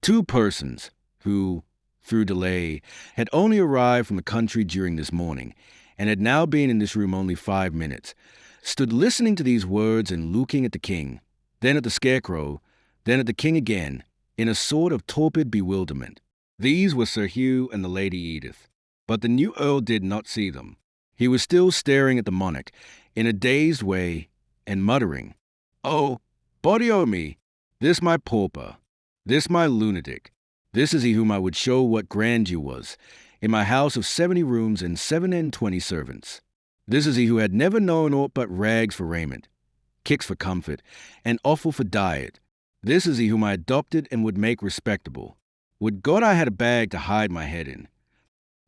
2 persons, who, through delay, had only arrived from the country during this morning, and had now been in this room only 5 minutes, stood listening to these words and looking at the king, then at the scarecrow, then at the king again, in a sort of torpid bewilderment. These were Sir Hugh and the Lady Edith, but the new earl did not see them. He was still staring at the monarch, in a dazed way, and muttering, "Oh, body o' me, this my pauper, this my lunatic, this is he whom I would show what grandeur was, in my house of 70 rooms and 27 servants. This is he who had never known aught but rags for raiment, kicks for comfort, and offal for diet. This is he whom I adopted and would make respectable. Would God I had a bag to hide my head in."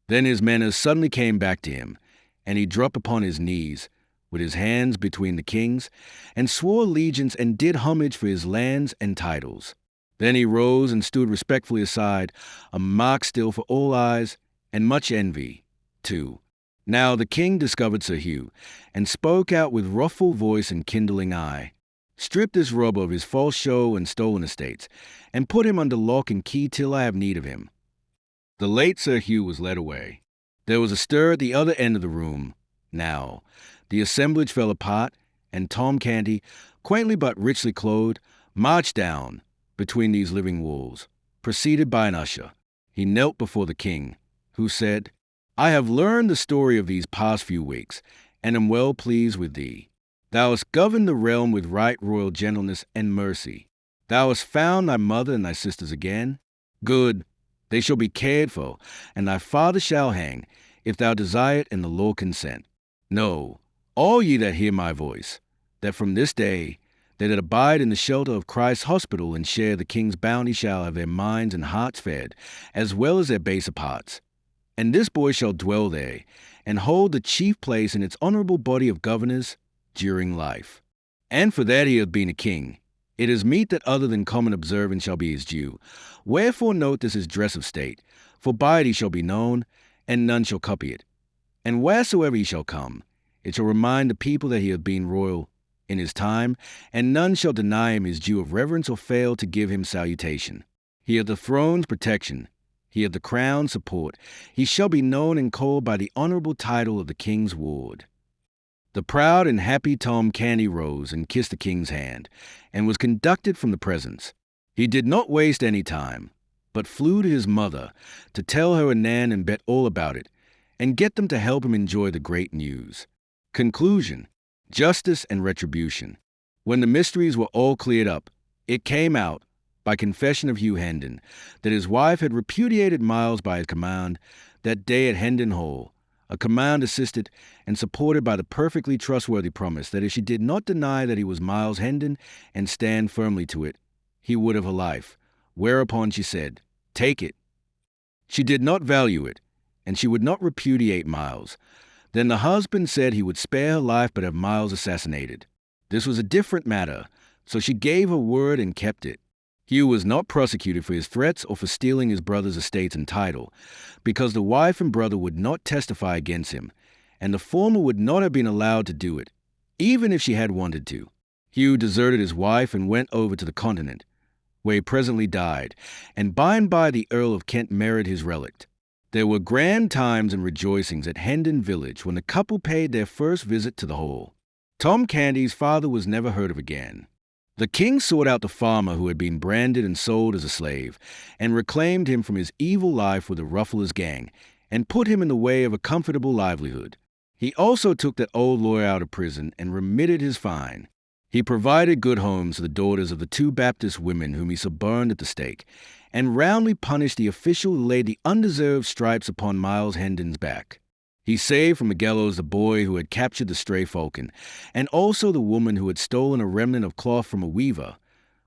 Then his manners suddenly came back to him, and he dropped upon his knees, with his hands between the king's, and swore allegiance and did homage for his lands and titles. Then he rose and stood respectfully aside, a mark still for all eyes, and much envy, too. Now the king discovered Sir Hugh, and spoke out with wrathful voice and kindling eye. "Strip this robber of his false show and stolen estates, and put him under lock and key till I have need of him." The late Sir Hugh was led away. There was a stir at the other end of the room. Now, the assemblage fell apart, and Tom Canty, quaintly but richly clothed, marched down between these living walls, preceded by an usher. He knelt before the king, who said, "I have learned the story of these past few weeks, and am well pleased with thee. Thou hast governed the realm with right royal gentleness and mercy. Thou hast found thy mother and thy sisters again. Good. They shall be cared for, and thy father shall hang, if thou desire it and the law consent. Know, all ye that hear my voice, that from this day they that abide in the shelter of Christ's hospital and share the king's bounty shall have their minds and hearts fed, as well as their baser parts. And this boy shall dwell there, and hold the chief place in its honorable body of governors during life. And for that he hath been a king, it is meet that other than common observance shall be his due. Wherefore note this his dress of state, for by it he shall be known, and none shall copy it. And wheresoever he shall come, it shall remind the people that he hath been royal in his time, and none shall deny him his due of reverence or fail to give him salutation. He hath the throne's protection, he hath the crown's support, he shall be known and called by the honorable title of the king's ward. The proud and happy Tom Canty rose and kissed the king's hand, and was conducted from the presence. He did not waste any time, but flew to his mother to tell her and Nan and Bet all about it, and get them to help him enjoy the great news. Conclusion: justice and retribution. When the mysteries were all cleared up, it came out, by confession of Hugh Hendon, that his wife had repudiated Miles by his command that day at Hendon Hall, a command assisted and supported by the perfectly trustworthy promise that if she did not deny that he was Miles Hendon and stand firmly to it, he would have her life, whereupon she said, "Take it." She did not value it, and she would not repudiate Miles. Then the husband said he would spare her life but have Miles assassinated. This was a different matter, so she gave her word and kept it. Hugh was not prosecuted for his threats or for stealing his brother's estates and title, because the wife and brother would not testify against him, and the former would not have been allowed to do it, even if she had wanted to. Hugh deserted his wife and went over to the continent, where he presently died, and by the Earl of Kent married his relict. There were grand times and rejoicings at Hendon village when the couple paid their first visit to the Hall. Tom Canty's father was never heard of again. The king sought out the farmer who had been branded and sold as a slave, and reclaimed him from his evil life with the Ruffler's gang, and put him in the way of a comfortable livelihood. He also took that old lawyer out of prison and remitted his fine. He provided good homes for the daughters of the 2 Baptist women whom he suborned at the stake, and roundly punished the official who laid the undeserved stripes upon Miles Hendon's back. He saved from the gallows the boy who had captured the stray falcon, and also the woman who had stolen a remnant of cloth from a weaver,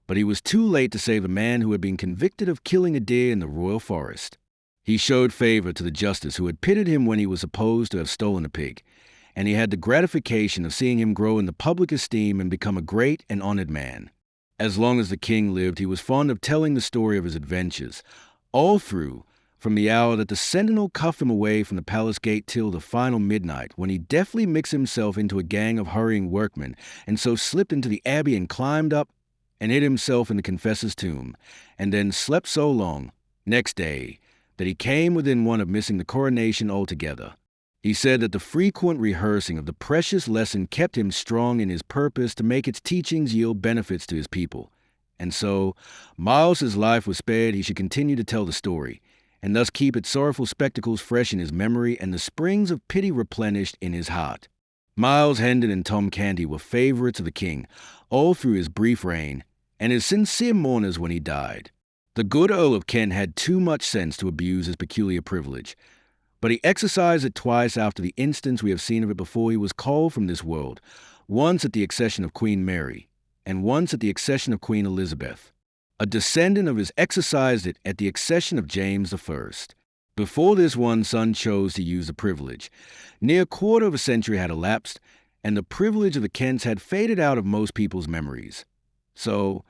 but he was too late to save the man who had been convicted of killing a deer in the royal forest. He showed favor to the justice who had pitted him when he was supposed to have stolen a pig, and he had the gratification of seeing him grow in the public esteem and become a great and honored man. As long as the king lived, he was fond of telling the story of his adventures, all through, from the hour that the sentinel cuffed him away from the palace gate till the final midnight, when he deftly mixed himself into a gang of hurrying workmen, and so slipped into the abbey and climbed up and hid himself in the confessor's tomb, and then slept so long, next day, that he came within one of missing the coronation altogether. He said that the frequent rehearsing of the precious lesson kept him strong in his purpose to make its teachings yield benefits to his people, and so, Miles's life was spared he should continue to tell the story, and thus keep its sorrowful spectacles fresh in his memory and the springs of pity replenished in his heart. Miles Hendon and Tom Canty were favorites of the king all through his brief reign, and his sincere mourners when he died. The good Earl of Kent had too much sense to abuse his peculiar privilege, but he exercised it twice after the instance we have seen of it before he was called from this world, once at the accession of Queen Mary, and once at the accession of Queen Elizabeth. A descendant of his exercised it at the accession of James I. Before this one son chose to use the privilege. Near a quarter of a century had elapsed, and the privilege of the Kents had faded out of most people's memories. So,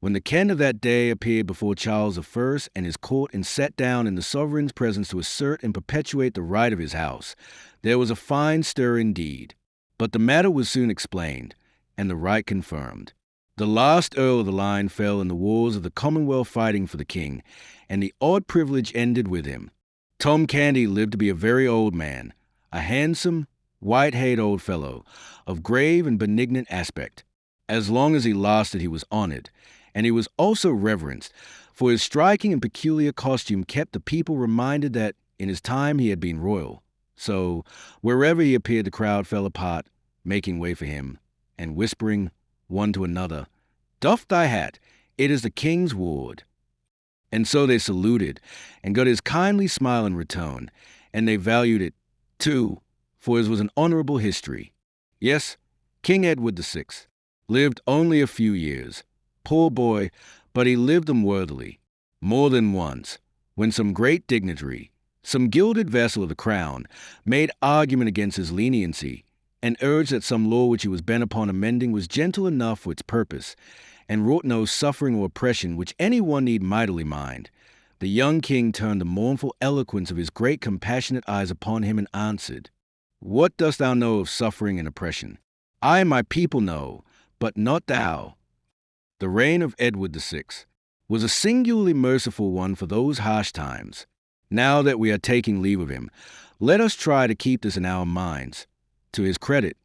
when the Kent of that day appeared before Charles I and his court and sat down in the sovereign's presence to assert and perpetuate the right of his house, there was a fine stir indeed. But the matter was soon explained, and the right confirmed. The last Earl of the line fell in the wars of the Commonwealth fighting for the king, and the odd privilege ended with him. Tom Canty lived to be a very old man, a handsome, white-haired old fellow, of grave and benignant aspect. As long as he lasted he was honored, and he was also reverenced, for his striking and peculiar costume kept the people reminded that, in his time, he had been royal. So, wherever he appeared the crowd fell apart, making way for him, and whispering, one to another, "Doff thy hat, it is the king's ward." And so they saluted, and got his kindly smile in return, and they valued it, too, for his was an honorable history. Yes, King Edward VI lived only a few years. Poor boy, but he lived them worthily. More than once, when some great dignitary, some gilded vessel of the crown, made argument against his leniency, and urged that some law which he was bent upon amending was gentle enough for its purpose, and wrought no suffering or oppression which any one need mightily mind, the young king turned the mournful eloquence of his great compassionate eyes upon him and answered, "What dost thou know of suffering and oppression? I and my people know, but not thou." The reign of Edward VI was a singularly merciful one for those harsh times. Now that we are taking leave of him, let us try to keep this in our minds. To his credit,